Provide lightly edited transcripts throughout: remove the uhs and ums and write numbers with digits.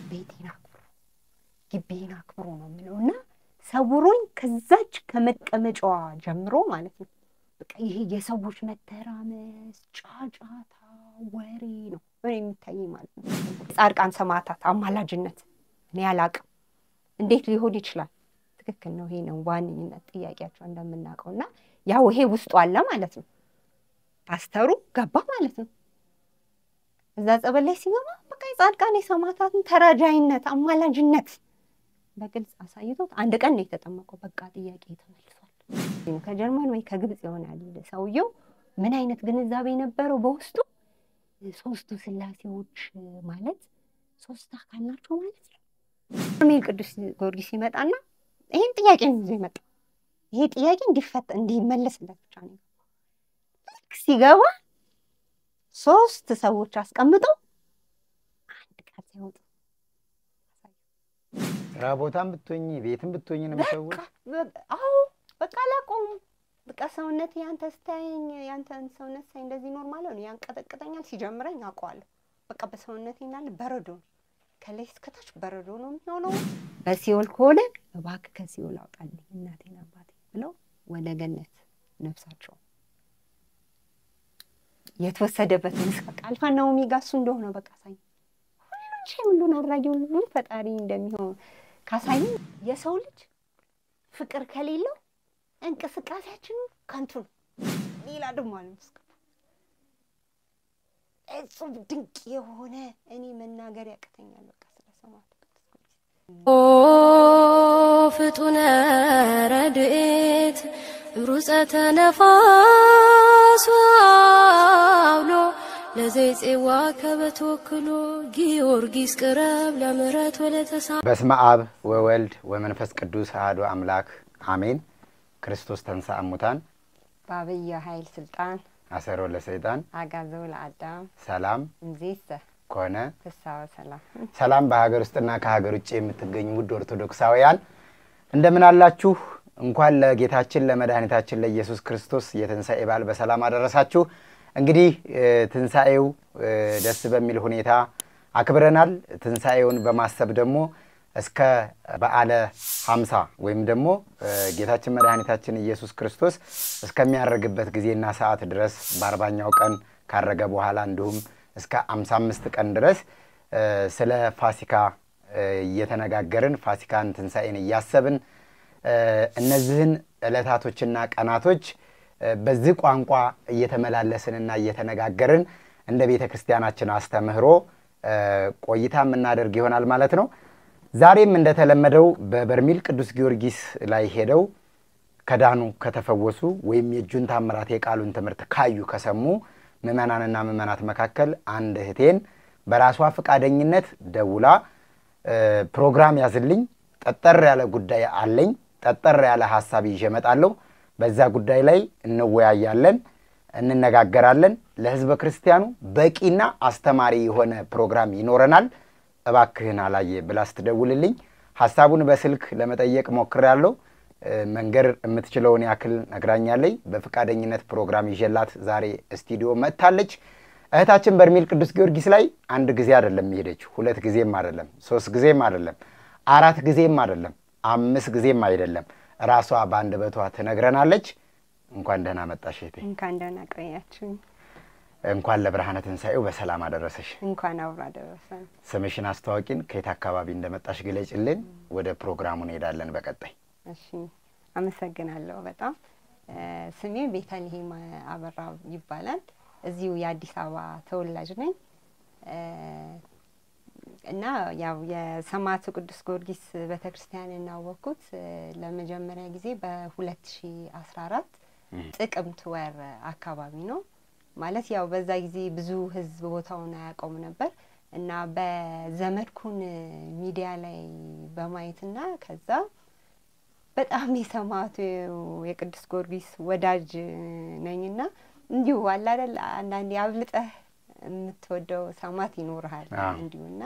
ቤቴን አክብሩ ግቤን አክብሩ ነው የሚለውና ሰውሮኝ ከዛች ከመቀመጫዋ ጀምሮ ማለት ነው በቃ ይሄ የሰዎች መተራመስ ጫጫታ ወሬ ነው የሚታይ ማለት ነው ጻድቃን ሰማዕታት አማላጅነት እኔ ያላቅም እንዴት ሊሆን ይችላል ትክክል ነው ይሄ ነው ዋንኝነት ጥያቄያቸው እንደምናቀውና ያው ይሄ ውስጡ አለ ማለት ነው ፓስተሩ ገባ ማለት ነው እዛ ጸበል ላይ ሲገባ በቃ ጻድቃን ሰማዕታትን ተራዳይነት አማላጅነት በግልጽ አሳይቶት አንድ ቀን ነው የተጠመቀው በቃ ጥያቄ ተመልሷል ከጀርመን ወይ ከግብጽ ይሆናል ሰውየው ምን አይነት ግንዛቤ ነበረው በውስጡ ሶስቱ ስላሴዎች ማለት ሶስት አካል ናቸው ማለት ነው በርሜል ቅዱስ ጊዮርጊስ ይመጣና ይሄን ጥያቄ ነው ይመጣ ይሄ ጥያቄ እንዲመለስለት ብቻ ነው ሲገባ ሶስት ሰዎች አስቀምጠው አንድ ቃል ሲወጡ ራቦታም ብትሆኚ ቤትም ብትሆኚ ነው የሚሰውት አዎ በቃ ላቆም በቃ ሰውነት ያንተ ስታይኝ ያንተን ሰውነት ሳይ እንደዚህ ኖርማል ነው ያንቀጠቅጠኛል ሲጀምረኝ አውቀዋለሁ በቃ በሰውነቴና በረዶ ከላይ እስከታች በረዶ ነው የሚሆነው በሲኦል ከሆነ እባክህ ከሲኦል አውጣልኝ እናቴና አባቴ ብለው ወደ ገነት ነፍሳቸው የተወሰደበት መስቀል አልፋና ኦሜጋ እሱ እንደሆነ በቃ ሳይ ሁሉን አድራጊ ሁሉ ፈጣሪ እንደሚሆን ካሳይ የሰው ልጅ ፍቅር ከሌለው እንቅስቃሴያችን ከንቱ ነው ሌላ ደግሞ አልመስከ እጹብ ድንቅ የሆነ እኔ መናገር ያቅተኛል በቃ ስለሰማት ኦ ፍጡነ ረድኤት ሩፀተ ነፋስ አውሎ ለዘይጼዋ ከበተወክሎ ጊዮርጊስ ቅረብ ለምሕረት ወለተሳ በስመ አብ ወወልድ ወመንፈስ ቅዱስ አሐዱ አምላክ አሜን ክርስቶስ ተንሥአ እሙታን በአብይ ኃይል ስልጣን አሰሮ ለሰይጣን አጋዘው ለአዳም ሰላም እንዚሰ ኮነ ፍስሐ ሰላም ሰላም በሀገር ውስጥና ከሀገር ውጭ የምትገኙ ውድ ኦርቶዶክሳውያን እንደምን አላችሁ እንኳን ለጌታችን ለመድኃኒታችን ለኢየሱስ ክርስቶስ የትንሣኤ በዓል በሰላም አደረሳችሁ እንግዲህ ትንሣኤው ደስ በሚል ሁኔታ አክብረናል ትንሣኤውን በማሰብ ደግሞ እስከ በዓለ 50 ወይም ደግሞ ጌታችን መድኃኒታችን ኢየሱስ ክርስቶስ እስከሚያርግበት ጊዜና ሰዓት ድረስ በ40ኛው ቀን ካረገ በኋላ እንዲሁም እስከ 55 ቀን ድረስ ስለ ፋሲካ እየተነጋገርን ፋሲካን ትንሣኤን እያሰብን እነዚህን ዕለታቶችና ቀናቶች በዚህ ቋንቋ እየተመላለስንና እየተነጋገርን እንደ ቤተክርስቲያናችን አስተምህሮ ቆይታ እናደርግ ይሆናል ማለት ነው ዛሬም እንደተለመደው በበርሜል ቅዱስ ጊዮርጊስ ላይ ሄደው ከዳኑ ከተፈወሱ ወይም የጁን ታምራት የቃሉን ትምህርት ካዩ ከሰሙ ምእመናንና ምእመናት መካከል አንድ እህቴን በራሷ ፈቃደኝነት ደውላ ፕሮግራም ያዝልኝ ጠጠር ያለ ጉዳይ አለኝ ጠጠር ያለ ሐሳብ ይዤ መጣለሁ በዛ ጉዳይ ላይ እንወያያለን እንነጋገራለን ለህዝበ ክርስቲያኑ በቂና አስተማሪ የሆነ ፕሮግራም ይኖረናል እባክህን አላየ ብላስ ትደውልልኝ ሐሳቡን በስልክ ለመጠየቅ ሞክራለሁ መንገር የምትችለውን ያክል ነግራኛለኝ በፈቃደኝነት ፕሮግራም ይዤላት ዛሬ ስቱዲዮ መጥታለች እህታችን በርሜል ቅዱስ ጊዮርጊስ ላይ አንድ ጊዜ አይደለም ሄደች ሁለት ጊዜም አይደለም ሶስት ጊዜም አይደለም አራት ጊዜም አይደለም አምስት ጊዜም አይደለም ራሷ ባንደበቷ ትነግረናለች እንኳን ደህና መጣሽ እህቴ እንኳን ደህና ቆያችሁ እንኳን ለብርሃነ ትንሣኤው በሰላም አደረሰሽ እንኳን አብራ ደረሰን ስምሽን አስተዋቂን ከየት አካባቢ እንደመጣሽ ግለጭልን ወደ ፕሮግራሙ እንሄዳለን በቀጣይ እሺ አመሰግናለሁ በጣም ስሜ ቤተልሔም አበራ ይባላል እዚሁ የአዲስ አበባ ተወላጅ ነኝ እና ያው የሰማዕቱ ቅዱስ ጊዮርጊስ ቤተክርስቲያንን አወኩት ለመጀመሪያ ጊዜ በ2014 ጥቅምት ወር አካባቢ ነው ማለት ያው በዛ ጊዜ ብዙ ህዝብ ቦታውን አያውቀውም ነበር እና በዘመድኩን ሚዲያ ላይ በማየትና ከዛ በጣም የሰማዕቱ የቅዱስ ጊዮርጊስ ወዳጅ ነኝና እንዲሁ አለ አይደል አንዳንዴ አብልጠህ የምትወደው ሰማዕት ይኖርሃል እንዲሁና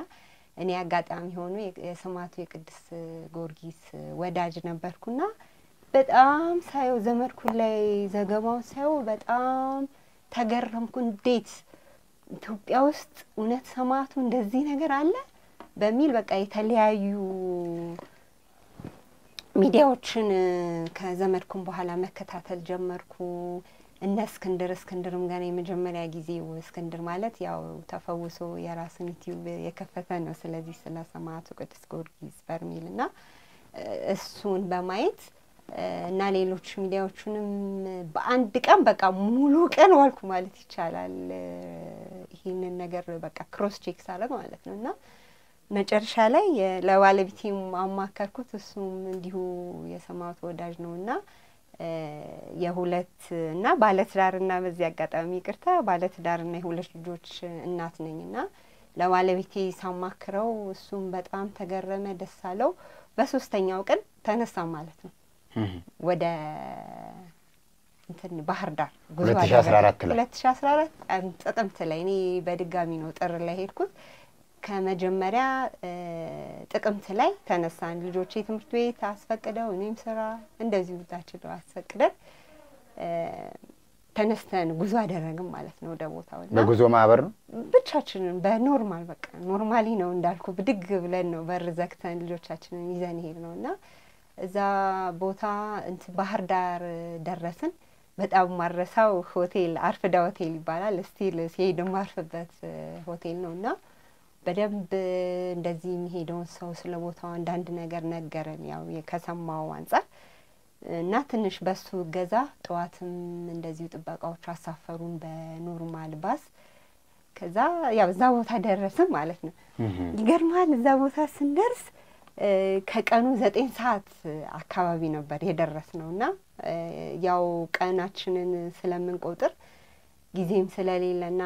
እኔ አጋጣሚ ሆኖ የሰማዕቱ የቅዱስ ጊዮርጊስ ወዳጅ ነበርኩና በጣም ሳየው ዘመድኩን ላይ ዘገባው ሳየው በጣም ተገረምኩ እንዴት ኢትዮጵያ ውስጥ እውነት ሰማዕቱ እንደዚህ ነገር አለ በሚል በቃ የተለያዩ ሚዲያዎችን ከዘመድኩም በኋላ መከታተል ጀመርኩ። እነ እስክንድርም ጋር የመጀመሪያ ጊዜው እስክንድር ማለት ያው ተፈውሶ የራሱን ዩቲዩብ የከፈተ ነው። ስለዚህ ስለ ሰማዕቱ ቅዱስ ጊዮርጊስ በርሜልና እሱን በማየት እና ሌሎች ሚዲያዎችንም በአንድ ቀን በቃ ሙሉ ቀን ዋልኩ ማለት ይቻላል። ይሄንን ነገር በቃ ክሮስ ቼክ ሳደርግ ማለት ነውና መጨረሻ ላይ ለባለቤቴም አማከርኩት። እሱም እንዲሁ የሰማዕቱ ወዳጅ ነውና የሁለት እና ባለትዳርና በዚህ አጋጣሚ ይቅርታ ባለትዳርና የሁለት ልጆች እናት ነኝና ለባለቤቴ ሳማክረው እሱም በጣም ተገረመ፣ ደስ አለው። በሶስተኛው ቀን ተነሳ ማለት ነው ወደ እንትን ባህር ዳር ጉዞ 2014 ጥቅምት ላይ እኔ በድጋሚ ነው ጥር ላይ ሄድኩት። ከመጀመሪያ ጥቅምት ላይ ተነሳን። ልጆቼ ትምህርት ቤት አስፈቅደው እኔም ስራ እንደዚህ ወጣችሁ አስፈቅደን ተነስተን ጉዞ አደረግን ማለት ነው ወደ ቦታውና በጉዞ ማህበር ነው ብቻችንን በኖርማል በቃ ኖርማሊ ነው እንዳልኩ ብድግ ብለን ነው በር ዘግተን ልጆቻችንን ይዘን ሄድ ነውና እዛ ቦታ ባህር ዳር ደረስን። በጣም ማረሳው ሆቴል አርፍዳ ሆቴል ይባላል። ስቲል ሲሄድ ማርፍበት ሆቴል ነውና በደንብ እንደዚህ የሚሄደውን ሰው ስለ ቦታው አንዳንድ ነገር ነገረን። ያው ከሰማው አንፃር እና ትንሽ በሱ ገዛ ጠዋትም እንደዚሁ ጥበቃዎች አሳፈሩን በኖርማል ባስ። ከዛ ያው እዛ ቦታ ደረስን ማለት ነው። ይገርማል። እዛ ቦታ ስንደርስ ከቀኑ 9 ሰዓት አካባቢ ነበር የደረስነውና ያው ቀናችንን ስለምንቆጥር ጊዜም ስለሌለና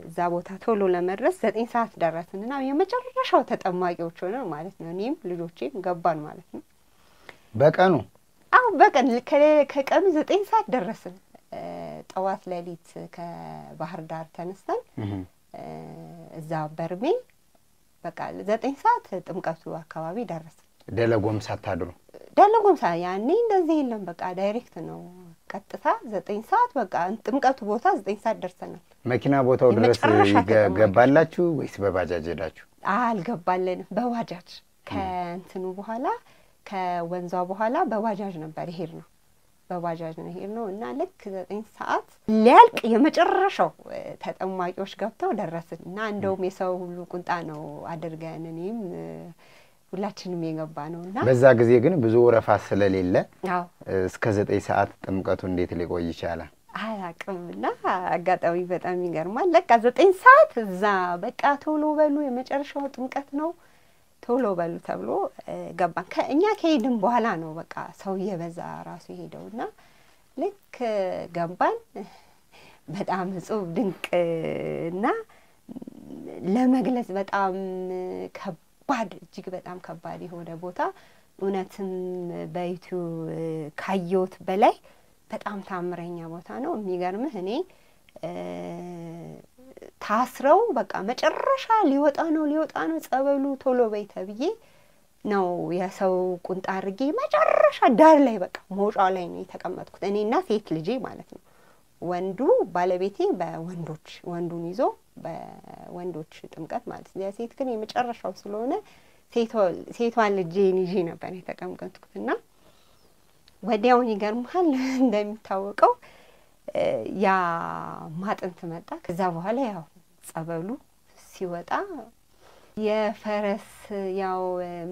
እዛ ቦታ ቶሎ ለመድረስ 9 ሰዓት ደረስንና የመጨረሻው ተጠማቂዎች ሆነ ማለት ነው። እኔም ልጆቼም ገባን ማለት ነው። በቀኑ በቀን ከቀኑ 9 ሰዓት ደረስን። ጠዋት ሌሊት ከባህር ዳር ተነስተን እዛ በርሜል በቃ 9 ሰዓት ጥምቀቱ አካባቢ ደረስን። ደለጎም ሳታድሩ ደለጎም ያኔ እንደዚህ የለም። በቃ ዳይሬክት ነው ቀጥታ 9 ሰዓት በቃ ጥምቀቱ ቦታ 9 ሰዓት ደርሰናል። መኪና ቦታው ድረስ ገባላችሁ ወይስ በባጃጅ ሄዳችሁ? አልገባለንም። በባጃጅ ከእንትኑ በኋላ ከወንዟ በኋላ በባጃጅ ነበር ይሄድነው። በባጃጅ ነው ይሄድነው እና ልክ 9 ሰዓት ሊያልቅ የመጨረሻው ተጠማቂዎች ገብተው ደረስን እና እንደውም የሰው ሁሉ ቁንጣ ነው አድርገን እኔም ሁላችንም የገባ ነውና በዛ ጊዜ ግን ብዙ ወረፋ ስለሌለ እስከ 9 ሰዓት ጥምቀቱ እንዴት ሊቆይ ይችላል? አላቅምና አጋጣሚ በጣም ይገርማል። ለካ 9 ሰዓት እዛ በቃ ቶሎ በሉ የመጨረሻው ጥምቀት ነው ቶሎ በሉ ተብሎ ገባን። እኛ ከሄድን በኋላ ነው በቃ ሰው እየበዛ ራሱ ሄደውና ልክ ገባን። በጣም እጹብ ድንቅና ለመግለጽ በጣም ከባድ እጅግ በጣም ከባድ የሆነ ቦታ እውነትም በዩቲዩብ ካየሁት በላይ በጣም ታምረኛ ቦታ ነው። የሚገርምህ እኔ ታስረው በቃ መጨረሻ ሊወጣ ነው ጸበሉ ቶሎ በይ ተብዬ ነው የሰው ቁንጣ አድርጌ መጨረሻ ዳር ላይ በቃ መውጫው ላይ ነው የተቀመጥኩት እኔና ሴት ልጄ ማለት ነው። ወንዱ ባለቤቴ በወንዶች ወንዱን ይዞ በወንዶች ጥምቀት ማለት ነው። ሴት ግን የመጨረሻው ስለሆነ ሴቷን ልጄን ይዤ ነበር የተቀመጥኩትና ወዲያው ይገርምሃል እንደሚታወቀው ያ ማጥንት መጣ። ከዛ በኋላ ያው ጸበሉ ሲወጣ የፈረስ ያው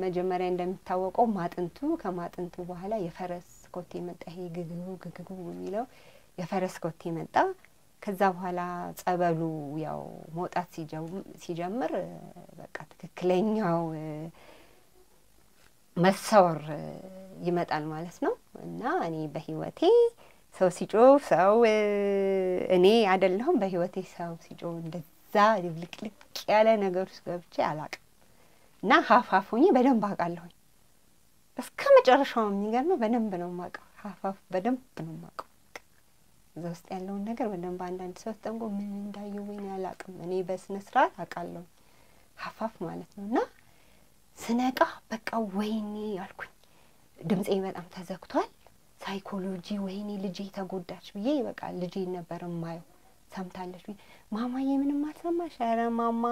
መጀመሪያ እንደሚታወቀው ማጥንቱ ከማጥንቱ በኋላ የፈረስ ኮቴ መጣ። ይሄ ግግጉ የሚለው የፈረስ ኮቴ መጣ። ከዛ በኋላ ጸበሉ ያው መውጣት ሲጀምር በቃ ትክክለኛው መሰወር ይመጣል ማለት ነው። እና እኔ በህይወቴ ሰው ሲጮህ ሰው እኔ አይደለሁም በህይወቴ ሰው ሲጮህ እንደዛ ልቅልቅ ያለ ነገር ውስጥ ገብቼ አላቅም። እና ሀፋፍ ሆኜ በደንብ አውቃለሁ። እስከ መጨረሻው የሚገርመው በደንብ ነው የማውቀው። ሀፋፍ በደንብ ነው የማውቀው። እዛ ውስጥ ያለውን ነገር በደንብ አንዳንድ ሰው ተጠንቆ ምን እንዳየው ወይ አላቅም። እኔ በስነ ስርዓት አውቃለሁ ሀፋፍ ማለት ነው። እና ስነቃ በቃ ወይኔ አልኩኝ። ድምጼ በጣም ተዘግቷል። ሳይኮሎጂ ወይኔ ልጄ ተጎዳች ብዬ በቃ ልጄ ነበር የማየው። ሰምታለች ማማዬ ምንም አልሰማሽ? ኧረ ማማ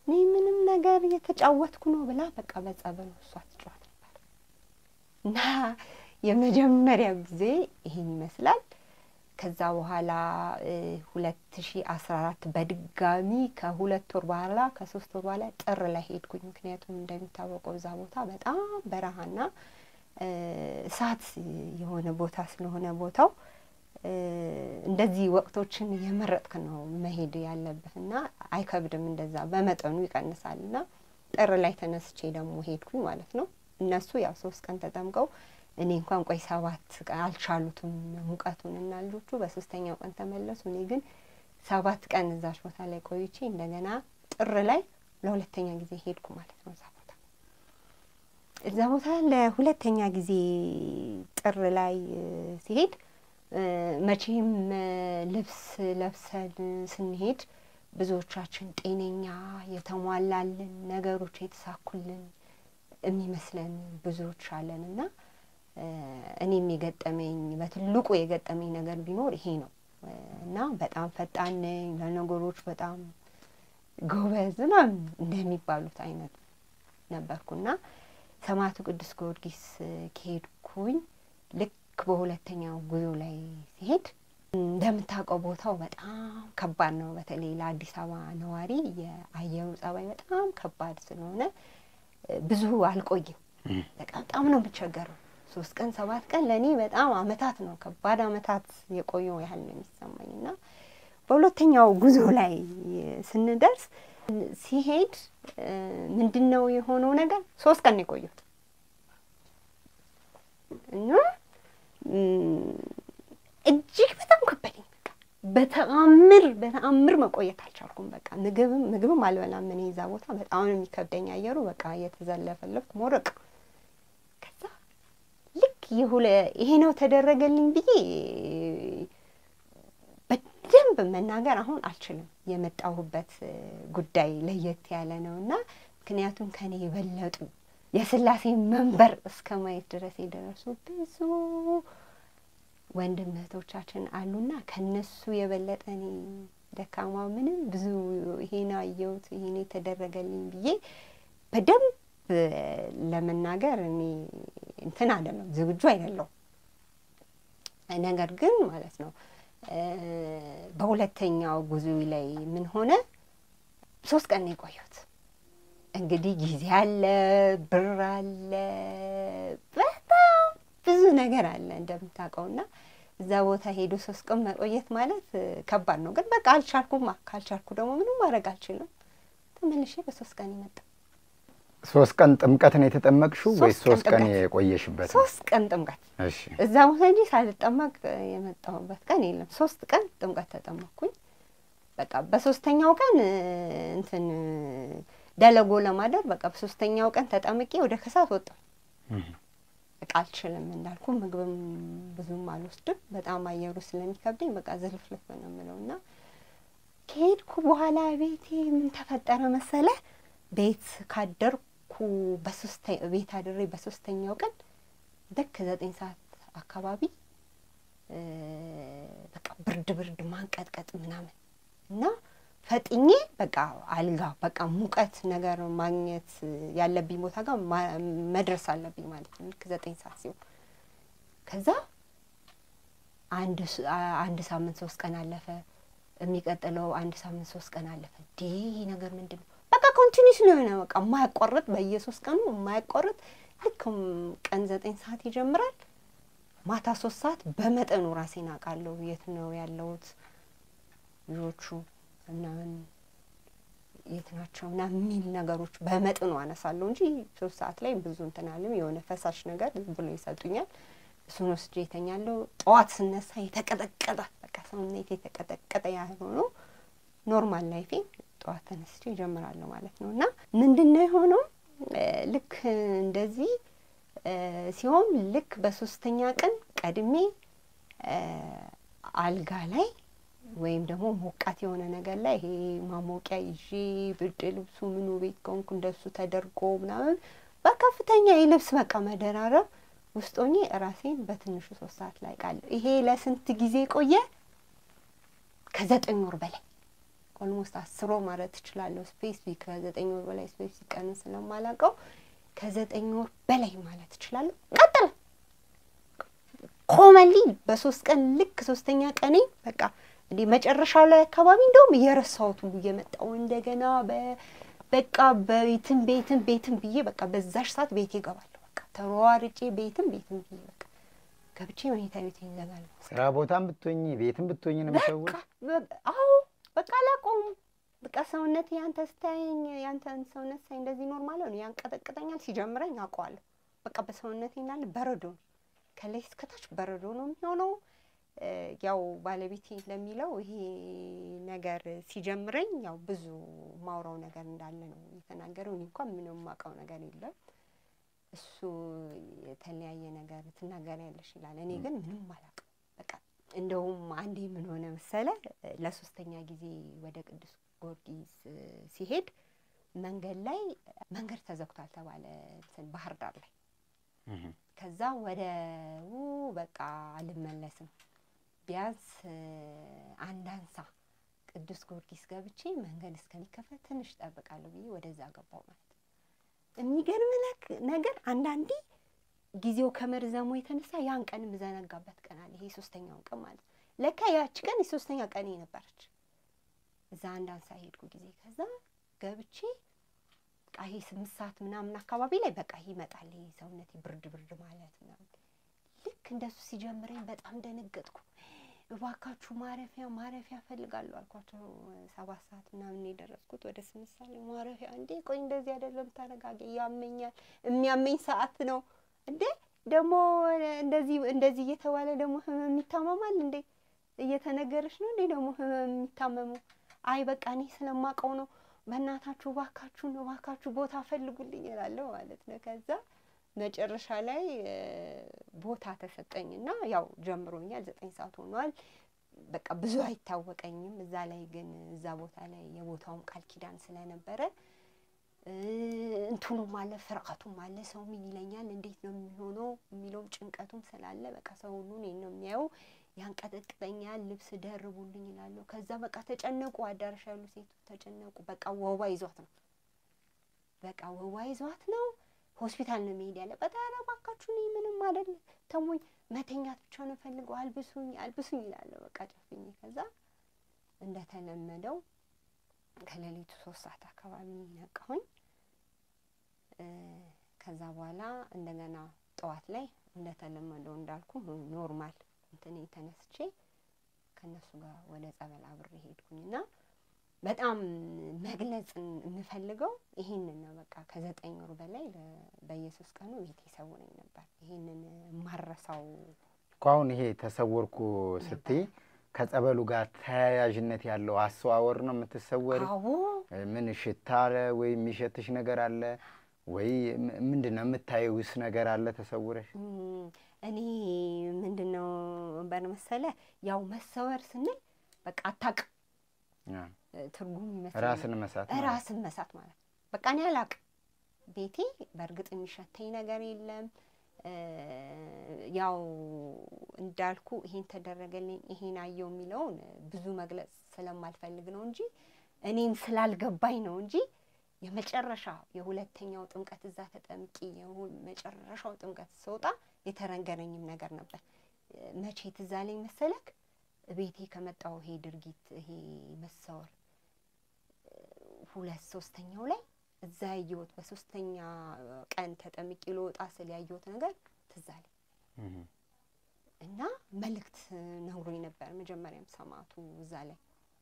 እኔ ምንም ነገር እየተጫወትኩ ነው ብላ በቃ በጸበሉ እሷ ትጫወት ነበር እና የመጀመሪያው ጊዜ ይሄን ይመስላል። ከዛ በኋላ 2014 በድጋሚ ከ2 ወር በኋላ ከ3 ወር በኋላ ጥር ላይ ሄድኩኝ። ምክንያቱም እንደሚታወቀው እዛ ቦታ በጣም በረሃና እሳት የሆነ ቦታ ስለሆነ ቦታው እንደዚህ ወቅቶችን የመረጥክ ነው መሄድ ያለብህና አይከብድም፣ እንደዛ በመጠኑ ይቀንሳልና ጥር ላይ ተነስቼ ደግሞ ሄድኩኝ ማለት ነው። እነሱ ያው 3 ቀን ተጠምቀው እኔ እንኳን ቆይ 7 ቀን አልቻሉትም ሙቀቱንና ልጆቹ በ3ኛው ቀን ተመለሱ። እኔ ግን 7 ቀን እዛች ቦታ ላይ ቆይቼ እንደገና ጥር ላይ ለሁለተኛ ጊዜ ሄድኩ ማለት ነው። እዛ ቦታ ለሁለተኛ ጊዜ ጥር ላይ ሲሄድ መቼም ልብስ ለብሰን ስንሄድ ብዙዎቻችን ጤነኛ የተሟላልን ነገሮች የተሳኩልን የሚመስለን ብዙዎች አለንና እኔም የገጠመኝ በትልቁ የገጠመኝ ነገር ቢኖር ይሄ ነው እና በጣም ፈጣን ነኝ ለነገሮች በጣም ጎበዝ ምናምን እንደሚባሉት አይነት ነበርኩና ሰማዕቱ ቅዱስ ጊዮርጊስ ከሄድኩኝ ልክ በሁለተኛው ጉዞ ላይ ሲሄድ እንደምታውቀው ቦታው በጣም ከባድ ነው። በተለይ ለአዲስ አበባ ነዋሪ የአየሩ ጸባይ በጣም ከባድ ስለሆነ ብዙ አልቆይም። በጣም ነው የምቸገረው። 3 ቀን 7 ቀን ለኔ በጣም አመታት ነው፣ ከባድ አመታት የቆየው ያህል ነው የሚሰማኝና በሁለተኛው ጉዞ ላይ ስንደርስ ሲሄድ ምንድነው የሆነው ነገር 3 ቀን የቆየሁት እና እጅግ በጣም ከበደኝ። በተአምር መቆየት አልቻልኩም። በቃ ምግብም አልበላም። እኔ እዛ ቦታ በጣም ነው የሚከብደኝ አየሩ። በቃ እየተዘለፈለፍኩ ሞረቅ። ከዛ ልክ ይሄ ነው ተደረገልኝ ብዬ በደንብ መናገር አሁን አልችልም። የመጣሁበት ጉዳይ ለየት ያለ ነውና ምክንያቱም ከኔ የበለጡ የሥላሴ መንበር እስከ ማየት ድረስ የደረሱ ብዙ ወንድም እህቶቻችን አሉና ከነሱ የበለጠ እኔ ደካማ ምንም ብዙ ይሄን አየሁት ይሄን ተደረገልኝ ብዬ በደንብ ለመናገር እኔ እንትን አይደለም ዝግጁ አይደለም። ነገር ግን ማለት ነው በሁለተኛው ጉዞ ላይ ምን ሆነ 3 ቀን የቆየሁት እንግዲህ ጊዜ አለ፣ ብር አለ፣ በጣም ብዙ ነገር አለ እንደምታውቀውና እዛ ቦታ ሄዶ 3 ቀን መቆየት ማለት ከባድ ነው። ግን በቃ አልቻልኩም። ካልቻልኩ ደግሞ ምንም ማድረግ አልችልም። ተመልሼ በ3 ቀን ይመጣ 3 ቀን ጥምቀትን የተጠመቅሽው ወይ 3 ቀን የቆየሽበት? 3 ቀን ጥምቀት። እሺ። እዛ ቦታ እንጂ ሳልጠመቅ የመጣሁበት ቀን የለም። 3 ቀን ጥምቀት ተጠመቅኩኝ። በቃ በ3ኛው ቀን እንትን ደለጎ ለማደር በቃ በ3ኛው ቀን ተጠምቄ ወደ ከሳት ወጣሁ። በቃ አልችልም እንዳልኩ ምግብም ብዙም አልወስድም። በጣም አየሩ ስለሚከብደኝ በቃ ዝልፍልፍ ነው የምለውና ከሄድኩ በኋላ ቤቴ ምን ተፈጠረ መሰለ? ቤት ካደርኩ ቤት አድሬ በ3ኛው ቀን ልክ 9 ሰዓት አካባቢ በቃ ብርድ ማንቀጥቀጥ ምናምን እና ፈጥኜ በቃ አልጋ በቃ ሙቀት ነገር ማግኘት ያለብኝ ቦታ ጋር መድረስ አለብኝ ማለት ነው። ልክ 9 ሰዓት ሲሆን ከዛ አንድ ሳምንት 3 ቀን አለፈ። የሚቀጥለው 1 ሳምንት 3 ቀን አለፈ። ነገር ምንድነው በቃ ኮንቲኒስ ነው የሆነ በቃ የማያቋርጥ በየ3 ቀኑ የማያቋርጥ ልክ ቀን 9 ሰዓት ይጀምራል ማታ 3 ሰዓት በመጠኑ ራሴን አውቃለሁ የት ነው ያለሁት ልጆቹ እና የት ናቸው እና ምን ነገሮች በመጠኑ አነሳለሁ እንጂ 3 ሰዓት ላይ ብዙ እንትን አለም የሆነ ፈሳሽ ነገር ብሎ ይሰጡኛል። እሱን ወስጄ እተኛለሁ። ጠዋት ስነሳ የተቀጠቀጠ በቃ ሰውነቴ የተቀጠቀጠ ያህል ሆኖ ኖርማል ላይፌ ጠዋት ተነስቼ እጀምራለሁ ማለት ነውና ምንድነው የሆነው ልክ እንደዚህ ሲሆን ልክ በ3ኛ ቀን ቀድሜ አልጋ ላይ ወይም ደግሞ ሞቃት የሆነ ነገር ላይ ይሄ ማሞቂያ ይዤ ብርድ ልብሱ ምኑ ቤት ቆንኩ እንደሱ ተደርጎ ምናምን በከፍተኛ የልብስ በቃ መደራረብ ውስጥ ሆኜ ራሴን በትንሹ 3 ሰዓት ላይ ቃል ይሄ ለስንት ጊዜ ቆየ? ከ9 ወር በላይ ኦልሞስት 10 ወር ማለት እችላለሁ። ስፔሲፊክ ከ9 ወር በላይ ስፔሲፊክ ቀን ስለማላውቀው ከ9 ወር በላይ ማለት እችላለሁ። ቀጥል ኮመንሊ በ3 ቀን ልክ 3ኛ ቀኔ በቃ እንዴ መጨረሻው ላይ አካባቢ እንደውም እየረሳሁት እየመጣው እንደገና በቃ ቤትም ብዬ በቃ በዛሽ ሰዓት ቤቴ እገባለሁ። በቃ ተሯርጬ ቤትም ብዬ በቃ ገብቼ መኝታ ቤቴ እዘጋለሁ። ስራ ቦታም ብትሆኚ ቤትም ብትሆኚ ነው የሚሰውር። አዎ በቃ ላቆም በቃ ሰውነት ያንተ ስታይኝ ያንተን ሰውነት ሳይ እንደዚህ ኖርማል ነው ያንቀጠቅጠኛል። ሲጀምረኝ አውቀዋለሁ። በቃ በሰውነቴ እንዳለ በረዶ ከላይ እስከታች በረዶ ነው የሚሆነው። ያው ባለቤቴ ለሚለው ይሄ ነገር ሲጀምረኝ ያው ብዙ ማውራው ነገር እንዳለ ነው የተናገረው። እኔ እንኳን ምንም ማውቀው ነገር የለም። እሱ የተለያየ ነገር ትናገሪያለሽ ይላል። እኔ ግን ምንም አላውቅም። በቃ እንደውም አንዴ ምን ሆነ መሰለ ለ3ኛ ጊዜ ወደ ቅዱስ ጊዮርጊስ ሲሄድ መንገድ ላይ መንገድ ተዘግቷል ተባለ ባህር ዳር ላይ። ከዛ ወደ በቃ አልመለስም ቢያንስ አንዳንሳ ቅዱስ ጊዮርጊስ ገብቼ መንገድ እስከሚከፈት ትንሽ ጠብቃለሁ ብዬ ወደዛ ገባው ማለት ነው። የሚገርም ነገር አንዳንዴ ጊዜው ከመርዘሙ የተነሳ ያን ቀን ምዘነጋበት ቀን አለ። ይሄ 3ኛው ቀን ማለት ለካ ያቺ ቀን የ3ኛ ቀን ነበረች። እዛ አንዳንሳ ሄድኩ ጊዜ ከዛ ገብቼ በቃ ይሄ 8 ሰዓት ምናምን አካባቢ ላይ በቃ ይመጣል ይሄ ሰውነቴ ብርድ ማለት ነው። ልክ እንደሱ ሲጀምረኝ በጣም ደነገጥኩ። እባካችሁ ማረፊያ ፈልጋለሁ አልኳቸው። 7 ሰዓት ምናምን የደረስኩት ወደ 8 ሰዓት ላይ ማረፊያ እንዴ ቆይ እንደዚህ አይደለም ታረጋጊ ያመኛል የሚያመኝ ሰዓት ነው እንዴ ደግሞ እንደዚህ እየተባለ ደግሞ ህመም ይታመማል እንዴ እየተነገረሽ ነው እንዴ ደግሞ ህመም ይታመሙ አይ በቃ እኔ ስለማቀው ነው በእናታችሁ እባካችሁ ቦታ ፈልጉልኝ እላለሁ ማለት ነው። ከዛ መጨረሻ ላይ ቦታ ተሰጠኝና ያው ጀምሮኛል 9 ሰዓት ሆኗል። በቃ ብዙ አይታወቀኝም። እዛ ላይ ግን እዛ ቦታ ላይ የቦታውን ቃል ኪዳን ስለነበረ እንትኑም አለ ፍርሃቱም አለ። ሰው ምን ይለኛል እንዴት ነው የሚሆነው የሚለው ጭንቀቱም ስላለ በቃ ሰው ሁሉ እኔን ነው የሚያየው ያንቀጠቅጠኛል። ልብስ ደርቡልኝ እላለሁ። ከዛ በቃ ተጨነቁ አዳራሽ ያሉ ሴቶች ተጨነቁ። በቃ ወባ ይዟት ነው ሆስፒታል ነው መሄድ ያለበት። ኧረ እባካችሁ እኔ ምንም አይደለም ተሞኝ መተኛት ብቻ ነው ፈልገው አልብሱኝ ይላል። በቃ ጨፍኝ። ከዛ እንደተለመደው ከሌሊቱ 3 ሰዓት አካባቢ ነቃሁኝ። ከዛ በኋላ እንደገና ጠዋት ላይ እንደተለመደው እንዳልኩ ኖርማል እንትን ተነስቼ ከነሱ ጋር ወደ ጸበል አብሬ ሄድኩኝና በጣም መግለጽ የምፈልገው ይሄንን ነው። በቃ ከ9 ወር በላይ በኢየሱስ ቀኑ ቤት ይሰውረኝ ነበር። ይሄንን ማረሳው አሁን ይሄ ተሰወርኩ ስትይ ከጸበሉ ጋር ተያያዥነት ያለው አስተዋወር ነው የምትሰወሪ? አዎ። ምን ሽታ አለ ወይ የሚሸትሽ ነገር አለ ወይ ምንድነው የምታዩስ ነገር አለ ተሰውረሽ? እኔ ምንድነው በመሰለ ያው መሰወር ስንል በቃ አታቅ ትርጉም ይመስላል ራስን መሳት ማለት በቃ እኔ አላቅ ቤቴ በእርግጥ የሚሸተኝ ነገር የለም። ያው እንዳልኩ ይሄን ተደረገልኝ ይሄን አየው የሚለውን ብዙ መግለጽ ስለማልፈልግ ነው እንጂ እኔም ስላልገባኝ ነው እንጂ የመጨረሻው የሁለተኛው ጥምቀት እዛ ተጠምቂ የመጨረሻው ጥምቀት ስወጣ የተረንገረኝም ነገር ነበር። መቼ ትዝ አለኝ መሰለክ ቤቴ ከመጣው ይሄ ድርጊት ይሄ መሰወር 2/3ኛው ላይ እዛ ያየሁት በ3ኛ ቀን ተጠምቂ ልወጣ ስለ ያየሁት ነገር ትዝ አለኝ እና መልእክት ነግሮኝ ነበር መጀመሪያም ሰማቱ እዛ ላይ።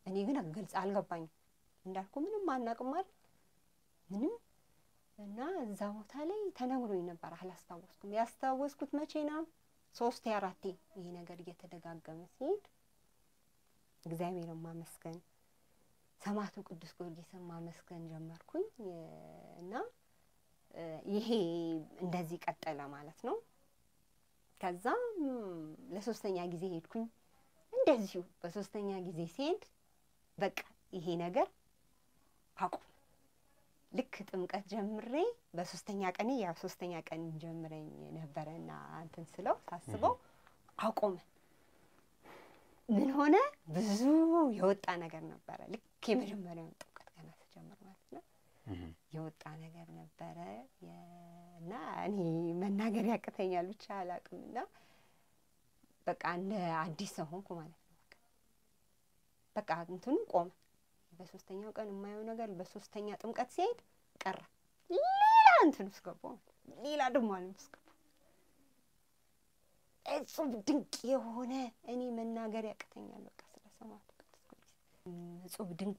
እኔ ግን ግልጽ አልገባኝም እንዳልኩ ምንም አናቅም አይደል ምንም እና እዛ ቦታ ላይ ተነግሮኝ ነበር አላስታወስኩም። ያስታወስኩት መቼ ነው 3-4 ይሄ ነገር እየተደጋገመ ሲሄድ እግዚአብሔርን ማመስገን ሰማዕቱ ቅዱስ ጊዮርጊስን ማመስገን ጀመርኩኝ እና ይሄ እንደዚህ ቀጠለ ማለት ነው። ከዛ ለ3ኛ ጊዜ ሄድኩኝ እንደዚሁ በ3ኛ ጊዜ ሲሄድ በቃ ይሄ ነገር አቆም። ልክ ጥምቀት ጀምሬ በ3ኛ ቀን ያ 3ኛ ቀን ጀምረኝ ነበርና አንተን ስለው ሳስበው አቆመ። ምን ሆነ ብዙ የወጣ ነገር ነበረ። ልክ የመጀመሪያውን ጥምቀት ገና ተጀመረ ማለት ነው። የወጣ ነገር ነበረ እና እኔ መናገር ያቅተኛል ብቻ አላቅምና በቃ እንደ አዲስ ሰው ሆንኩ ማለት ነው። በቃ እንትኑ ቆመ። በሶስተኛው ቀን የማየው ነገር በሶስተኛ ጥምቀት ሲሄድ ቀረ። ሌላ እንትን ውስጥ ገባሁ። ሌላ ደግሞ ዓለም ውስጥ ገባሁ። እጹብ ድንቅ የሆነ እኔ መናገር ያቅተኛል በቃ ስለሰማሁት ቅዱስ ጊዮርጊስ እጹብ ድንቅ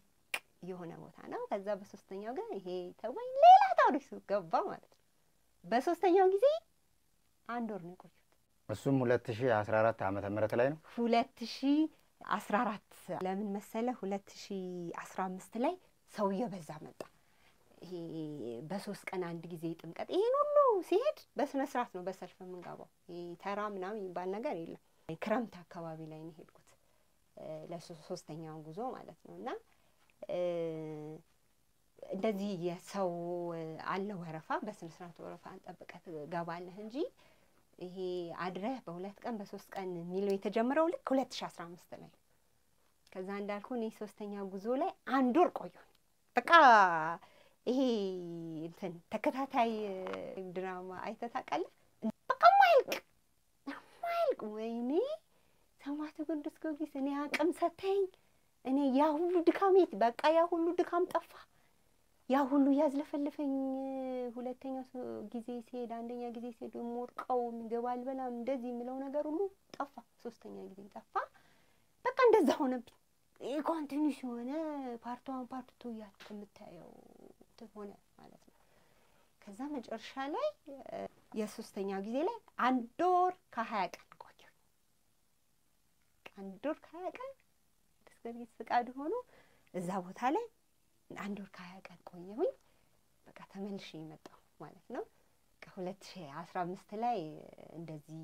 የሆነ ቦታ ነው። ከዛ በሶስተኛው ግን ይሄ ተወኝ ሌላ ታሪክ ውስጥ ገባ ማለት ነው። በሶስተኛው ጊዜ 1 ወር ነው የቆየሁት። እሱም 2014 ዓመተ ምህረት ላይ ነው። 2014 ለምን መሰለ 2015 ላይ ሰው እየበዛ መጣ። ይሄ በ3 ቀን አንድ ጊዜ ጥምቀት ይሄን ሁሉ ሲሄድ በስነ ስርዓት ነው በሰልፍ የምንገባው። ይሄ ተራ ምናምን የሚባል ነገር የለም። ክረምት አካባቢ ላይ ነው ሄድኩት ለሶስተኛው ጉዞ ማለት ነውና እንደዚህ የሰው አለ ወረፋ በስነ ስርዓት ወረፋ አንጠብቀት ገባለህ እንጂ ይሄ አድረህ በ2 ቀን በ3 ቀን ሚለው የተጀመረው ልክ 2015 ላይ ከዛ እንዳልኩ እኔ ሶስተኛው ጉዞ ላይ 1 ወር ቆየሁ። በቃ ይሄ እንትን ተከታታይ ድራማ አይተህ ታውቃለህ? በቃ ማይልቅ ወይኔ ሰማዕቱ ቅዱስ ጊዮርጊስ እኔ አቅም ሰተኝ እኔ ያ ሁሉ ድካሜት በቃ ያ ሁሉ ድካም ጠፋ። ያ ሁሉ ያዝለፈልፈኝ ሁለተኛው ጊዜ ሲሄድ አንደኛ ጊዜ ሲሄድ ሞርቀው ይገባል በላም እንደዚህ የሚለው ነገር ሁሉ ጠፋ። ሶስተኛ ጊዜ ጠፋ። በቃ እንደዛ ሆነብኝ። ኮንቲኒዩስ ሆነ ፓርት 1 ፓርት 2 ያልኩ የምታየው ሆነ ማለት ነው። ከዛ መጨረሻ ላይ የሶስተኛ ጊዜ ላይ 1 ወር ከ20 ቀን ቆየሁ። 1 ወር ከ20 ቀን ቅዱስ ጊዮርጊስ ፍቃድ ሆኖ እዛ ቦታ ላይ 1 ወር ከ20 ቀን ቆየሁኝ። በቃ ተመልሼ መጣሁ ማለት ነው። ከ2015 ላይ እንደዚህ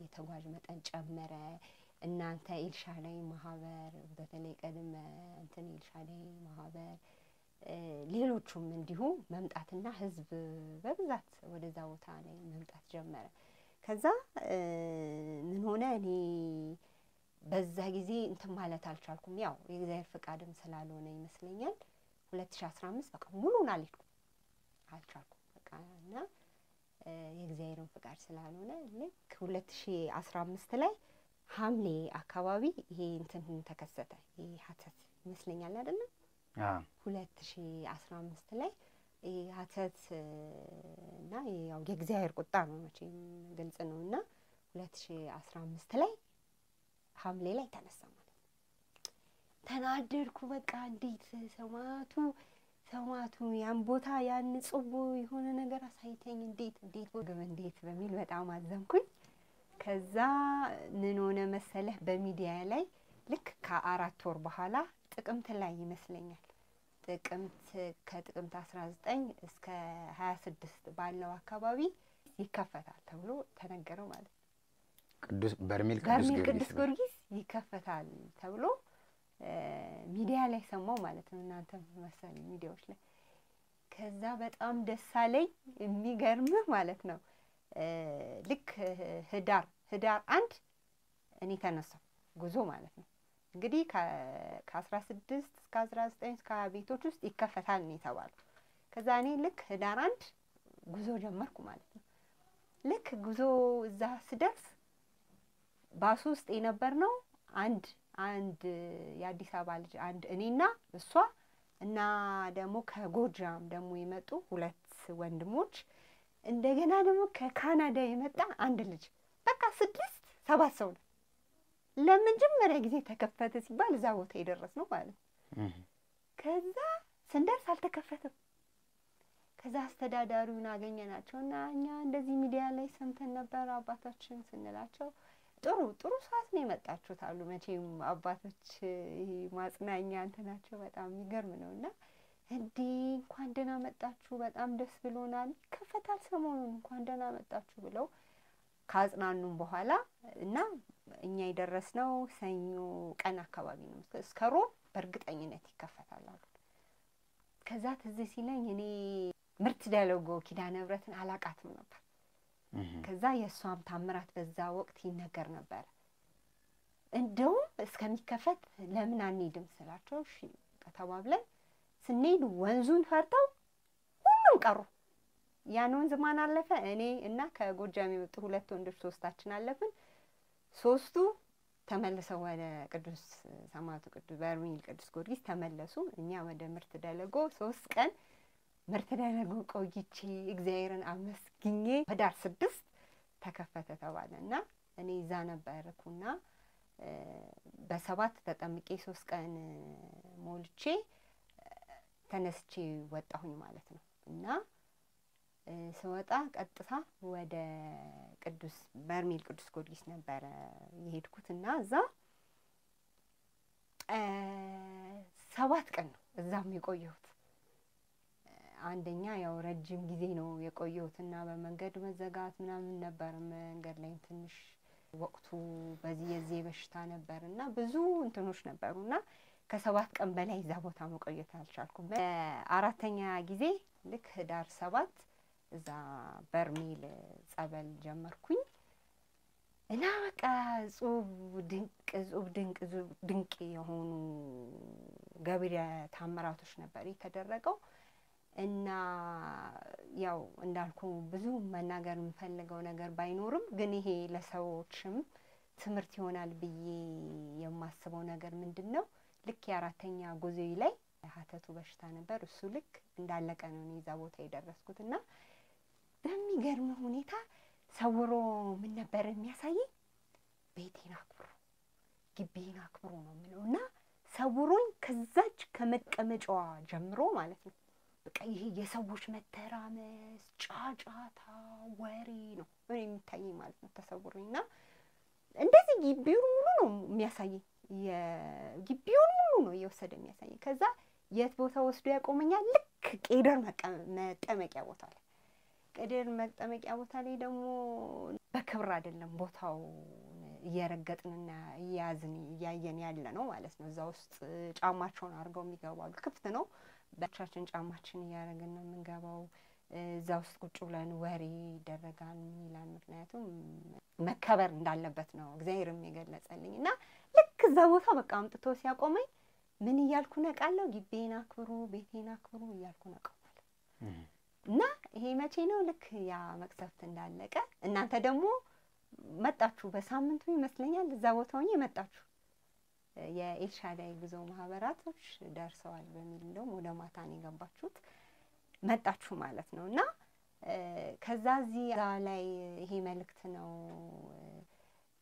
የተጓዥ መጠን ጨመረ። እናንተ ኤልሻዳይ ማህበር በተለይ ቀድመ እንትን ኤልሻዳይ ማህበር ሌሎቹም እንዲሁ መምጣትና ህዝብ በብዛት ወደዛ ቦታ ላይ መምጣት ጀመረ። ከዛ ምን ሆነ እኔ በዛ ጊዜ እንትን ማለት አልቻልኩም። ያው የእግዚአብሔር ፍቃድም ስላልሆነ ይመስለኛል 2015 በቃ ሙሉን አልቻልኩም በቃ እና የእግዚአብሔርን ፍቃድ ስላልሆነ ልክ 2015 ላይ ሐምሌ አካባቢ ይሄ እንትን ተከሰተ። ይሄ ሀተት ይመስለኛል አይደለም? 2015 ላይ ይሄ ሀተት እና ያው የእግዚአብሔር ቁጣ ነው መቼም ግልጽ ነውና 2015 ላይ ሐምሌ ላይ ተነሳ ማለት ነው። ተናደድኩ በቃ እንዴት ሰማዕቱ ያን ቦታ ያን ጽቡ የሆነ ነገር አሳይተኝ እንዴት በሚል በጣም አዘንኩኝ። ከዛ ምን ሆነ መሰለህ በሚዲያ ላይ ልክ ከ4 ወር በኋላ ጥቅምት ላይ ይመስለኛል ከጥቅምት 19 እስከ 26 ባለው አካባቢ ይከፈታል ተብሎ ተነገረው ማለት ነው። በርሜል ቅዱስ ጊዮርጊስ ይከፈታል ተብሎ ሚዲያ ላይ ሰማው ማለት ነው። እናንተ መሰል ሚዲያዎች ላይ ከዛ በጣም ደስ አለኝ። የሚገርምህ ማለት ነው ልክ ህዳር 1 እኔ ተነሳሁ ጉዞ ማለት ነው። እንግዲህ ከ16 እስከ 19 እስከ ቤቶች ውስጥ ይከፈታል ነው የተባለው። ከዛ እኔ ልክ ህዳር 1 ጉዞ ጀመርኩ ማለት ነው። ልክ ጉዞ እዛ ስደርስ ባስ ውስጥ የነበርነው አንድ የአዲስ አበባ ልጅ እኔና እሷ እና ደግሞ ከጎጃም ደግሞ የመጡ 2 ወንድሞች እንደገና ደግሞ ከካናዳ የመጣ 1 ልጅ በቃ 6-7 ሰው ነው። ለመጀመሪያ ጊዜ ተከፈተ ሲባል እዛ ቦታ የደረስነው ማለት ነው። ከዛ ስንደርስ አልተከፈተም። ከዛ አስተዳዳሪውን አገኘናቸውና እኛ እንደዚህ ሚዲያ ላይ ሰምተን ነበር አባታችን ስንላቸው ጥሩ ሰዓት ነው የመጣችሁት አሉ። መቼም አባቶች ይሄ ማጽናኛ እንትናቸው በጣም የሚገርም ነውና እንዴ እንኳን ደህና መጣችሁ በጣም ደስ ብሎናል ይከፈታል ሰሞኑን እንኳን ደህና መጣችሁ ብለው ካጽናኑን በኋላ እና እኛ የደረስነው ሰኞ ቀን አካባቢ ነው። እስከ ሮብ በእርግጠኝነት ይከፈታል አሉ። ከዛ ትዝ ሲለኝ እኔ ምርት ዲያሎጎ ኪዳነ ምህረትን አላቃትም ነበር። ከዛ የሷም ታምራት በዛ ወቅት ይነገር ነበር እንደውም እስከሚከፈት ለምን አንሄድም ስላቸው እሺ ተባብለን ስንሄድ ወንዙን ፈርተው ሁሉም ቀሩ። ያን ወንዝ ማን አለፈ? እኔ እና ከጎጃም የመጡ ሁለት ወንዶች ሶስታችን አለፍን። ሶስቱ ተመልሰው ወደ ቅዱስ ሰማዕቱ ቅዱስ በርሜል ቅዱስ ጊዮርጊስ ተመለሱ። እኛ ወደ ምርት ደለጎ 3 ቀን ምርት ደለጎ ቆይቼ እግዚአብሔርን አመስግኜ ህዳር 6 ተከፈተ ተባለና እኔ እዛ ነበርኩና በ7 ተጠምቄ 3 ቀን ሞልቼ ተነስቼ ወጣሁኝ ማለት ነው። እና ስወጣ ቀጥታ ወደ ቅዱስ በርሜል ቅዱስ ጊዮርጊስ ነበር የሄድኩትና እዛ 7 ቀን ነው እዛም የቆየሁት። አንደኛ ያው ረጅም ጊዜ ነው የቆየሁትና በመንገድ መዘጋት ምናምን ነበር። መንገድ ላይ ትንሽ ወቅቱ በዚህ የዚህ በሽታ ነበርና ብዙ እንትኖች ነበሩና ከ7 ቀን በላይ እዛ ቦታ መቆየት አልቻልኩም። በአራተኛ ጊዜ ልክ ህዳር 7 እዛ በርሜል ጸበል ጀመርኩኝ እና በቃ ጹብ ድንቅ የሆኑ ገቢረ ተአምራቶች ነበር የተደረገው። እና ያው እንዳልኩ ብዙ መናገር የምፈልገው ነገር ባይኖርም ግን ይሄ ለሰዎችም ትምህርት ይሆናል ብዬ የማስበው ነገር ምንድነው ልክ የአራተኛ ጉዞዬ ላይ ሀተቱ በሽታ ነበር። እሱ ልክ እንዳለቀ ነው እኔ እዛ ቦታ የደረስኩትና በሚገርም ሁኔታ ሰውሮ ምን ነበር የሚያሳየኝ? ቤቴን አክብሩ ግቢን አክብሩ ነው የሚለውና ሰውሮኝ ከዛች ከመቀመጫዋ ጀምሮ ማለት ነው በቃ ይሄ የሰዎች መተራመስ ጫጫታ ወሬ ነው ምን የሚታየኝ ማለት ነው ተሰውሮኝና እንደዚህ ግቢውን ሙሉ ነው የሚያሳየኝ። የግቢውን ሙሉ ነው እየወሰደ የሚያሳየኝ። ከዛ የት ቦታ ወስዶ ያቆመኛል? ልክ ቄደር መጠመቂያ ቦታ ላይ ቄደር መጠመቂያ ቦታ ላይ ደግሞ በክብር አይደለም ቦታው እየረገጥንና እያየን ያለ ነው ማለት ነው። እዛ ውስጥ ጫማቸውን አድርገው የሚገባሉ። ክፍት ነው። በቻችን ጫማችን እያደረግን ነው የምንገባው። እዛ ውስጥ ቁጭ ብለን ወሬ ይደረጋል ይላል። ምክንያቱም መከበር እንዳለበት ነው እግዚአብሔርም የገለጸልኝ እና ልክ እዛ ቦታ በቃ አምጥቶ ሲያቆመኝ ምን እያልኩ ነቃለሁ? ግቤን አክብሩ ቤቴን አክብሩ እያልኩ ነቃለሁ። እና ይሄ መቼ ነው? ልክ ያ መቅሰፍት እንዳለቀ እናንተ ደግሞ መጣችሁ። በሳምንቱ ይመስለኛል እዛ ቦታ ሆኜ መጣችሁ። የኤልሻዳይ ጉዞ ማህበራቶች ደርሰዋል በሚል እንደውም ወደ ማታ ነው የገባችሁት መጣችሁ ማለት ነው። እና ከዛ እዚህ ላይ ይሄ መልእክት ነው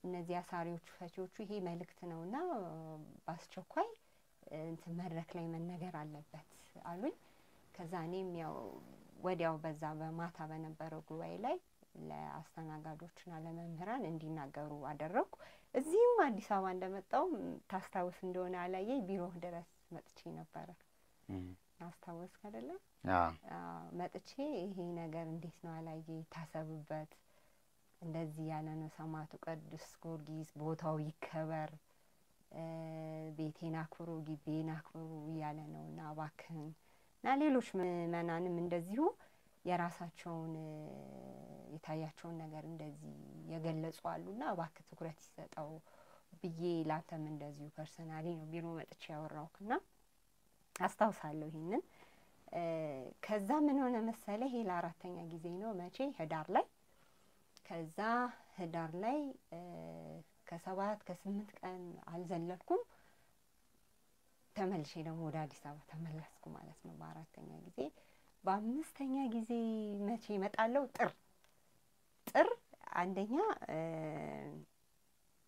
እነዚህ አሳሪዎቹ ፈቺዎቹ ይሄ መልእክት ነውና በአስቸኳይ እንትን መድረክ ላይ መነገር አለበት አሉኝ። ከዛ እኔም ያው ወዲያው በዛ በማታ በነበረው ጉባኤ ላይ ለአስተናጋጆችና ለመምህራን እንዲናገሩ አደረኩ። እዚህም አዲስ አበባ እንደመጣው ታስታውስ እንደሆነ አላየኝ ቢሮ ድረስ መጥቼ ነበረ። አስታውስ አይደለ? መጥቼ ይሄ ነገር እንዴት ነው አላየኝ ታሰብበት እንደዚህ ያለ ነው ሰማዕቱ ቅዱስ ጊዮርጊስ ቦታው ይከበር ቤቴን አክብሩ ግቤን አክብሩ እያለ ነውና እባክህን እና ሌሎች ምዕመናንም እንደዚሁ የራሳቸውን የታያቸውን ነገር እንደዚህ የገለጹ አሉና እባክህ ትኩረት ይሰጠው ብዬ ላንተም እንደዚሁ ፐርሰናሊ ነው ቢሮ መጥቼ ያወራሁና አስታውሳለሁ ይሄንን። ከዛ ምን ሆነ መሰለ ይሄ ለአራተኛ ጊዜ ነው መቼ ህዳር ላይ። ከዛ ህዳር ላይ ከ7 ከ8 ቀን አልዘለልኩም። ተመልሼ ደግሞ ወደ አዲስ አበባ ተመለስኩ ማለት ነው በአራተኛ ጊዜ። በአምስተኛ ጊዜ መቼ እመጣለሁ? ጥር አንደኛ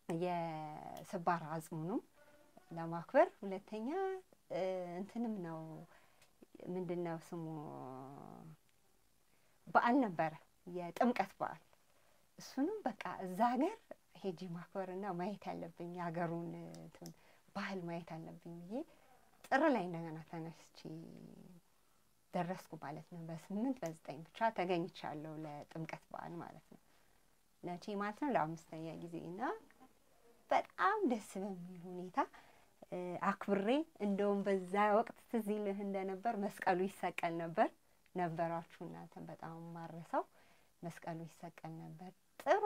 የስባር አጽሙንም ለማክበር፣ ሁለተኛ እንትንም ነው ምንድነው ስሙ በዓል ነበረ የጥምቀት በዓል። እሱንም በቃ እዛ ሀገር ሄጂ ማክበርና ማየት ያለብኝ ሀገሩን እንትን ባህል ማየት አለብኝ ብዬ ጥር ላይ እንደገና ተነስቼ ደረስኩ ማለት ነው። በ8 በ9 ብቻ ተገኝቻለሁ ለጥምቀት በዓል ማለት ነው። ለቼ ማለት ነው ለአምስተኛ ጊዜና በጣም ደስ በሚል ሁኔታ አክብሬ እንደውም በዛ ወቅት ትዝ ይልህ እንደነበር መስቀሉ ይሰቀል ነበራችሁ እናንተም በጣም ማረሳው መስቀሉ ይሰቀል ነበር። ጥሩ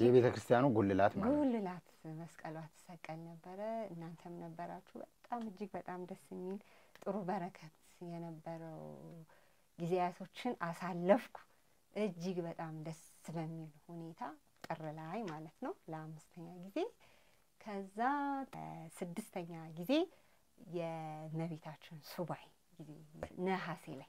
የቤተ ክርስቲያኑ ጉልላት ማለት ጉልላት መስቀሏ ተሰቀል ነበር። እናንተም ነበራችሁ። በጣም እጅግ በጣም ደስ የሚል ጥሩ በረከት የነበረው ጊዜያቶችን አሳለፍኩ። እጅግ በጣም ደስ በሚል ሁኔታ ጥር ላይ ማለት ነው ለአምስተኛ ጊዜ። ከዛ ስድስተኛ ጊዜ የእመቤታችን ሱባኤ ጊዜ ነሐሴ ላይ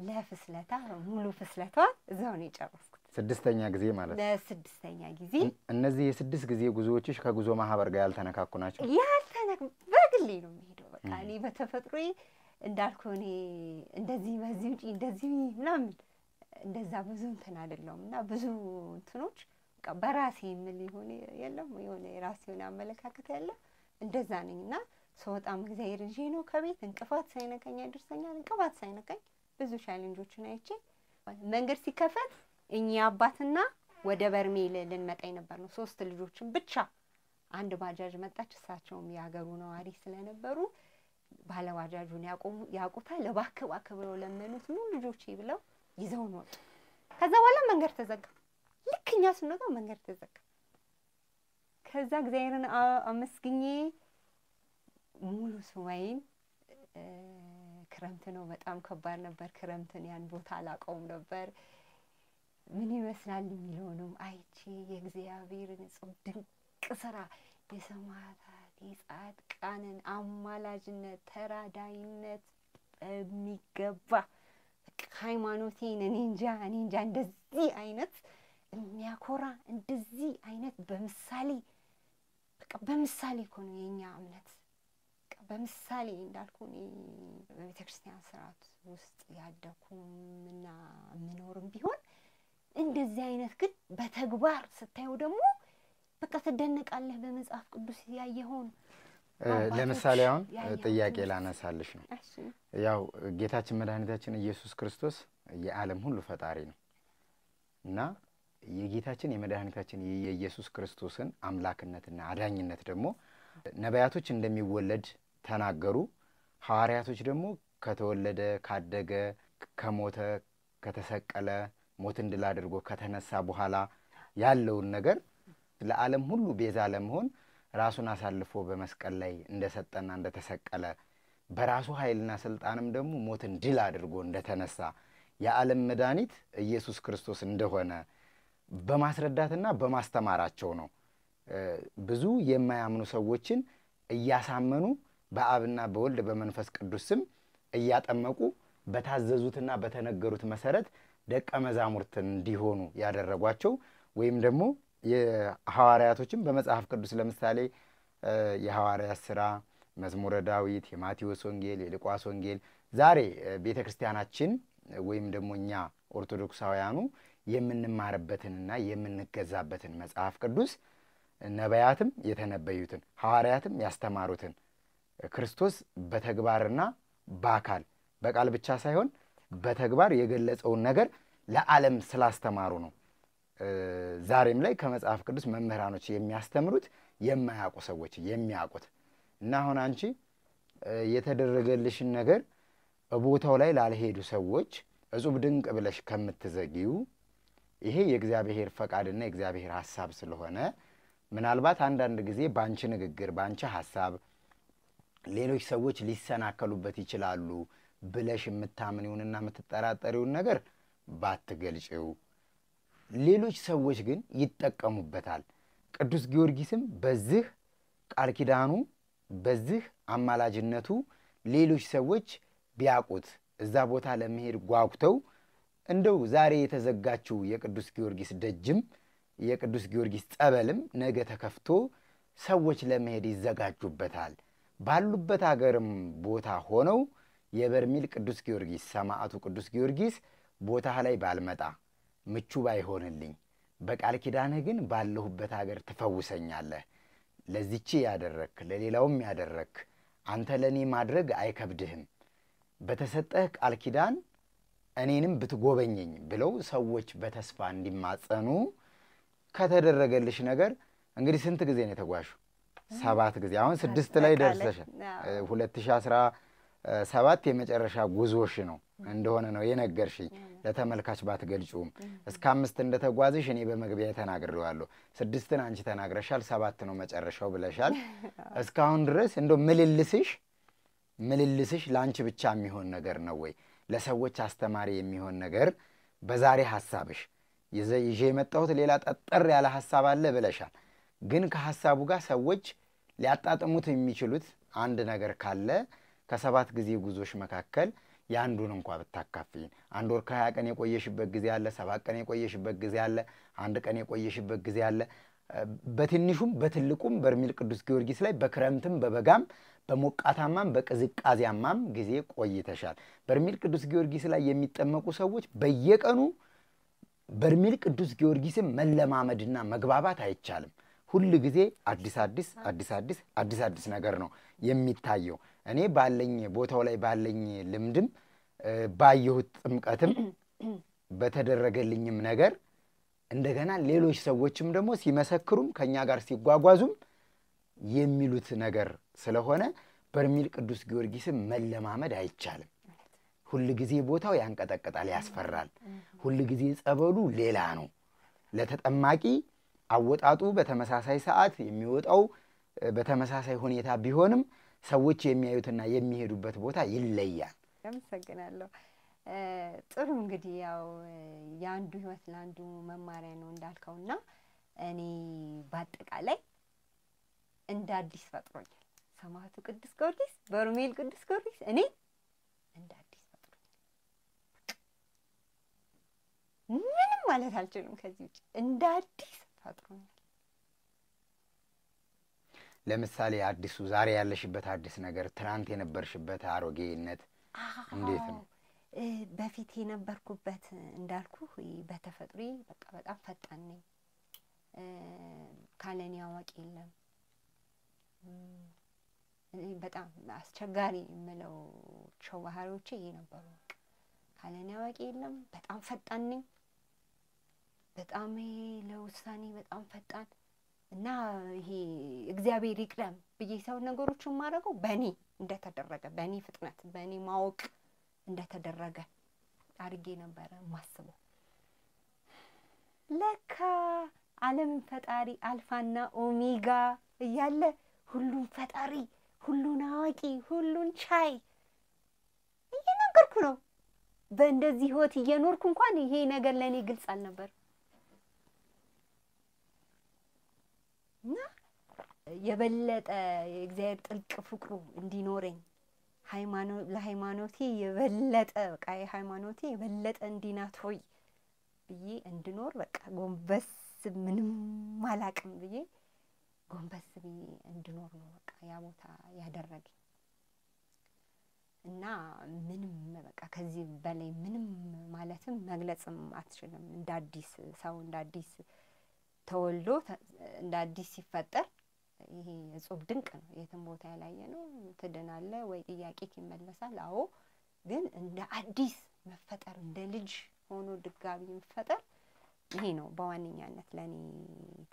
ለፍስለታ ሙሉ ፍስለቷ እዛው ነው የጨረስኩት። ስድስተኛ ጊዜ ማለት ለስድስተኛ ጊዜ። እነዚህ የስድስት ጊዜ ጉዞዎችሽ ከጉዞ ማህበር ጋር ያልተነካኩ ናቸው? በግሌ ነው የሚሄደው። በቃ እኔ በተፈጥሮዬ እንዳልኩ እኔ እንደዚህ በዚህ ውጪ እንደዚህ ምናምን እንደዛ ብዙ እንትን አይደለሁም እና ብዙ እንትኖች በቃ በራሴ የምል ይሆን የለም የሆነ የራሴ የሆነ አመለካከት ያለ እንደዛ ነኝና ስወጣም እግዚአብሔር እንጂ ነው ከቤት እንቅፋት ሳይነካኝ ያደርሰኛል። እንቅፋት ሳይነካኝ ብዙ ቻሌንጆችን አይቼ መንገድ ሲከፈት እኛ አባትና ወደ በርሜል ልንመጣ ነበር ነው 3 ልጆችን ብቻ አንድ ባጃጅ መጣች። እሳቸውም ያገሩ ነዋሪ ስለነበሩ ባለባጃጁን ያውቁታል። እባክህ ብለው ለመኑት ነው ልጆቼ ብለው ይዘውን ወጡ። ከዛ በኋላ መንገድ ተዘጋ። ልክኛ ስንወጣ መንገድ ተዘጋ። ከዛ እግዚአብሔርን አመስግኜ ሙሉ ሱባኤን ክረምት ነው በጣም ከባድ ነበር። ክረምትን ያን ቦታ አላውቀውም ነበር። ምን ይመስላል የሚለውንም አይቼ የእግዚአብሔርን ድንቅ ስራ የሰማዕታት የጻድቃንን አማላጅነት ተራዳይነት በሚገባ ሃይማኖቴን እኔ እንጃ እንደዚህ አይነት የሚያኮራ እንደዚህ አይነት በምሳሌ እኮ ነው የኛ እምነት። በምሳሌ እንዳልኩ እኔ በቤተክርስቲያን ስርዓት ውስጥ ያደኩምና ምኖርም ቢሆን እንደዚህ አይነት ግን በተግባር ስታየው ደግሞ በቃ ትደነቃለህ። በመጽሐፍ ቅዱስ ያየኸውን ለምሳሌ አሁን ጥያቄ ላነሳልሽ ነው። ያው ጌታችን መድኃኒታችን ኢየሱስ ክርስቶስ የዓለም ሁሉ ፈጣሪ ነው እና የጌታችን የመድኃኒታችን የኢየሱስ ክርስቶስን አምላክነትና አዳኝነት ደግሞ ነቢያቶች እንደሚወለድ ተናገሩ። ሐዋርያቶች ደግሞ ከተወለደ ካደገ ከሞተ ከተሰቀለ ሞትን ድል አድርጎ ከተነሳ በኋላ ያለውን ነገር ለዓለም ሁሉ ቤዛ ለመሆን ራሱን አሳልፎ በመስቀል ላይ እንደሰጠና እንደተሰቀለ በራሱ ኃይልና ስልጣንም ደግሞ ሞትን ድል አድርጎ እንደተነሳ የዓለም መድኃኒት ኢየሱስ ክርስቶስ እንደሆነ በማስረዳትና በማስተማራቸው ነው ብዙ የማያምኑ ሰዎችን እያሳመኑ በአብና በወልድ በመንፈስ ቅዱስ ስም እያጠመቁ በታዘዙትና በተነገሩት መሰረት ደቀ መዛሙርት እንዲሆኑ ያደረጓቸው። ወይም ደግሞ የሐዋርያቶችም በመጽሐፍ ቅዱስ ለምሳሌ የሐዋርያት ሥራ፣ መዝሙረ ዳዊት፣ የማቴዎስ ወንጌል፣ የሉቃስ ወንጌል ዛሬ ቤተክርስቲያናችን ወይም ደግሞ እኛ ኦርቶዶክሳውያኑ የምንማርበትንና የምንገዛበትን መጽሐፍ ቅዱስ ነቢያትም የተነበዩትን ሐዋርያትም ያስተማሩትን ክርስቶስ በተግባርና በአካል በቃል ብቻ ሳይሆን በተግባር የገለጸውን ነገር ለዓለም ስላስተማሩ ነው ዛሬም ላይ ከመጽሐፍ ቅዱስ መምህራኖች የሚያስተምሩት የማያውቁ ሰዎች የሚያውቁት። እና አሁን አንቺ የተደረገልሽን ነገር ቦታው ላይ ላልሄዱ ሰዎች እጹብ ድንቅ ብለሽ ከምትዘጊው ይሄ የእግዚአብሔር ፈቃድና የእግዚአብሔር ሐሳብ ስለሆነ ምናልባት አንዳንድ ጊዜ ባንቺ ንግግር ባንቺ ሐሳብ ሌሎች ሰዎች ሊሰናከሉበት ይችላሉ ብለሽ የምታምኒውንና የምትጠራጠሪውን ነገር ባትገልጪው ሌሎች ሰዎች ግን ይጠቀሙበታል። ቅዱስ ጊዮርጊስም በዚህ ቃል ኪዳኑ በዚህ አማላጅነቱ ሌሎች ሰዎች ቢያቁት እዛ ቦታ ለመሄድ ጓጉተው እንደው ዛሬ የተዘጋችው የቅዱስ ጊዮርጊስ ደጅም የቅዱስ ጊዮርጊስ ጸበልም ነገ ተከፍቶ ሰዎች ለመሄድ ይዘጋጁበታል። ባሉበት ሀገርም ቦታ ሆነው የበርሜል ቅዱስ ጊዮርጊስ ሰማዕቱ ቅዱስ ጊዮርጊስ ቦታ ላይ ባልመጣ ምቹ ባይሆንልኝ በቃል ኪዳንህ ግን ባለሁበት ሀገር ትፈውሰኛለህ። ለዚህች ያደረክ ለሌላውም ያደረክ አንተ ለኔ ማድረግ አይከብድህም። በተሰጠህ ቃል ኪዳን እኔንም ብትጎበኘኝ ብለው ሰዎች በተስፋ እንዲማጸኑ ከተደረገልሽ ነገር እንግዲህ ስንት ጊዜ ነው የተጓዡ? 7 ጊዜ። አሁን 6 ላይ ደርሰሻል። 2017 የመጨረሻ ጉዞሽ ነው። እንደሆነ ነው የነገርሽኝ። ለተመልካች ባትገልጪውም እስከ 5 እንደተጓዝሽ እኔ በመግቢያ ተናግሬዋለሁ። 6ን አንቺ ተናግረሻል፣ 7 ነው መጨረሻው ብለሻል። እስካሁን ድረስ እንደው ምልልስሽ ለአንቺ ብቻ የሚሆን ነገር ነው ወይ ለሰዎች አስተማሪ የሚሆን ነገር በዛሬ ሐሳብሽ ይዤ የመጣሁት ሌላ ጠጠር ያለ ሐሳብ አለ ብለሻል። ግን ከሐሳቡ ጋር ሰዎች ሊያጣጥሙት የሚችሉት አንድ ነገር ካለ ከ7 ጊዜ ጉዞሽ መካከል ያንዱን እንኳን ብታካፍይን። 1 ወር ከ20 ቀን የቆየሽበት ጊዜ አለ፣ 7 ቀን የቆየሽበት ጊዜ አለ፣ 1 ቀን የቆየሽበት ጊዜ አለ። በትንሹም በትልቁም በርሜል ቅዱስ ጊዮርጊስ ላይ በክረምትም በበጋም በሞቃታማም በቅዝቃዜያማም ጊዜ ቆይተሻል። በርሜል ቅዱስ ጊዮርጊስ ላይ የሚጠመቁ ሰዎች በየቀኑ በርሜል ቅዱስ ጊዮርጊስን መለማመድና መግባባት አይቻልም። ሁሉ ጊዜ አዲስ ነገር ነው የሚታየው። እኔ ባለኝ ቦታው ላይ ባለኝ ልምድም ባየሁት ጥምቀትም በተደረገልኝም ነገር እንደገና ሌሎች ሰዎችም ደግሞ ሲመሰክሩም ከኛ ጋር ሲጓጓዙም የሚሉት ነገር ስለሆነ በርሜል ቅዱስ ጊዮርጊስን መለማመድ አይቻልም። ሁሉ ጊዜ ቦታው ያንቀጠቅጣል፣ ያስፈራል። ሁሉ ጊዜ ጸበሉ ሌላ ነው። ለተጠማቂ አወጣጡ በተመሳሳይ ሰዓት የሚወጣው በተመሳሳይ ሁኔታ ቢሆንም ሰዎች የሚያዩትና የሚሄዱበት ቦታ ይለያል። አመሰግናለሁ። ጥሩ እንግዲህ ያው ያንዱ ህይወት ላንዱ መማሪያ ነው እንዳልከውና እኔ በአጠቃላይ እንደ አዲስ ፈጥሮኛል ሰማዕቱ ቅዱስ ጊዮርጊስ በርሜል ቅዱስ ጊዮርጊስ እኔ እንደ አዲስ ፈጥሮኛል። ምንም ማለት አልችልም ከዚህ ውጭ እንደ አዲስ ፈጥሮኛል። ለምሳሌ አዲሱ ዛሬ ያለሽበት አዲስ ነገር ትናንት የነበርሽበት አሮጌነት እንዴት ነው? በፊት የነበርኩበት እንዳልኩ በተፈጥሮ በቃ በጣም ፈጣን ነኝ። ካለኔ አዋቂ የለም። በጣም አስቸጋሪ የምለው ባህሪዎቼ የነበሩ ካለኔ አዋቂ የለም። በጣም ፈጣን ነኝ። በጣም ለውሳኔ በጣም ፈጣን እና ይሄ እግዚአብሔር ይቅደም ብዬ ሰው ነገሮችን ማድረገው በእኔ እንደተደረገ በእኔ ፍጥነት በእኔ ማወቅ እንደተደረገ አድርጌ ነበረ ማስበው። ለካ ዓለምን ፈጣሪ አልፋና ኦሜጋ እያለ ሁሉን ፈጣሪ ሁሉን አዋቂ ሁሉን ቻይ እየነገርኩ ነው። በእንደዚህ ህይወት እየኖርኩ እንኳን ይሄ ነገር ለኔ ግልጽ አልነበር እና የበለጠ የእግዚአብሔር ጥልቅ ፍቅሩ እንዲኖረኝ ለሃይማኖቴ የበለጠ በቃ የሃይማኖቴ የበለጠ እንዲናት ሆይ ብዬ እንድኖር በቃ ጎንበስ ምንም ማላቅም ብዬ ጎንበስ ብዬ እንድኖር ነው በቃ ያ ቦታ ያደረገኝ እና ምንም በቃ ከዚህ በላይ ምንም ማለትም መግለጽም አትችልም። እንደ አዲስ ሰው እንደ አዲስ ተወልዶ እንደ አዲስ ሲፈጠር ይሄ እጹብ ድንቅ ነው። የትም ቦታ ያላየ ነው። ትድናለህ ወይ ጥያቄ ይመለሳል። አዎ ግን እንደ አዲስ መፈጠር እንደ ልጅ ሆኖ ድጋሚ መፈጠር ይሄ ነው በዋነኛነት ለኔ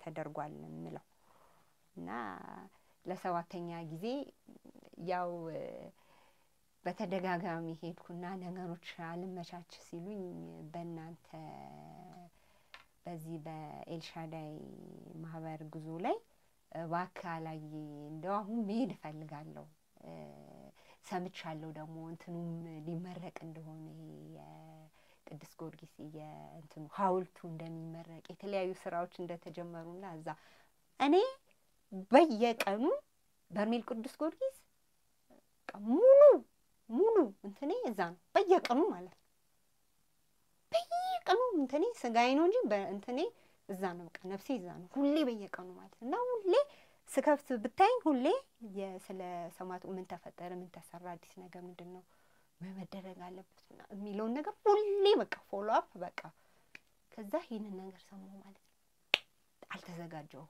ተደርጓል የምለው እና ለ7ኛ ጊዜ ያው በተደጋጋሚ ሄድኩና ነገሮች አልመቻች ሲሉኝ በእናንተ በዚህ በኤልሻዳይ ማህበር ጉዞ ላይ ዋካላይ እንደው አሁን መሄድ እፈልጋለሁ ሰምቻለሁ ደግሞ እንትኑም ሊመረቅ እንደሆነ የቅዱስ ጊዮርጊስ የእንትኑ ሐውልቱ እንደሚመረቅ የተለያዩ ስራዎች እንደተጀመሩና እዛ እኔ በየቀኑ በርሜል ቅዱስ ጊዮርጊስ ሙሉ እንትኔ እዛ ነው በየቀኑ ማለት ነው። በየቀኑ እንትኔ ስጋዬ ነው እንጂ በእንትኔ እዛ ነው በቃ ነፍሴ እዛ ነው ሁሌ በየቀኑ ማለት ነው። እና ሁሌ ስከፍት ብታይኝ ሁሌ ስለ ሰማዕቱ ምን ተፈጠረ ምን ተሰራ አዲስ ነገር ምንድነው መደረግ አለበት የሚለውን ነገር ሁሌ በቃ ፎሎ አፕ በቃ ከዛ ይሄንን ነገር ሰማሁ ማለት ነው። አልተዘጋጀው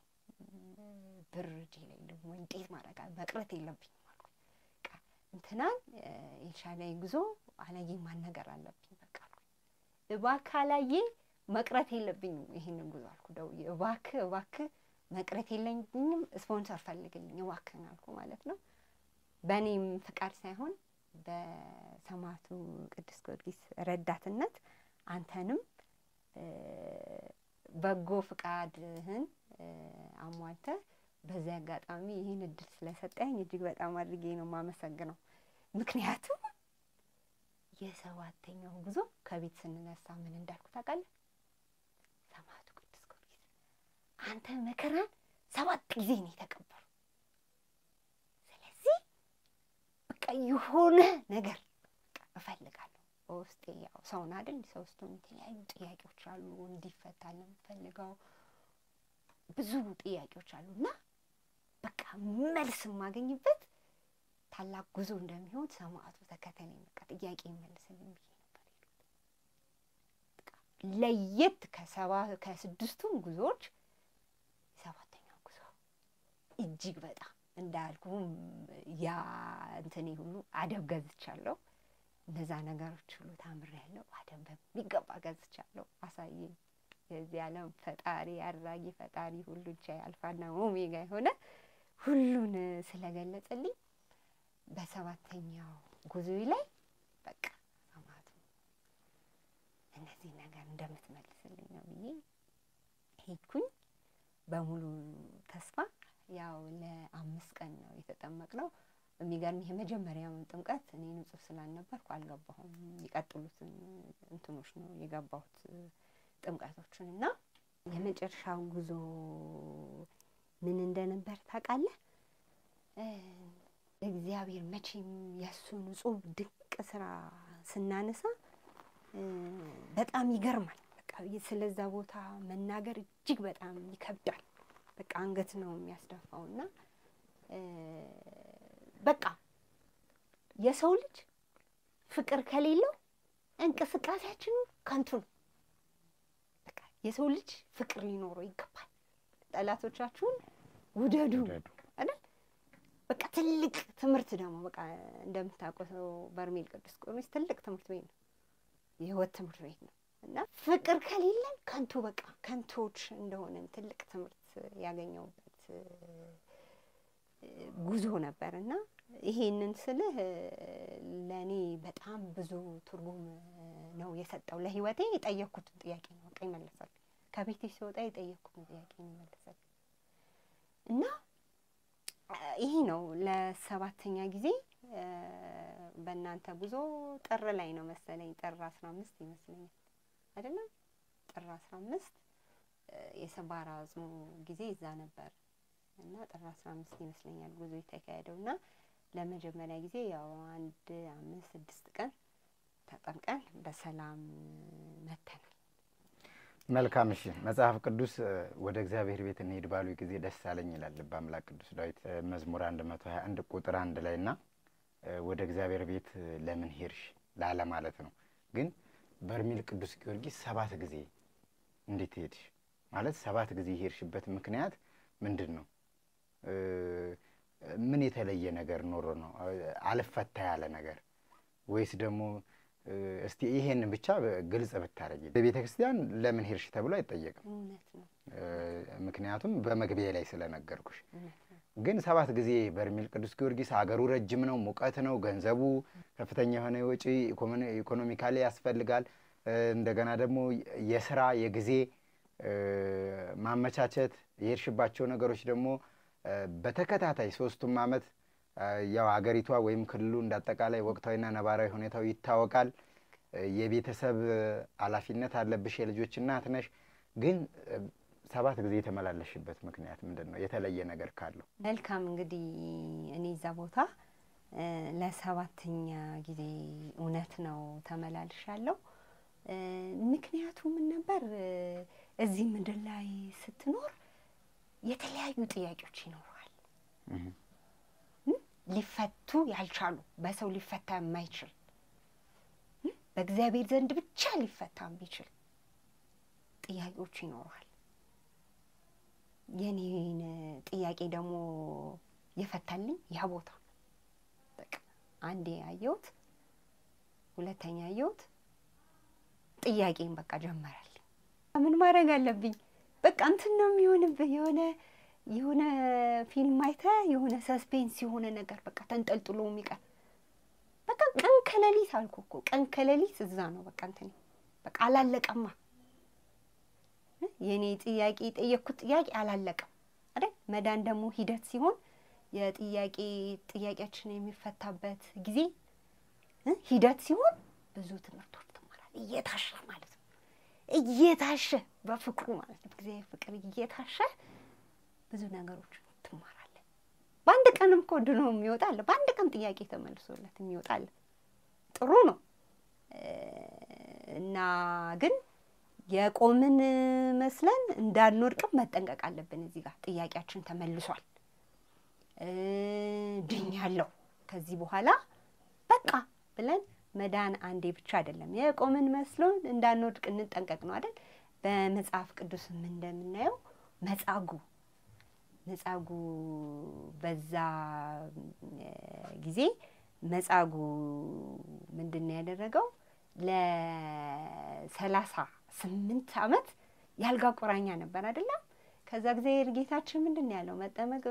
ብር እጄ ላይ ደግሞ እንዴት ማድረግ መቅረት የለብኝም አልኩ። በቃ እንትናን ኤልሻዳይ ጉዞ አላየ ማን ነገር አለብኝ በቃ እባካላየ መቅረት የለብኝም ይሄንን ጉዞ አልኩ። ደውዬ እባክህ መቅረት የለብኝም ስፖንሰር ፈልግልኝ እባክህን አልኩ ማለት ነው። በእኔም ፍቃድ ሳይሆን በሰማዕቱ ቅዱስ ጊዮርጊስ ረዳትነት አንተንም በጎ ፍቃድህን አሟልተህ በዚህ አጋጣሚ ይህን እድል ስለሰጠኝ እጅግ በጣም አድርጌ ነው የማመሰግነው። ምክንያቱም የሰባተኛው ጉዞ ከቤት ስንነሳ ምን እንዳልኩ ታውቃለህ? ሰማዕቱ ቅዱስ ጊዮርጊስ አንተ መከራን 7 ጊዜ ነው የተቀበሉ። ስለዚህ በቃ የሆነ ነገር እፈልጋለሁ በውስጤ። ያው ሰውን አይደል ሰው ውስጥ የተለያዩ ጥያቄዎች አሉ እንዲፈታልን የምፈልገው ብዙ ጥያቄዎች አሉና በቃ መልስ የማገኝበት ታላቅ ጉዞ እንደሚሆን ሰማዕቱ ተከተለኝ በቃ ጥያቄ መልስልኝ ብዬ ነበር የሄድኩት። በቃ ለየት ከስድስቱም ጉዞዎች ሰባተኛው ጉዞ እጅግ በጣም እንዳልኩም ያ እንትኔ ሁሉ አደብ ገዝቻለሁ። እነዛ ነገሮች ሁሉ ታምሬያለሁ። አደብ በሚገባ ገዝቻለሁ። አሳየኝ የዚህ ዓለም ፈጣሪ አድራጊ ፈጣሪ ሁሉን ቻይ አልፋና ኦሜጋ የሆነ ሁሉን ስለገለጸልኝ በሰባተኛው ጉዞዬ ላይ በቃ ሰማዕቱ እነዚህ ነገር እንደምትመልስልኝ ነው ብዬ ሄድኩኝ በሙሉ ተስፋ። ያው ለ5 ቀን ነው የተጠመቅነው። የሚገርምህ የመጀመሪያውን ጥምቀት እኔ ንጹህ ስላልነበርኩ አልገባሁም። የሚቀጥሉትን እንትኖች ነው የገባሁት ጥምቀቶችን እና የመጨረሻው ጉዞ ምን እንደነበር ታውቃለህ? እግዚአብሔር መቼም የእሱን ንጹህ ድንቅ ስራ ስናነሳ በጣም ይገርማል። በቃ ስለዛ ቦታ መናገር እጅግ በጣም ይከብዳል። በቃ አንገት ነው የሚያስደፋውና በቃ የሰው ልጅ ፍቅር ከሌለው እንቅስቃሴያችን ከንቱ ነው። በቃ የሰው ልጅ ፍቅር ሊኖረው ይገባል። ጠላቶቻችሁን ውደዱ አይደል? በቃ ትልቅ ትምህርት ደግሞ በቃ እንደምታውቀው በርሜል ቅዱስ ጊዮርጊስ ትልቅ ትምህርት ቤት ነው። የህይወት ትምህርት ቤት ነው እና ፍቅር ከሌለን ከንቱ በቃ ከንቶች እንደሆነን ትልቅ ትምህርት ያገኘውበት ጉዞ ነበርና ይሄንን ስልህ ለኔ በጣም ብዙ ትርጉም ነው የሰጠው። ለህይወቴ የጠየቅኩትን ጥያቄ ነው በቃ ይመለሳል። ከቤቴ ሲወጣ የጠየቅኩትን ጥያቄ ነው ይመለሳል። እና ይሄ ነው ለሰባተኛ ጊዜ በእናንተ ጉዞ ጥር ላይ ነው መሰለኝ ጥር 15 ይመስለኛል አይደለም? ጥር 15 የሰባራ አጽሙ ጊዜ እዛ ነበር እና ጥር 15 ይመስለኛል ጉዞ የተካሄደውና ለመጀመሪያ ጊዜ ያው 1 5 6 ቀን ተጠምቀን በሰላም መተናል። መልካም። እሺ መጽሐፍ ቅዱስ ወደ እግዚአብሔር ቤት እንሄድ ባሉ ጊዜ ደስ አለኝ ይላል በአምላክ ቅዱስ ዳዊት መዝሙር 121 ቁጥር 1 ላይና ወደ እግዚአብሔር ቤት ለምን ሄድሽ ላለ ማለት ነው። ግን በርሜል ቅዱስ ጊዮርጊስ 7 ጊዜ እንዴት ሄድሽ ማለት 7 ጊዜ ሄድሽበት ምክንያት ምንድነው? ምን የተለየ ነገር ኖሮ ነው? አልፈታ ያለ ነገር ወይስ ደግሞ እስቲ ይሄን ብቻ ግልጽ ብታረጊ። በቤተ ክርስቲያን ለምን ሄድሽ ተብሎ አይጠየቅም። እውነት ነው። ምክንያቱም በመግቢያ ላይ ስለነገርኩሽ። ግን 7 ጊዜ በርሜል ቅዱስ ጊዮርጊስ አገሩ ረጅም ነው፣ ሙቀት ነው፣ ገንዘቡ ከፍተኛ የሆነ ወጪ ኢኮኖሚካሊ ያስፈልጋል። እንደገና ደግሞ የሥራ የጊዜ ማመቻቸት የሄድሽባቸው ነገሮች ደግሞ በተከታታይ 3ቱም ዓመት ያው አገሪቷ ወይም ክልሉ እንዳጠቃላይ ወቅታዊና ነባራዊ ሁኔታው ይታወቃል። የቤተሰብ ኃላፊነት አለብሽ፣ የልጆች እናት ነሽ። ግን 7 ጊዜ የተመላለሽበት ምክንያት ምንድነው? የተለየ ነገር ካለው? መልካም እንግዲህ እኔ እዛ ቦታ ለ7ኛ ጊዜ እውነት ነው ተመላልሻለሁ። ምክንያቱ ምን ነበር? እዚህ ምድር ላይ ስትኖር የተለያዩ ጥያቄዎች ይኖራል። ሊፈቱ ያልቻሉ በሰው ሊፈታ የማይችል በእግዚአብሔር ዘንድ ብቻ ሊፈታ የሚችል ጥያቄዎች ይኖራል። የኔን ጥያቄ ደግሞ የፈታልኝ ያ ቦታ በቃ አንዴ አየሁት፣ ሁለተኛ አየሁት፣ ጥያቄን በቃ ጀመረልኝ። ምን ማድረግ አለብኝ? በቃ እንትን ነው የሚሆንብህ የሆነ ፊልም አይተህ የሆነ ሰስፔንስ የሆነ ነገር በቃ ተንጠልጥሎ የሚቀር በቃ ቀን ከሌሊት አልኩ እኮ ቀን ከሌሊት እዛ ነው በቃ እንትን በቃ አላለቀማ የኔ ጥያቄ የጠየቅኩት ጥያቄ አላለቀም አይደል መዳን ደግሞ ሂደት ሲሆን ጥያቄያችን የሚፈታበት ጊዜ ሂደት ሲሆን ብዙ ትምህርቶች ተማራል እየታሸ ማለት ነው እየታሸ በፍቅሩ ማለት ነው እግዚአብሔር ፍቅር እየታሸ ብዙ ነገሮች ተማራለ በአንድ ቀንም እኮ ድኖ የሚወጣል በአንድ ቀን ጥያቄ ተመልሶለት የሚወጣል ጥሩ ነው እና ግን የቆምን መስለን እንዳንወድቅም መጠንቀቅ አለብን እዚህ ጋር ጥያቄያችን ተመልሷል ድኛለሁ ከዚህ በኋላ በቃ ብለን መዳን አንዴ ብቻ አይደለም የቆምን መስሎን እንዳንወድቅ እንጠንቀቅ ነው አይደል በመጽሐፍ ቅዱስም እንደምናየው መጻጉ በዛ ጊዜ መጻጉ ምንድነው ያደረገው ለ38 ዓመት ያልጋ ቁራኛ ነበር አይደል ከዛ ጊዜ ጌታችን ምንድነው ያለው መጠመቅ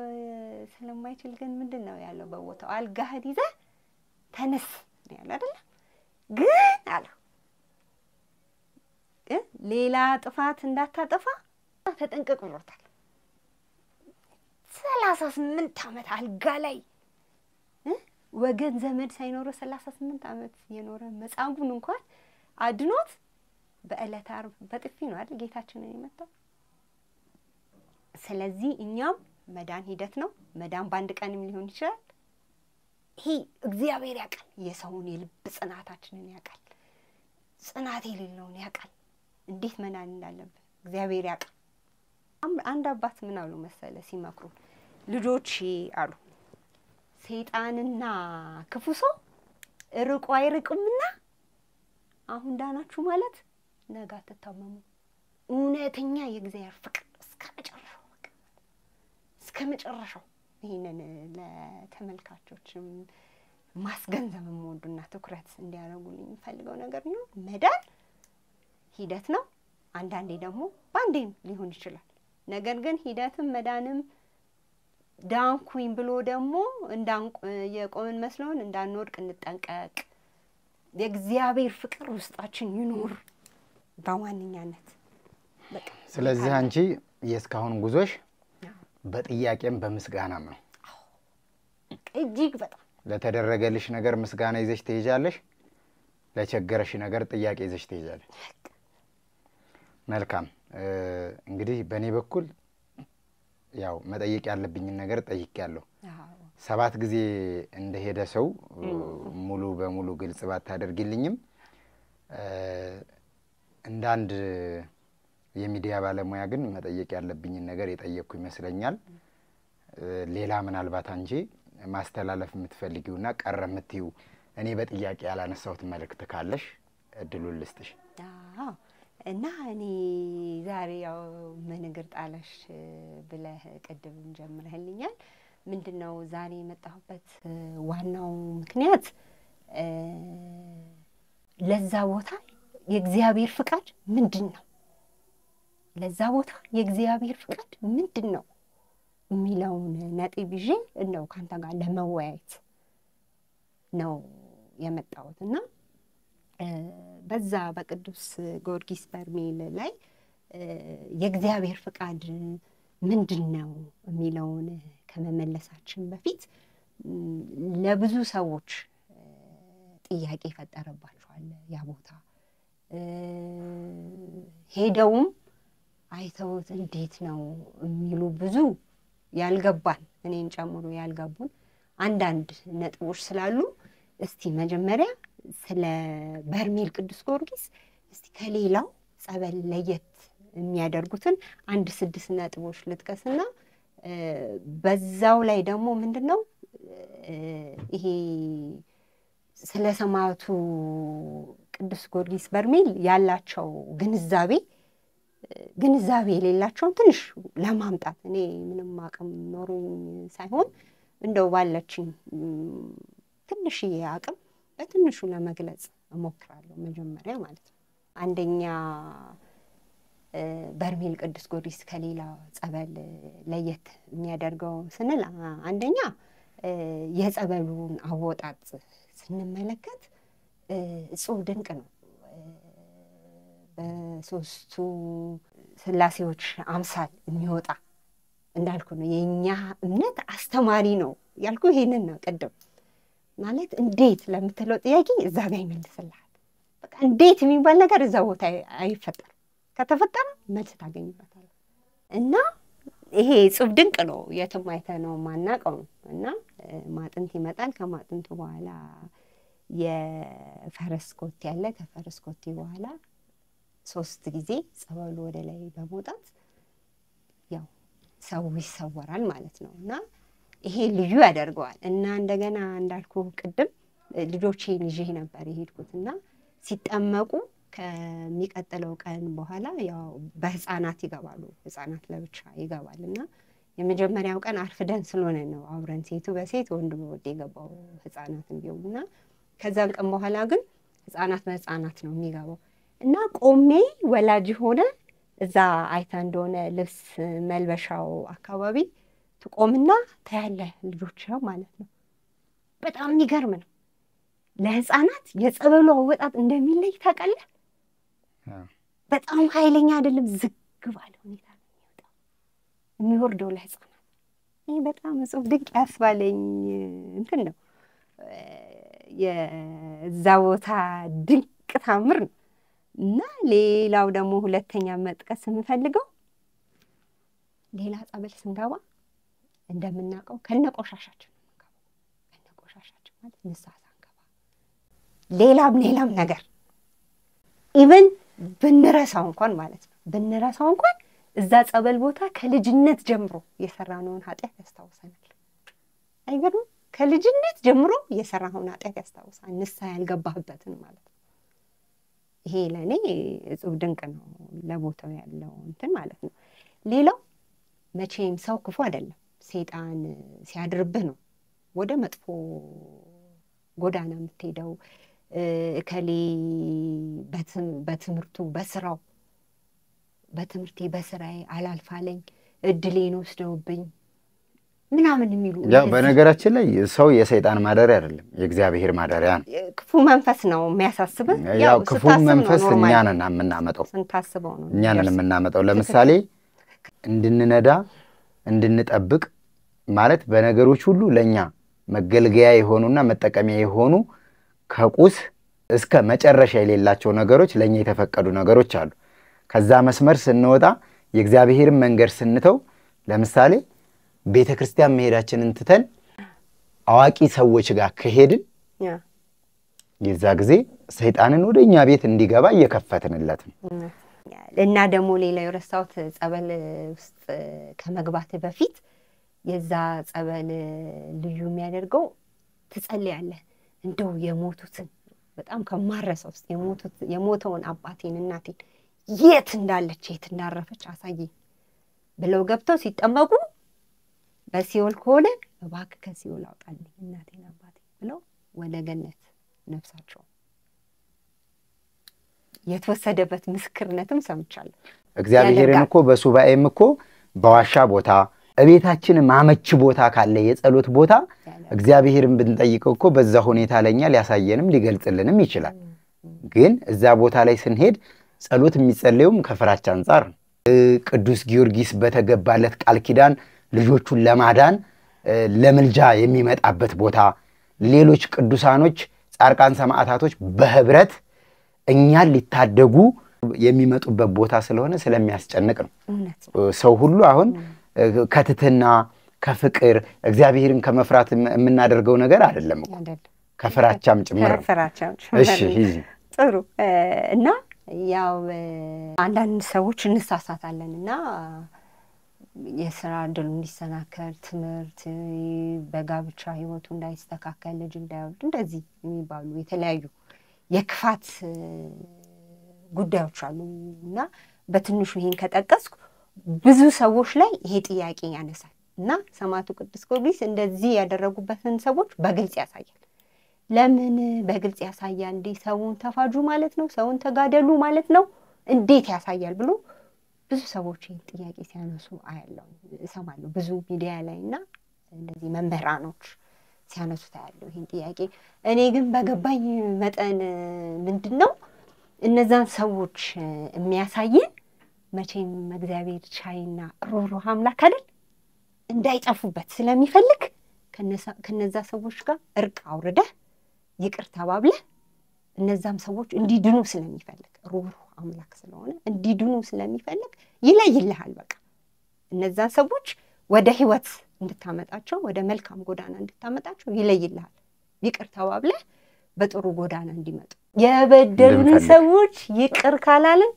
ስለማይችል ግን ምንድነው ያለው በቦታው አልጋህን ይዘህ ተነስ ያለው አይደል ግን አለው ሌላ ጥፋት እንዳታጠፋ ተጠንቀቅ ብሎታል 38 ዓመት አልጋ ላይ ወገን ዘመድ ሳይኖረው 38 ዓመት የኖረ መጻጉን እንኳን አድኖት በእለተ ዓርብ በጥፊ ነው አይደል ጌታችንን የመታው ስለዚህ እኛም መዳን ሂደት ነው መዳን በአንድ ቀንም ሊሆን ይችላል ይሄ እግዚአብሔር ያውቃል የሰውን የልብ ጽናታችንን ያውቃል ጽናት የሌለውን ያውቃል እንዴት መዳን እንዳለብን እግዚአብሔር ያውቃል አንድ አባት ምን አሉ መሰለ ሲመክሩ ልጆች አሉ ሰይጣንና ክፉ ሰው ርቆ አይርቅምና አሁን ዳናችሁ ማለት ነገ አትታመሙ እውነተኛ የእግዚአብሔር ፍቅር እስከ መጨረሻው ይሄንን ለተመልካቾችም ማስገንዘብ ወንዱና ትኩረት እንዲያደርጉልኝ ፈልገው ነገር ነው መዳን ሂደት ነው አንዳንዴ ደግሞ ባንዴም ሊሆን ይችላል ነገር ግን ሂደትም መዳንም ዳንኩኝ ብሎ ደግሞ የቆምን መስሎን እንዳንወድቅ እንጠንቀቅ የእግዚአብሔር ፍቅር ውስጣችን ይኖር በዋንኛነት በቃ ስለዚህ አንቺ የስካሁን ጉዞሽ በጥያቄም በምስጋናም ነው እጅግ በጣም ለተደረገልሽ ነገር ምስጋና ይዘሽ ትሄጃለሽ ለቸገረሽ ነገር ጥያቄ ይዘሽ ትሄጃለሽ መልካም እንግዲህ በኔ በኩል ያው መጠየቅ ያለብኝ ነገር ጠይቄያለሁ 7 ጊዜ እንደሄደ ሰው ሙሉ በሙሉ ግልጽ ባታደርግልኝም እንዳንድ የሚዲያ ባለሙያ ግን መጠየቅ ያለብኝ ነገር የጠየቅኩ ይመስለኛል ሌላ ምናልባት አንጂ ማስተላለፍ የምትፈልጊውና ቀረ የምትዩ እኔ በጥያቄ ያላነሳሁት መልእክት ካለሽ እድሉን ልስጥሽ እና እኔ ዛሬ ያው መንገር ጣለሽ ብለህ ቀደም ጀምረህልኛል ምንድነው ዛሬ የመጣሁበት ዋናው ምክንያት ለዛ ቦታ የእግዚአብሔር ፍቃድ ምንድነው ለዛ ቦታ የእግዚአብሔር ፍቃድ ምንድነው የሚለውን ነጥብ ይዤ እንደው ካንተ ጋር ለመወያየት ነው የመጣሁትና በዛ በቅዱስ ጊዮርጊስ በርሜል ላይ የእግዚአብሔር ፍቃድ ምንድነው የሚለውን ከመመለሳችን በፊት ለብዙ ሰዎች ጥያቄ ፈጠረባቸዋል ያ ቦታ ሄደውም አይተውት እንዴት ነው የሚሉ ብዙ ያልገባን እኔን ጨምሮ ያልገቡን አንዳንድ ነጥቦች ስላሉ እስቲ መጀመሪያ ስለ በርሜል ቅዱስ ጊዮርጊስ እስቲ ከሌላው ጸበል ለየት የሚያደርጉትን 6 ነጥቦች ልጥቀስና በዛው ላይ ደግሞ ምንድነው ይሄ ስለ ሰማዕቱ ቅዱስ ጊዮርጊስ በርሜል ያላቸው ግንዛቤ የሌላቸውን ትንሽ ለማምጣት እኔ ምንም አቅም ኖሮኝ ሳይሆን እንደው ባለችኝ ትንሽ አቅም በትንሹ ለመግለጽ እሞክራለሁ መጀመሪያ ማለት ነው አንደኛ በርሜል ቅዱስ ጊዮርጊስ ከሌላ ጸበል ለየት የሚያደርገው ስንል አንደኛ የጸበሉን አወጣጥ ስንመለከት እጹብ ድንቅ ነው። በሶስቱ ስላሴዎች አምሳል የሚወጣ እንዳልኩ ነው። የኛ እምነት አስተማሪ ነው ያልኩ ይሄንን ነው። ቀደም ማለት እንዴት ለምትለው ጥያቄ እዛ ጋር ይመልስልሃል። በቃ እንዴት የሚባል ነገር እዛ ቦታ አይፈጠርም። ከተፈጠረ መልስ ታገኝበታለህ። እና ይሄ እጹብ ድንቅ ነው። የትም አይተነው ማናቀው ነው። እና ማጥንት ይመጣል። ከማጥንቱ በኋላ የፈረስ ኮቴ ያለ ከፈረስ ኮቴ በኋላ 3 ጊዜ ጸበሉ ወደ ላይ በመውጣት ያው ሰው ይሰወራል ማለት ነው። እና ይሄ ልዩ ያደርገዋል። እና እንደገና እንዳልኩ ቅድም ልጆቼን ይዤ ነበር የሄድኩትና ሲጠመቁ ከሚቀጥለው ቀን በኋላ ያው በህፃናት ይገባሉ። ህፃናት ለብቻ ይገባልና የመጀመሪያው ቀን አርፍደን ስለሆነ ነው አብረን ሴቱ በሴት ወንዱ በወንድ የገባው ህፃናትን ቢሆንና ከዛን ቀን በኋላ ግን ህፃናት በህፃናት ነው የሚገባው። እና ቆሜ ወላጅ ሆነ እዛ አይታ እንደሆነ ልብስ መልበሻው አካባቢ ትቆምና ታያለህ ልጆች ማለት ነው። በጣም የሚገርም ነው። ለህፃናት የጸበሉ አወጣጥ እንደሚለይ ታውቃለህ። በጣም ኃይለኛ አይደለም፣ ዝግ ባለ ሁኔታ ነው የሚወጣው የሚወርደው ለህፃናት። ይሄ በጣም እጹብ ድንቅ ያስባለኝ እንትን ነው። የዛ ቦታ ድንቅ ታምር ነው። እና ሌላው ደግሞ ሁለተኛ መጥቀስ የምፈልገው ሌላ ጸበል ስንገባ እንደምናውቀው ከነቆሻሻችን ነው። ከነቆሻሻችን ማለት ንስሐ ሳንገባ ሌላም ነገር ኢቭን ብንረሳው እንኳን ማለት ነው ብንረሳው እንኳን እዛ ጸበል ቦታ ከልጅነት ጀምሮ የሰራነውን ኃጢአት ያስታውሰናል። አይገርም? ከልጅነት ጀምሮ የሰራነውን ኃጢአት ያስታውሳል፣ ንስሐ ያልገባህበትን ማለት ነው። ይሄ ለኔ እጹብ ድንቅ ነው፣ ለቦታው ያለው እንትን ማለት ነው። ሌላው መቼም ሰው ክፉ አይደለም፣ ሰይጣን ሲያድርብህ ነው ወደ መጥፎ ጎዳና የምትሄደው። እከሌ በትምህርቱ በስራው በትምህርቴ በስራዬ አላልፋለኝ እድሌን ወስደውብኝ ምናምን የሚሉ ያው በነገራችን ላይ ሰው የሰይጣን ማደሪያ አይደለም፣ የእግዚአብሔር ማደሪያ ነው። ክፉ መንፈስ ነው የሚያሳስበው። ያው ክፉ መንፈስ እኛ ነን የምናመጣው፣ ስንታስበው ነው እኛ ነን የምናመጣው። ለምሳሌ እንድንነዳ እንድንጠብቅ ማለት በነገሮች ሁሉ ለኛ መገልገያ የሆኑና መጠቀሚያ የሆኑ ከቁስ እስከ መጨረሻ የሌላቸው ነገሮች ለኛ የተፈቀዱ ነገሮች አሉ። ከዛ መስመር ስንወጣ የእግዚአብሔርን መንገድ ስንተው ለምሳሌ ቤተክርስቲያን መሄዳችንን ትተን አዋቂ ሰዎች ጋር ከሄድን የዛ ጊዜ ሰይጣንን ወደኛ ቤት እንዲገባ እየከፈትንለት ነው። እና ደግሞ ሌላ የረሳሁት ጸበል ውስጥ ከመግባት በፊት የዛ ጸበል ልዩ የሚያደርገው ትጸልያለህ። እንደው የሞቱትን በጣም ከማረሰው ውስጥ የሞተውን አባቴን እናቴን የት እንዳለች የት እንዳረፈች አሳየኝ ብለው ገብተው ሲጠመቁ በሲኦል ከሆነ እባክህ ከሲኦል አውጣልኝ እናቴን አባቴ ብለው ወደ ገነት ነፍሳቸው የተወሰደበት ምስክርነትም ሰምቻለሁ። እግዚአብሔርን እኮ በሱባኤም እኮ በዋሻ ቦታ እቤታችን ማመች ቦታ ካለ የጸሎት ቦታ እግዚአብሔርን ብንጠይቀው እኮ በዛ ሁኔታ ለኛ ሊያሳየንም ሊገልጽልንም ይችላል። ግን እዛ ቦታ ላይ ስንሄድ ጸሎት የሚጸለዩም ከፍራቻ አንፃር ነው። ቅዱስ ጊዮርጊስ በተገባለት ቃል ኪዳን ልጆቹን ለማዳን ለምልጃ የሚመጣበት ቦታ፣ ሌሎች ቅዱሳኖች ጻድቃን ሰማዕታቶች በህብረት እኛን ሊታደጉ የሚመጡበት ቦታ ስለሆነ ስለሚያስጨንቅ ነው። ሰው ሁሉ አሁን ከትትና ከፍቅር እግዚአብሔርን ከመፍራት የምናደርገው ነገር አይደለም እኮ ከፍራቻም ጭምር ነው። እሺ ጥሩ። እና ያው አንዳንድ ሰዎች እንሳሳታለንና የሥራ ዕድሉ እንዲሰናከል፣ ትምህርት በጋብቻ ህይወቱ እንዳይስተካከል፣ ልጅ እንዳይወልድ እንደዚህ የሚባሉ የተለያዩ የክፋት ጉዳዮች አሉና በትንሹ ይሄን ከጠቀስኩ ብዙ ሰዎች ላይ ይሄ ጥያቄ ያነሳል እና ሰማዕቱ ቅዱስ ጊዮርጊስ እንደዚህ ያደረጉበትን ሰዎች በግልጽ ያሳያል። ለምን በግልጽ ያሳያል? እንዴ ሰውን ተፋጁ ማለት ነው? ሰውን ተጋደሉ ማለት ነው? እንዴት ያሳያል ብሎ ብዙ ሰዎች ይሄን ጥያቄ ሲያነሱ አያለው እሰማለሁ ብዙ ሚዲያ ላይና እንደዚህ መምህራኖች ሲያነሱት ያለው ይሄን ጥያቄ እኔ ግን በገባኝ መጠን ምንድነው እነዛን ሰዎች የሚያሳየን መቼም እግዚአብሔር ቻይና ሩህሩህ አምላክ አይደል እንዳይጠፉበት ስለሚፈልግ ከነዛ ሰዎች ጋር እርቅ አውርደህ ይቅር ተባብለህ እነዛም ሰዎች እንዲድኑ ስለሚፈልግ ሩህሩህ አምላክ ስለሆነ እንዲድኑ ስለሚፈልግ ይለይልሃል በቃ እነዛን ሰዎች ወደ ህይወት እንድታመጣቸው ወደ መልካም ጎዳና እንድታመጣቸው ይለይልሃል ይቅር ተባብለህ በጥሩ ጎዳና እንዲመጡ የበደሉን ሰዎች ይቅር ካላልን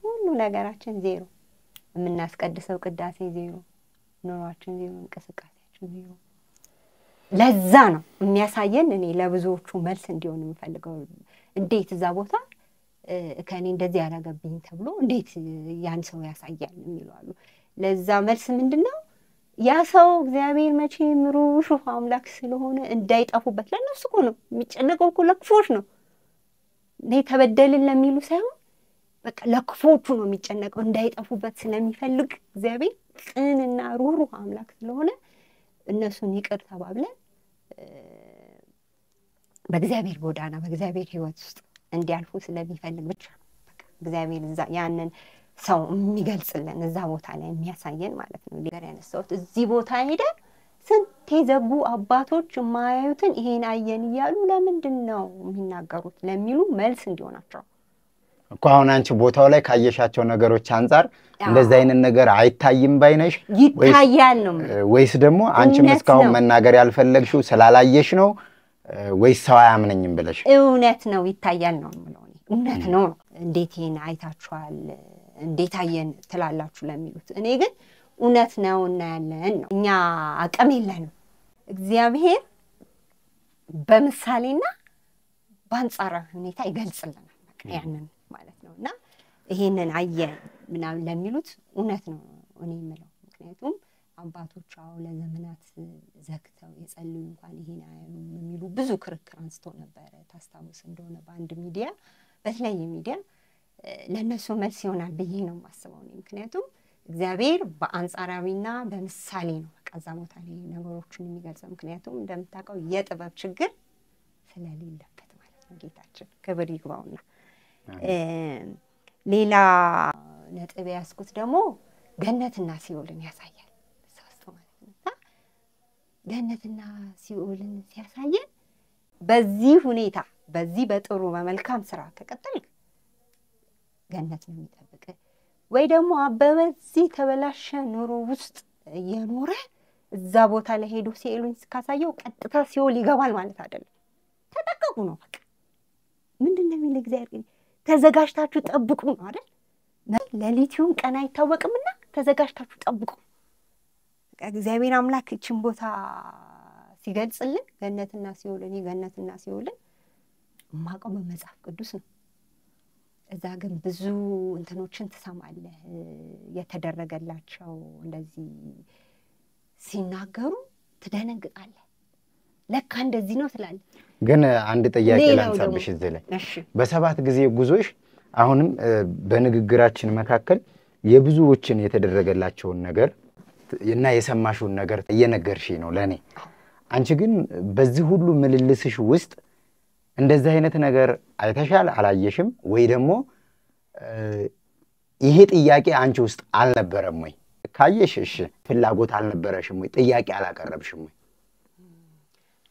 ሁሉ ነገራችን ዜሮ የምናስቀድሰው ቅዳሴ ዜሮ ኑሯችን ዜሮ እንቅስቃሴያችን ዜሮ ለዛ ነው የሚያሳየን እኔ ለብዙዎቹ መልስ እንዲሆን የምፈልገው እንዴት እዛ ቦታ ከኔ እንደዚህ ያደረገብኝ ተብሎ እንዴት ያን ሰው ያሳያል የሚሏሉ ለዛ መልስ ምንድነው ያ ሰው እግዚአብሔር መቼም ሩህሩህ አምላክ ስለሆነ እንዳይጠፉበት ለነሱ እኮ ነው የሚጨነቀው እኮ ለክፎች ነው ተበደልን ለሚሉ ሳይሆን በቃ ለክፎቹ ነው የሚጨነቀው እንዳይጠፉበት ስለሚፈልግ እግዚአብሔር ቅንና ሩህሩህ አምላክ ስለሆነ እነሱን ይቅር ተባብለን በእግዚአብሔር ጎዳና በእግዚአብሔር ህይወት ውስጥ እንዲያልፉ ስለሚፈልግ ብቻ በቃ እግዚአብሔር ያንን ሰው የሚገልጽልን እዛ ቦታ ላይ የሚያሳየን ማለት ነው ሊገር ያነሳውት እዚህ ቦታ ሄደን ስንት የዘጉ አባቶች የማያዩትን ይሄን አየን ይያሉ ለምንድነው የሚናገሩት ለሚሉ መልስ እንዲሆናቸው እኮ አሁን አንቺ ቦታው ላይ ካየሻቸው ነገሮች አንፃር እንደዛ አይነት ነገር አይታይም ባይነሽ ይታያል ነው ወይስ ደግሞ አንቺም እስካሁን መናገር ያልፈለግሽው ስላላየሽ ነው ወይስ ሰው አያምነኝም ብለሽ እውነት ነው ይታያል ነው ማለት ነው እውነት ነው እንዴት ይሄን አይታችኋል እንዴት አየን ትላላችሁ ለሚሉት እኔ ግን እውነት ነው እናያለን ነው እኛ አቅም የለንም እግዚአብሔር በምሳሌና በአንጻራዊ ሁኔታ ይገልጽልናል ያንን ማለት ነውና ይሄንን አየን ምናምን ለሚሉት እውነት ነው እኔ የምለው ምክንያቱም አባቶች ለዘመናት ዘግተው የጸልዩ እንኳን ይሄን አያዩም የሚሉ ብዙ ክርክር አንስቶ ነበር ታስታውስ እንደሆነ በአንድ ሚዲያ በተለያየ ሚዲያ ለነሱ መልስ ይሆናል ብዬ ነው የማስበው ምክንያቱም እግዚአብሔር በአንጻራዊና በምሳሌ ነው በቃዛ ቦታ ላይ ነገሮችን የሚገልጸው ምክንያቱም እንደምታውቀው የጥበብ ችግር ስለሌለበት ማለት ነው ጌታችን ክብር ይግባውና ሌላ ነጥብ ያስኩት ደግሞ ገነትና ሲኦልን ያሳያል ሰው ማለት ነው ገነትና ሲኦልን ሲያሳየን በዚህ ሁኔታ በዚህ በጥሩ በመልካም ስራ ከቀጠልክ ገነት ነው የሚጠብቅ ወይ ደግሞ አበበዚህ ተበላሸ ኑሮ ውስጥ የኖረ እዛ ቦታ ላይ ሄዶ ሲኦልን ካሳየው ቀጥታ ሲኦል ይገባል ማለት አይደለም ተጠቀቁ ነው በቃ ምንድነው የሚል እግዚአብሔር ተዘጋጅታችሁ ጠብቁ ነው አይደል ለሊቲውን ቀን አይታወቅምና ተዘጋጅታችሁ ጠብቁ እግዚአብሔር አምላክ እቺን ቦታ ሲገልጽልን ገነትና ሲኦልን ገነትና ሲኦልን ማቀው በመጽሐፍ ቅዱስ ነው እዛ ግን ብዙ እንትኖችን ተሰማለህ የተደረገላቸው እንደዚህ ሲናገሩ ትደነግጣለህ ለካ እንደዚህ ነው ትላለህ ግን አንድ ጥያቄ ላንሳብሽ እዚህ ላይ በሰባት ጊዜ ጉዞሽ አሁንም በንግግራችን መካከል የብዙዎችን የተደረገላቸው ነገር እና የሰማሽውን ነገር እየነገርሽ ነው ለኔ አንቺ ግን በዚህ ሁሉ ምልልስሽ ውስጥ እንደዚህ አይነት ነገር አይተሻል አላየሽም ወይ ደግሞ ይሄ ጥያቄ አንቺ ውስጥ አልነበረም ወይ ካየሽ እሺ ፍላጎት አልነበረሽም ወይ ጥያቄ አላቀረብሽም ወይ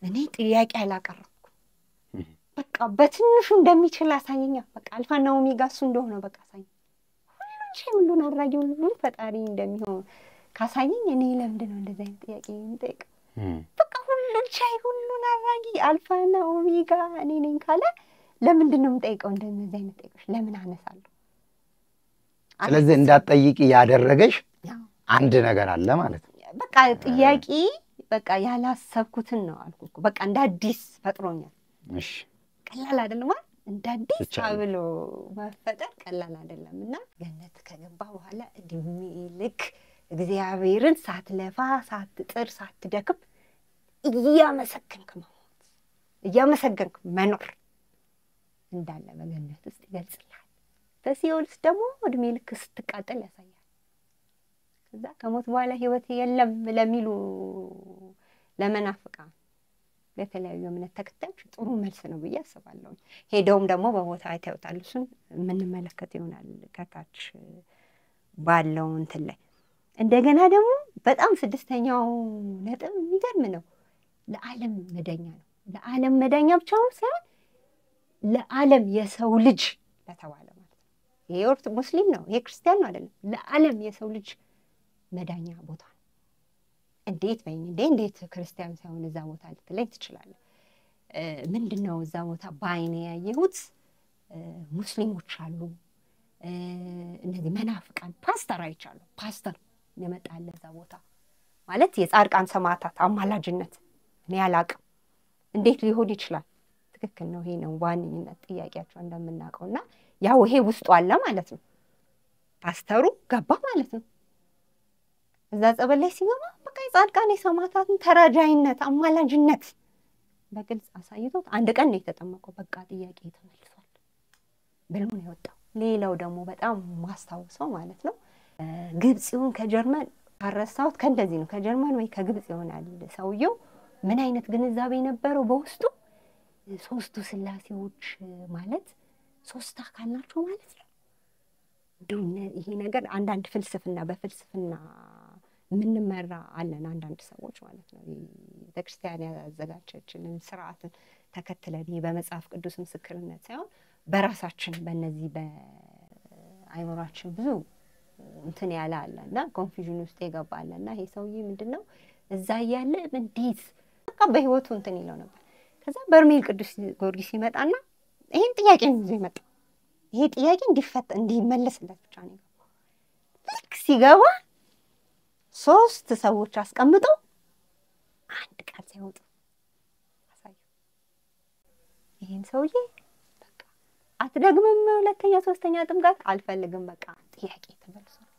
እኔ ጥያቄ አላቀረብኩም በቃ በትንሹ እንደሚችል አሳየኛ በቃ አልፋና ኦሜጋ እሱ እንደሆነ በቃ አሳየኝ ሁሉን አድራጊ ሁሉን ፈጣሪ እንደሚሆን ካሳየኝ እኔ ለምንድን ነው እንደዚህ አይነት ጥያቄ የምጠይቅ በቃ ሁሉን ቻይ ሁሉን አድራጊ አልፋና ኦሜጋ እኔ ነኝ ካለ ለምንድን ነው የምጠይቀው እንደዚህ አይነት ጥያቄዎች ለምን አነሳለሁ ስለዚህ እንዳትጠይቂ ያደረገሽ አንድ ነገር አለ ማለት ነው በቃ ጥያቄ በቃ ያላሰብኩትን ነው አልኩ በቃ እንደ አዲስ ፈጥሮኛል እሺ ቀላል አይደለም እንደ አዲስ አብሎ መፈጠር ቀላል አይደለምና ገነት ከገባ በኋላ እድሜ ልክ እግዚአብሔርን ሳትለፋ ሳትጥር ሳትደክም እያመሰገንክ መኖር እንዳለ በገነት ውስጥ ይገልጽልሃል በሲኦል ውስጥ ደግሞ እድሜ ልክ ስትቃጠል ያሳያል ከዛ ከሞት በኋላ ህይወት የለም ለሚሉ ለመናፍቃን ለተለያዩ እምነት ተከታዮች ጥሩ መልስ ነው ብዬ አስባለሁ። ሄደውም ደግሞ በቦታ አይተውታል። እሱን የምንመለከት ይሆናል ከታች ባለው እንትን ላይ። እንደገና ደግሞ በጣም ስድስተኛው ነጥብ የሚገርም ነው። ለዓለም መዳኛ ነው። ለዓለም መዳኛ ብቻ ሳይሆን ለዓለም የሰው ልጅ ለተባለ ማለት ነው። ይሄ ሙስሊም ነው፣ ይሄ ክርስቲያን ነው አይደለም። ለዓለም የሰው ልጅ መዳኛ ቦታ ነው። እንዴት በይኝ እንዴት ክርስቲያን ሳይሆን እዛ ቦታ ልትለኝ ትችላለህ? ምንድን ነው እዛ ቦታ በዓይኔ ያየሁት? ሙስሊሞች አሉ፣ እነዚህ መናፍቃን፣ ፓስተር አይቻለሁ። ፓስተር የመጣለ እዛ ቦታ ማለት የጻድቃን ሰማዕታት አማላጅነት እኔ አላቅም። እንዴት ሊሆን ይችላል? ትክክል ነው። ይሄ ነው ዋነኝነት ጥያቄያቸው እንደምናውቀው እና ያው ይሄ ውስጡ አለ ማለት ነው። ፓስተሩ ገባ ማለት ነው። እዛ ጸበል ላይ ሲገባ በቃ የጻድቃን የሰማዕታትን ተራዳይነት አማላጅነት በግልጽ አሳይቶት አንድ ቀን ነው የተጠመቀው። በቃ ጥያቄ ተመልሷል ብሎ ነው የወጣው። ሌላው ደግሞ በጣም ማስታወሰው ማለት ነው ግብጽ ይሁን ከጀርመን አረሳውት ከእንደዚህ ነው ከጀርመን ወይ ከግብጽ ይሆናል ሰውየው ምን አይነት ግንዛቤ ነበረው በውስጡ? ሶስቱ ስላሴዎች ማለት ሶስት አካል ናቸው ማለት ነው። እንደው ይሄ ነገር አንዳንድ ፍልስፍና በፍልስፍና የምንመራ አለን አንዳንድ ሰዎች ማለት ነው። ቤተክርስቲያን ያዘጋጀችልን ስርዓትን ተከትለን ይሄ በመጽሐፍ ቅዱስ ምስክርነት ሳይሆን በራሳችን በእነዚህ በአይምሯችን ብዙ እንትን ያለ አለና ኮንፊውዥን ውስጥ ይገባልና ይሄ ሰውዬ ምንድነው እዛ ያለ እንዴት በቃ በህይወቱ እንትን ይለው ነበር። ከዛ በርሜል ቅዱስ ጊዮርጊስ ይመጣና ይሄን ጥያቄ ይዞ ይመጣ። ይሄ ጥያቄ እንዲመለስለት ብቻ ነው። ልክ ሲገባ ሶስት ሰዎች አስቀምጠው አንድ ቃል ሳይወጡ አሳዩ። ይሄን ሰውዬ በቃ አትደግምም፣ ሁለተኛ ሶስተኛ ጥምቀት አልፈልግም፣ በቃ ጥያቄ ተመልሷል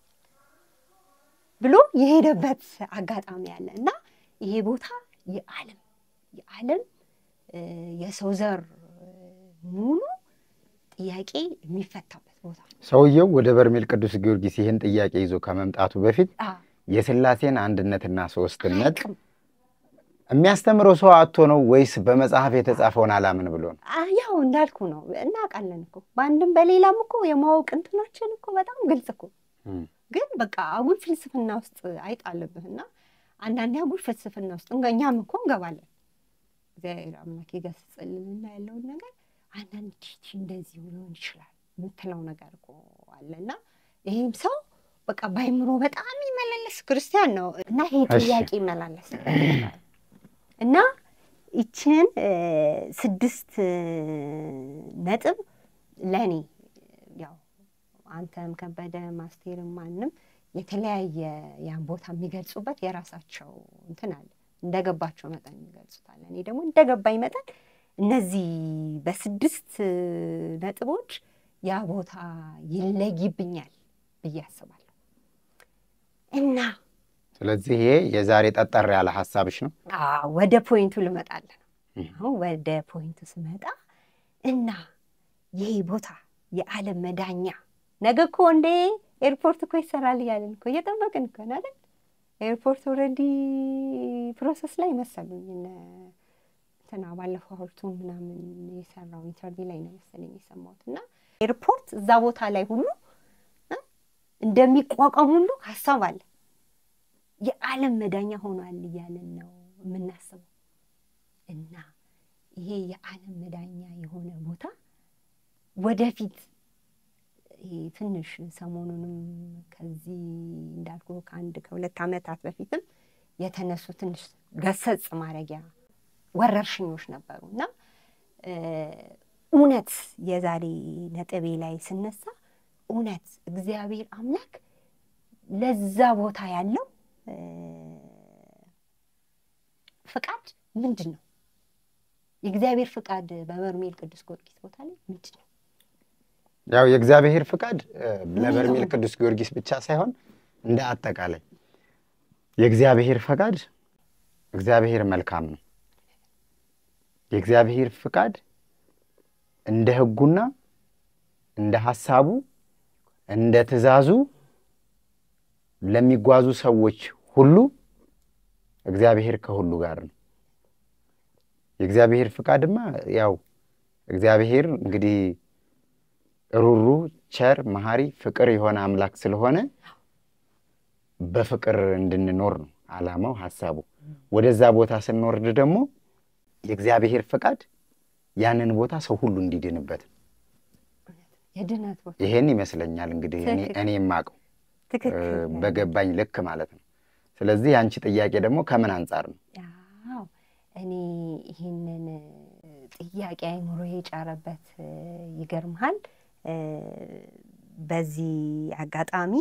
ብሎ የሄደበት አጋጣሚ አለ እና ይሄ ቦታ የዓለም የሰው ዘር ሙሉ ጥያቄ የሚፈታበት ቦታ ነው። ሰውየው ወደ በርሜል ቅዱስ ጊዮርጊስ ይህን ጥያቄ ይዞ ከመምጣቱ በፊት የሥላሴን አንድነትና ሶስትነት የሚያስተምረው ሰው አጥቶ ነው ወይስ በመጽሐፍ የተጻፈውን አላምን ብሎ ነው? ያው እንዳልኩ ነው። እናውቃለን እኮ በአንድም በሌላም እኮ የማወቅ እንትናችን እኮ በጣም ግልጽ እኮ ግን በቃ አጉል ፍልስፍና ውስጥ አይጣልብህና አንዳንዴ አጉል ፍልስፍና ውስጥ እኛም እኮ እንገባለን። እግዚአብሔር አምላክ ይገስጽልንና ያለውን ነገር አንዳንድ እንደዚህ ሊሆን ይችላል የምትለው ነገር እኮ አለና ይሄም ሰው በቃ ባይምሮ በጣም ይመላለስ ክርስቲያን ነው እና ይሄ ጥያቄ ይመላለስ እና ይችን 6 ነጥብ ለኔ ያው አንተም ከበደ ማስቴርም ማንም የተለያየ ያን ቦታ የሚገልጹበት የራሳቸው እንትን አለ እንደገባቸው መጠን የሚገልጹታል። እኔ ደግሞ እንደገባኝ መጠን እነዚህ በ6 ነጥቦች ያ ቦታ ይለይብኛል ብዬ አስባለሁ። እና ስለዚህ ይሄ የዛሬ ጠጠር ያለ ሐሳብሽ ነው? ወደ ፖይንቱ ልመጣለን። አሁን ወደ ፖይንቱ ስመጣ እና ይሄ ቦታ የዓለም መዳኛ ነገ እኮ እንደ ኤርፖርት እኮ ይሰራል እያለን እኮ እየጠበቅን እኮ ነው አይደል? ኤርፖርት ኦልሬዲ ፕሮሰስ ላይ መሰሉኝ እንትና ባለፈው ሀውልቱ ምናምን የሰራው ኢንተርቪው ላይ ነው መሰለኝ የሰማሁት። እና ኤርፖርት እዛ ቦታ ላይ ሁሉ እንደሚቋቋም ሁሉ ሀሳብ አለ። የዓለም መዳኛ ሆኗል እያለን ነው የምናስበው። እና ይሄ የዓለም መዳኛ የሆነ ቦታ ወደፊት ትንሽ ሰሞኑንም ከዚህ እንዳልኩ ከ2 ዓመታት በፊትም የተነሱ ትንሽ ገሰጽ ማረጊያ ወረርሽኞች ነበሩና እውነት የዛሬ ነጥቤ ላይ ስነሳ እውነት እግዚአብሔር አምላክ ለዛ ቦታ ያለው ፍቃድ ምንድነው? የእግዚአብሔር ፍቃድ በበርሜል ቅዱስ ጊዮርጊስ ቦታ ላይ ምንድነው? ያው የእግዚአብሔር ፍቃድ ለበርሜል ቅዱስ ጊዮርጊስ ብቻ ሳይሆን እንደ አጠቃላይ የእግዚአብሔር ፍቃድ እግዚአብሔር መልካም ነው። የእግዚአብሔር ፍቃድ እንደ ሕጉና እንደ ሐሳቡ እንደ ትእዛዙ ለሚጓዙ ሰዎች ሁሉ እግዚአብሔር ከሁሉ ጋር ነው። የእግዚአብሔር ፍቃድማ ያው እግዚአብሔር እንግዲህ ሩሩ ቸር መሐሪ ፍቅር የሆነ አምላክ ስለሆነ በፍቅር እንድንኖር ነው ዓላማው ሐሳቡ ወደዛ ቦታ ስንወርድ ደግሞ የእግዚአብሔር ፍቃድ ያንን ቦታ ሰው ሁሉ እንዲድንበት የድነት ቦታ ይሄን ይመስለኛል እንግዲህ እኔ ማቀው በገባኝ ልክ ማለት ነው ስለዚህ አንቺ ጥያቄ ደግሞ ከምን አንፃር ነው ያው እኔ ይሄንን ጥያቄ አይምሮ የጫረበት ይገርምሃል በዚህ አጋጣሚ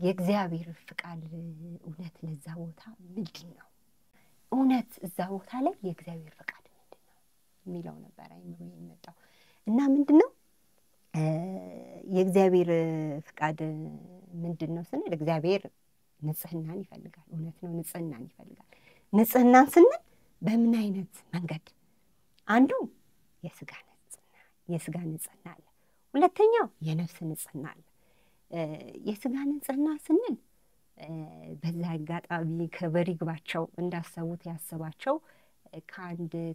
የእግዚአብሔር ፍቃድ እውነት ለዛ ቦታ ምንድነው እውነት እዛ ቦታ ላይ የእግዚአብሔር ፍቃድ ምንድነው የሚለው ነበር አይምሮ የመጣው እና ምንድነው የእግዚአብሔር ፍቃድ ምንድነው ስንል እግዚአብሔር ንጽህናን ይፈልጋል እውነት ነው ንጽህናን ይፈልጋል ንጽህናን ስንል በምን አይነት መንገድ አንዱ የስጋ ንጽህና አለ ሁለተኛው የነፍስ ንጽህና አለ የስጋ ንጽህና ስንል በዛ አጋጣሚ ከበሪግባቸው እንዳሰቡት ያሰባቸው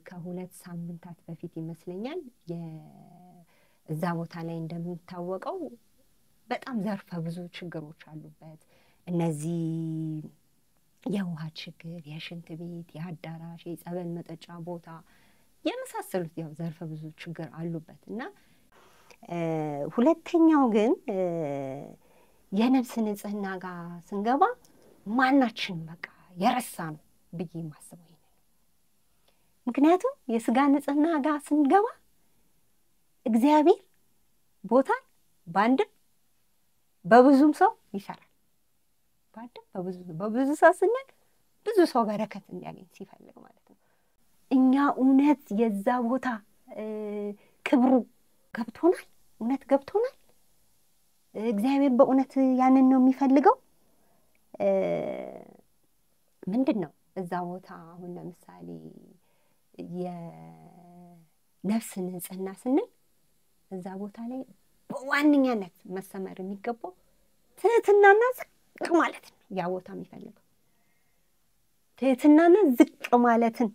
ከሁለት ሳምንታት በፊት ይመስለኛል እዛ ቦታ ላይ እንደምታወቀው በጣም ዘርፈ ብዙ ችግሮች አሉበት እነዚህ የውሃ ችግር የሽንት ቤት የአዳራሽ የጸበል መጠጫ ቦታ የመሳሰሉት ያው ዘርፈ ብዙ ችግር አሉበትና ሁለተኛው ግን የነፍስ ንጽህና ጋር ስንገባ ማናችን በቃ የረሳን ብዬ ማስበው ይሄ ምክንያቱም የስጋ ንጽህና ጋር ስንገባ እግዚአብሔር ቦታ ባንድም በብዙም ሰው ይሰራል ባንድም በብዙ ሰው ስንል ብዙ ሰው በረከት እንዲያገኝ ሲፈልግ ማለት ነው እኛ እውነት የዛ ቦታ ክብሩ ገብቶናል እውነት ገብቶናል እግዚአብሔር በእውነት ያንን ነው የሚፈልገው ምንድነው እዛ ቦታ አሁን ለምሳሌ የነፍስ ንጽህና ስንል እዛ ቦታ ላይ በዋንኛነት መሰመር የሚገባው ትህትናና ዝቅ ማለት ነው ያ ቦታ የሚፈልገው ትህትናና ዝቅ ማለትን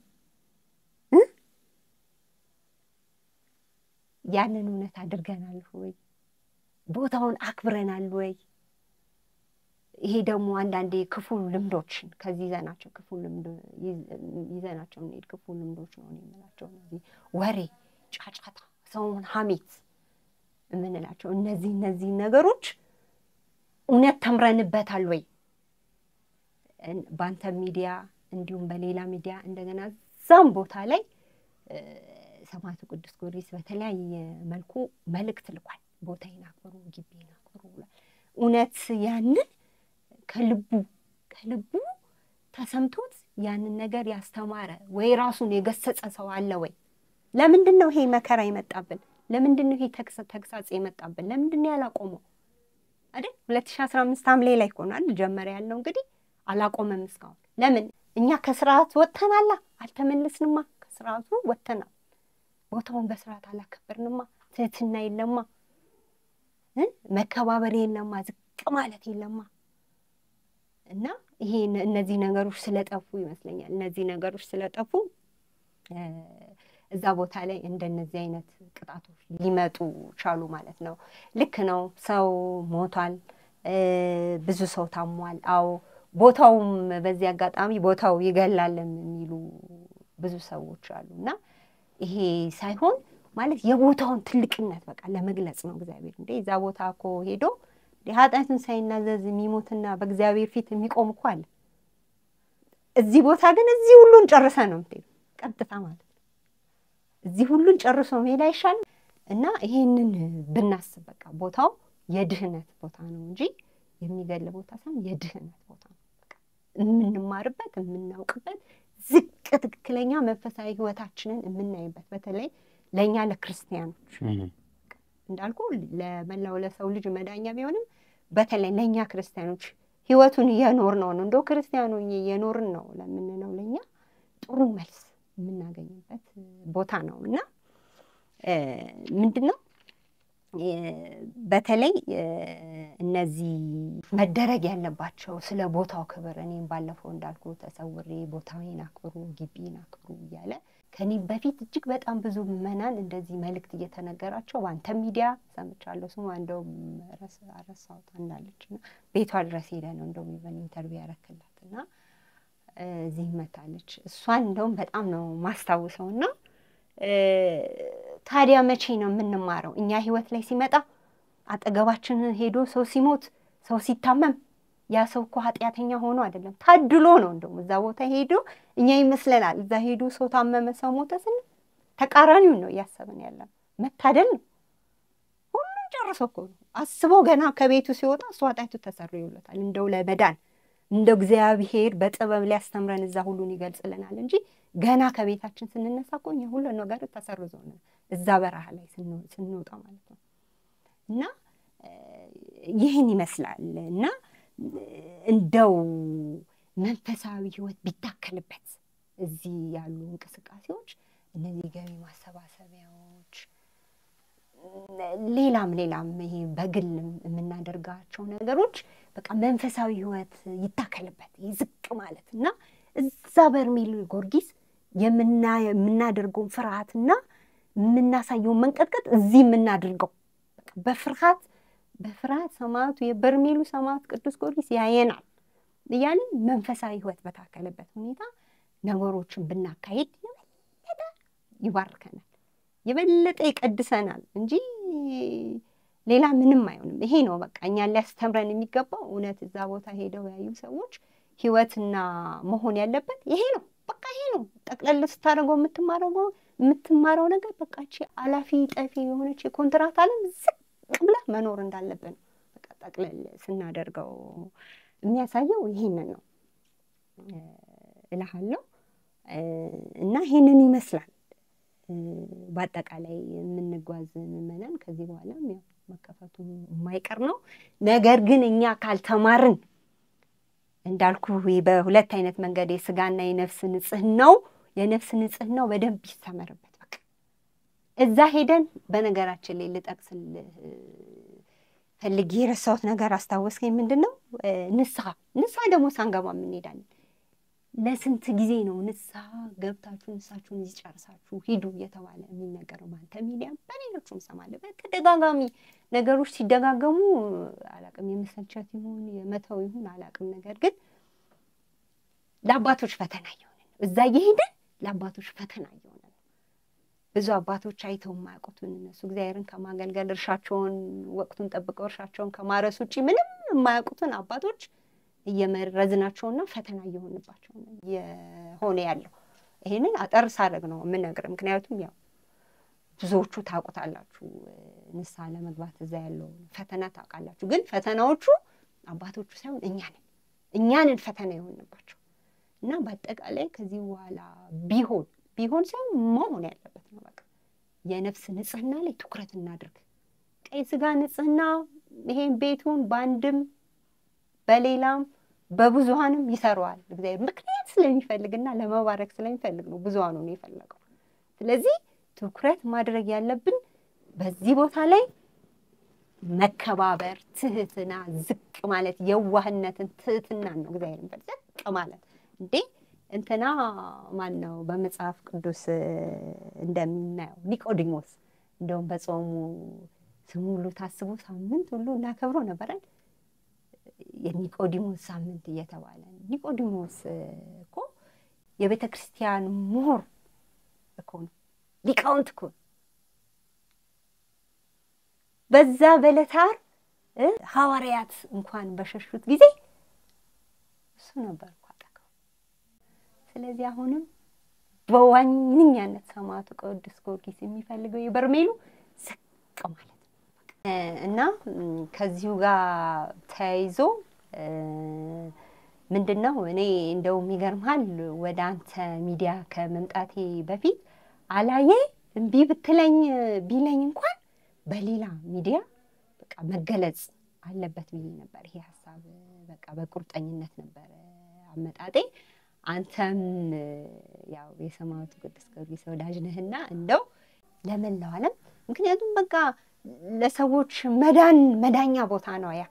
ያንን እውነት አድርገናል ወይ ቦታውን አክብረናል ወይ ይሄ ደግሞ አንዳንዴ ክፉ ልምዶችን ከዚህ ይዘናቸው ክፉ ልምዶ ይዘናቸው እንዴት ክፉ ልምዶች ነው የሚላቸው እነዚህ ወሬ ጫጫታ ሰውን ሐሜት ምንላቸው እነዚህ ነገሮች እውነት ተምረንበታል ወይ ባንተ ሚዲያ እንዲሁም በሌላ ሚዲያ እንደገና ዛም ቦታ ላይ ሰማዕቱ ቅዱስ ጊዮርጊስ በተለያየ መልኩ መልእክት ልኳል ቦታዬን አክብሩ ግቢዬን አክብሩ ብሏል እውነት ያንን ከልቡ ተሰምቶት ያንን ነገር ያስተማረ ወይ ራሱን የገሰጸ ሰው አለ ወይ ለምንድነው ይሄ መከራ ይመጣብን ለምንድነው ይሄ ተግሳጽ ይመጣብን ለምንድነው ያላቆመው አይደል 2015 ሐምሌ ላይ ሆኗል ጀመረ ያለው እንግዲህ አላቆመም እስካሁን ለምን እኛ ከስርዓት ወጥተናል አልተመለስንማ ከስርዓቱ ወጥተናል ቦታውን በስርዓት አላከበርንማ ትህትና የለማ መከባበር የለማ ዝቅ ማለት የለማ እና ይሄ እነዚህ ነገሮች ስለጠፉ ይመስለኛል እነዚህ ነገሮች ስለጠፉ እዛ ቦታ ላይ እንደነዚህ አይነት ቅጣቶች ሊመጡ ቻሉ ማለት ነው ልክ ነው ሰው ሞቷል ብዙ ሰው ታሟል አዎ ቦታውም በዚህ አጋጣሚ ቦታው ይገላልም የሚሉ ብዙ ሰዎች አሉና ይሄ ሳይሆን ማለት የቦታውን ትልቅነት በቃ ለመግለጽ ነው እግዚአብሔር እንዴ እዛ ቦታ እኮ ሄዶ ኃጢአትን ሳይናዘዝ የሚሞትና በእግዚአብሔር ፊት የሚቆም እኮ አለ እዚህ ቦታ ግን እዚህ ሁሉን ጨርሰ ነው የምትሄደው ቀጥታ ማለት እዚህ ሁሉን ጨርሶ መሄድ አይሻልም እና ይሄንን ብናስብ በቃ ቦታው የድህነት ቦታ ነው እንጂ የሚገል ቦታ ሳይሆን የድህነት ቦታ ነው በቃ የምንማርበት የምናውቅበት ዝቅ ትክክለኛ መንፈሳዊ ህይወታችንን የምናይበት በተለይ ለኛ ለክርስቲያኖች እንዳልኩ ለመላው ለሰው ልጅ መዳኛ ቢሆንም በተለይ ለኛ ክርስቲያኖች ህይወቱን እየኖርነው ነው እንደው ክርስቲያኖኝ እየኖርን ነው ለምንነው ለኛ ጥሩ መልስ የምናገኝበት ቦታ ነውና ምንድነው በተለይ እነዚህ መደረግ ያለባቸው ስለ ቦታው ክብር እኔም ባለፈው እንዳልኩ ተሰውሬ ቦታዬን አክብሩ ግቢዬን አክብሩ እያለ ከኔ በፊት እጅግ በጣም ብዙ ምዕመናን እንደዚህ መልእክት እየተነገራቸው በአንተ ሚዲያ ሰምቻለሁ። ስሟ እንደውም አረሳሁት እንዳለች እና ቤቷ ድረስ ሄደ ነው እንደውም ኢቨን ኢንተርቪው ያረክላት እና እዚህ መታለች። እሷን እንደውም በጣም ነው ማስታውሰው እና ታዲያ መቼ ነው የምንማረው? እኛ ህይወት ላይ ሲመጣ አጠገባችን ሄዶ ሰው ሲሞት ሰው ሲታመም ያ ሰው እኮ ኃጢአተኛ ሆኖ አይደለም ታድሎ ነው። እንደውም እዛ ቦታ ሄዶ እኛ ይመስለናል እዛ ሄዶ ሰው ታመመ ሰው ሞተ ስንል ተቃራኒውን ነው እያሰብን ያለን። መታደል ነው። ሁሉም ጨርሶ እኮ ነው አስቦ ገና ከቤቱ ሲወጣ እሱ ኃጢአቱ ተሰርዮለታል። እንደው ለመዳን እንደው እግዚአብሔር በጥበብ ሊያስተምረን እዛ ሁሉን ይገልጽልናል እንጂ ገና ከቤታችን ስንነሳ እኮ እኛ ሁሉ ነገር ተሰርዞ ነው እዛ በረሃ ላይ ስንወጣ ማለት ነው። እና ይህን ይመስላል እና እንደው መንፈሳዊ ህይወት ቢታከልበት እዚህ ያሉ እንቅስቃሴዎች እነዚህ ገቢ ማሰባሰቢያዎች ሌላም ይሄ በግል የምናደርጋቸው ነገሮች በቃ መንፈሳዊ ህይወት ይታከልበት ይዝቅ ማለት እና እዛ በርሜል ጊዮርጊስ የምናደርገውን ፍርሃትና የምናሳየውን መንቀጥቀጥ እዚህ የምናደርገው በፍርሃት ሰማዕቱ የበርሜሉ ሰማዕት ቅዱስ ጊዮርጊስ ያየናል እያልን መንፈሳዊ ህይወት በታከለበት ሁኔታ ነገሮችን ብናካሄድ የበለጠ ይባርከናል፣ የበለጠ ይቀድሰናል እንጂ ሌላ ምንም አይሆንም። ይሄ ነው በቃ እኛን ሊያስተምረን የሚገባው። እውነት እዛ ቦታ ሄደው ያዩ ሰዎች ህይወትና መሆን ያለበት ይሄ ነው። በቃ ይሄ ነው። ጠቅለል ስታደርገው የምትማረው ነገር በቃ እቺ አላፊ ጠፊ የሆነች የኮንትራት ዓለም ዝቅ ብለህ መኖር እንዳለብን በቃ ጠቅለል ስናደርገው የሚያሳየው ይሄንን ነው እልሃለሁ። እና ይሄንን ይመስላል በአጠቃላይ የምንጓዝ ምዕመናን ከዚህ በኋላም ያው መከፈቱ የማይቀር ነው። ነገር ግን እኛ ካልተማርን እንዳልኩ በሁለት አይነት መንገድ የስጋና የነፍስ ንጽህናው በደንብ ይስተመርበት። በቃ እዛ ሄደን በነገራችን ላይ ልጠቅስል ፈልጌ የረሳሁት ነገር አስታወስከኝ። ምንድነው? ንስሐ ደግሞ ሳንገባ እንሄዳለን። ለስንት ጊዜ ነው ንስሐ ገብታችሁ ንስሐችሁን ይጨርሳችሁ ሂዱ እየተባለ የሚነገረው? በአንተ ሚዲያም በሌሎቹም ሰማለሁ። በተደጋጋሚ ነገሮች ሲደጋገሙ አላቅም የመሰልቸት ይሁን የመተው ይሁን አላቅም፣ ነገር ግን ለአባቶች ፈተና እየሆነ ነው። እዛ እየሄድን ለአባቶች ፈተና እየሆነ ነው። ብዙ አባቶች አይተው የማያውቁትን እነሱ እግዚአብሔርን ከማገልገል እርሻቸውን ወቅቱን ጠብቀው እርሻቸውን ከማረስ ውጭ ምንም የማያውቁትን አባቶች እየመረዝናቸውና ፈተና እየሆንባቸው ነው የሆነ ያለው። ይሄንን አጠር ሳደርግ ነው የምነግርህ። ምክንያቱም ያው ብዙዎቹ ታውቁታላችሁ ንስሐ ለመግባት እዛ ያለው ፈተና ታውቃላችሁ። ግን ፈተናዎቹ አባቶቹ ሳይሆን እኛንን ፈተና የሆንባቸው እና በአጠቃላይ ከዚህ በኋላ ቢሆን ሳይሆን መሆን ያለበት ነው። በቃ የነፍስ ንጽህና ላይ ትኩረት እናድርግ። ቀይ ስጋ ንጽህና ይሄን ቤቱን በአንድም በሌላም በብዙሃንም ይሰራዋል እግዚአብሔር። ምክንያት ስለሚፈልግና ለመባረክ ስለሚፈልግ ነው ብዙሃኑን የፈለገው። ስለዚህ ትኩረት ማድረግ ያለብን በዚህ ቦታ ላይ መከባበር፣ ትህትና፣ ዝቅ ማለት፣ የዋህነትን ትህትናን ነው እግዚአብሔርን ዝቅ ማለት። እንዴ እንትና ማን ነው በመጽሐፍ ቅዱስ እንደምናየው ኒቆዲሞስ እንደውም በጾሙ ስሙ ሁሉ ታስቦ ሳምንት ሁሉ እናከብረው ነበረን የኒቆዲሞስ ሳምንት እየተባለ። ኒቆዲሞስ እኮ የቤተ ክርስቲያን ምሁር እኮ ነው፣ ሊቃውንት እኮ። በዛ በዕለተ ዓርብ ሐዋርያት እንኳን በሸሹት ጊዜ እሱ ነበር እኮ አጠገቡ። ስለዚህ አሁንም በዋነኛነት ሰማዕቱ ቅዱስ ጊዮርጊስ የሚፈልገው የበርሜሉ ዝቅ ማለት እና ከዚሁ ጋር ተያይዞ ምንድነው እኔ እንደው የሚገርምሃል ወደ አንተ ሚዲያ ከመምጣቴ በፊት አላየ እምቢ ቢለኝ እንኳን በሌላ ሚዲያ በቃ መገለጽ አለበት ብዬ ነበር። ይሄ ሐሳብ በቃ በቁርጠኝነት ነበር አመጣጤ። አንተም ያው የሰማዕቱ ቅዱስ ጊዮርጊስ ወዳጅ ነህና እንደው ለመላው ዓለም ምክንያቱም በቃ ለሰዎች መዳኛ ቦታ ነው። ያ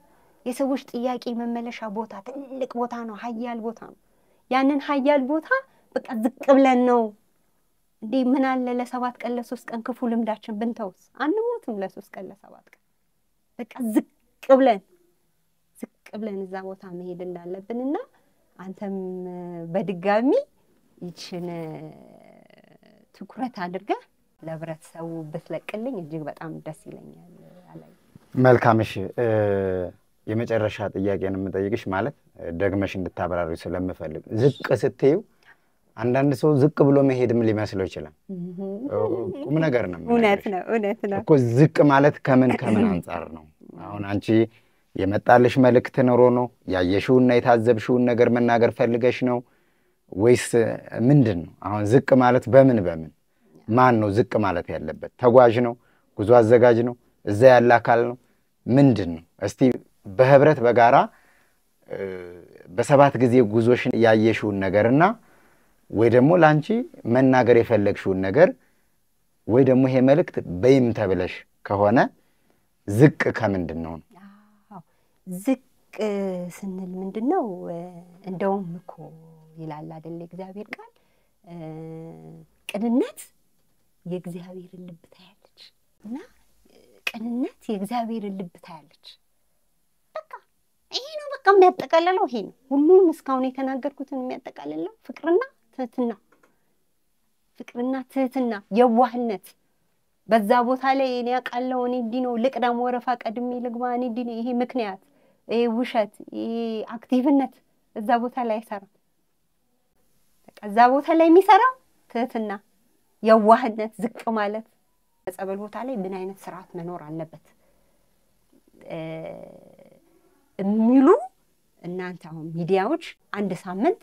የሰዎች ጥያቄ መመለሻ ቦታ ትልቅ ቦታ ነው፣ ኃያል ቦታ ነው። ያንን ኃያል ቦታ በቃ ዝቅ ብለን ነው እንዴ ምን አለ ለ7 ቀን ለ3 ቀን ክፉ ልምዳችን ብንተውስ አንሞትም ለ3 ቀን ለ7 ቀን በቃ ዝቅ ብለን እዛ ቦታ መሄድ እንዳለብንና አንተም በድጋሚ ይችን ትኩረት አድርገህ ለህብረተሰቡ ብትለቅልኝ እጅግ በጣም ደስ ይለኛል አላይ መልካም እሺ የመጨረሻ ጥያቄን የምጠይቅሽ ማለት ደግመሽ እንድታብራሪ ስለምፈልግ ዝቅ ስትዩ አንዳንድ ሰው ዝቅ ብሎ መሄድም ሊመስለው ይችላል ቁም ነገር ነው እውነት ነው እኮ ዝቅ ማለት ከምን አንፃር ነው አሁን አንቺ የመጣልሽ መልእክት ኖሮ ነው ያየሽውና የታዘብሽውን ነገር መናገር ፈልገሽ ነው ወይስ ምንድነው አሁን ዝቅ ማለት በምን ማን ነው ዝቅ ማለት ያለበት ተጓዥ ነው ጉዞ አዘጋጅ ነው እዛ ያለ አካል ነው ምንድነው እስቲ በህብረት በጋራ በ7 ጊዜ ጉዞሽን ያየሽውን ነገርና ወይ ደግሞ ላንቺ መናገር የፈለግሽውን ነገር ወይ ደግሞ ይሄ መልእክት በይም ተብለሽ ከሆነ ዝቅ ከምንድነው ዝቅ ስንል ምንድነው እንደውም እኮ ይላል አይደል እግዚአብሔር ቃል ቅንነት የእግዚአብሔርን ልብ ታያለች እና ቅንነት የእግዚአብሔርን ልብ ታያለች በቃ ይሄ ነው በቃ የሚያጠቃልለው ይሄ ነው ሁሉም እስካሁን የተናገርኩትን የሚያጠቃልለው ፍቅርና ትህትና የዋህነት በዛ ቦታ ላይ እኔ ያቃለው እኔ ዲኖ ልቅደም ወረፋ ቀድሜ ልግባ እኔ ዲኖ ይሄ ምክንያት ይሄ ውሸት ይሄ አክቲቭነት እዛ ቦታ ላይ አይሰራ በቃ እዛ ቦታ ላይ የሚሰራው ትህትና የዋህነት ዝቅ ማለት በጸበል ቦታ ላይ ምን አይነት ስርዓት መኖር አለበት የሚሉ እናንተ አሁን ሚዲያዎች አንድ ሳምንት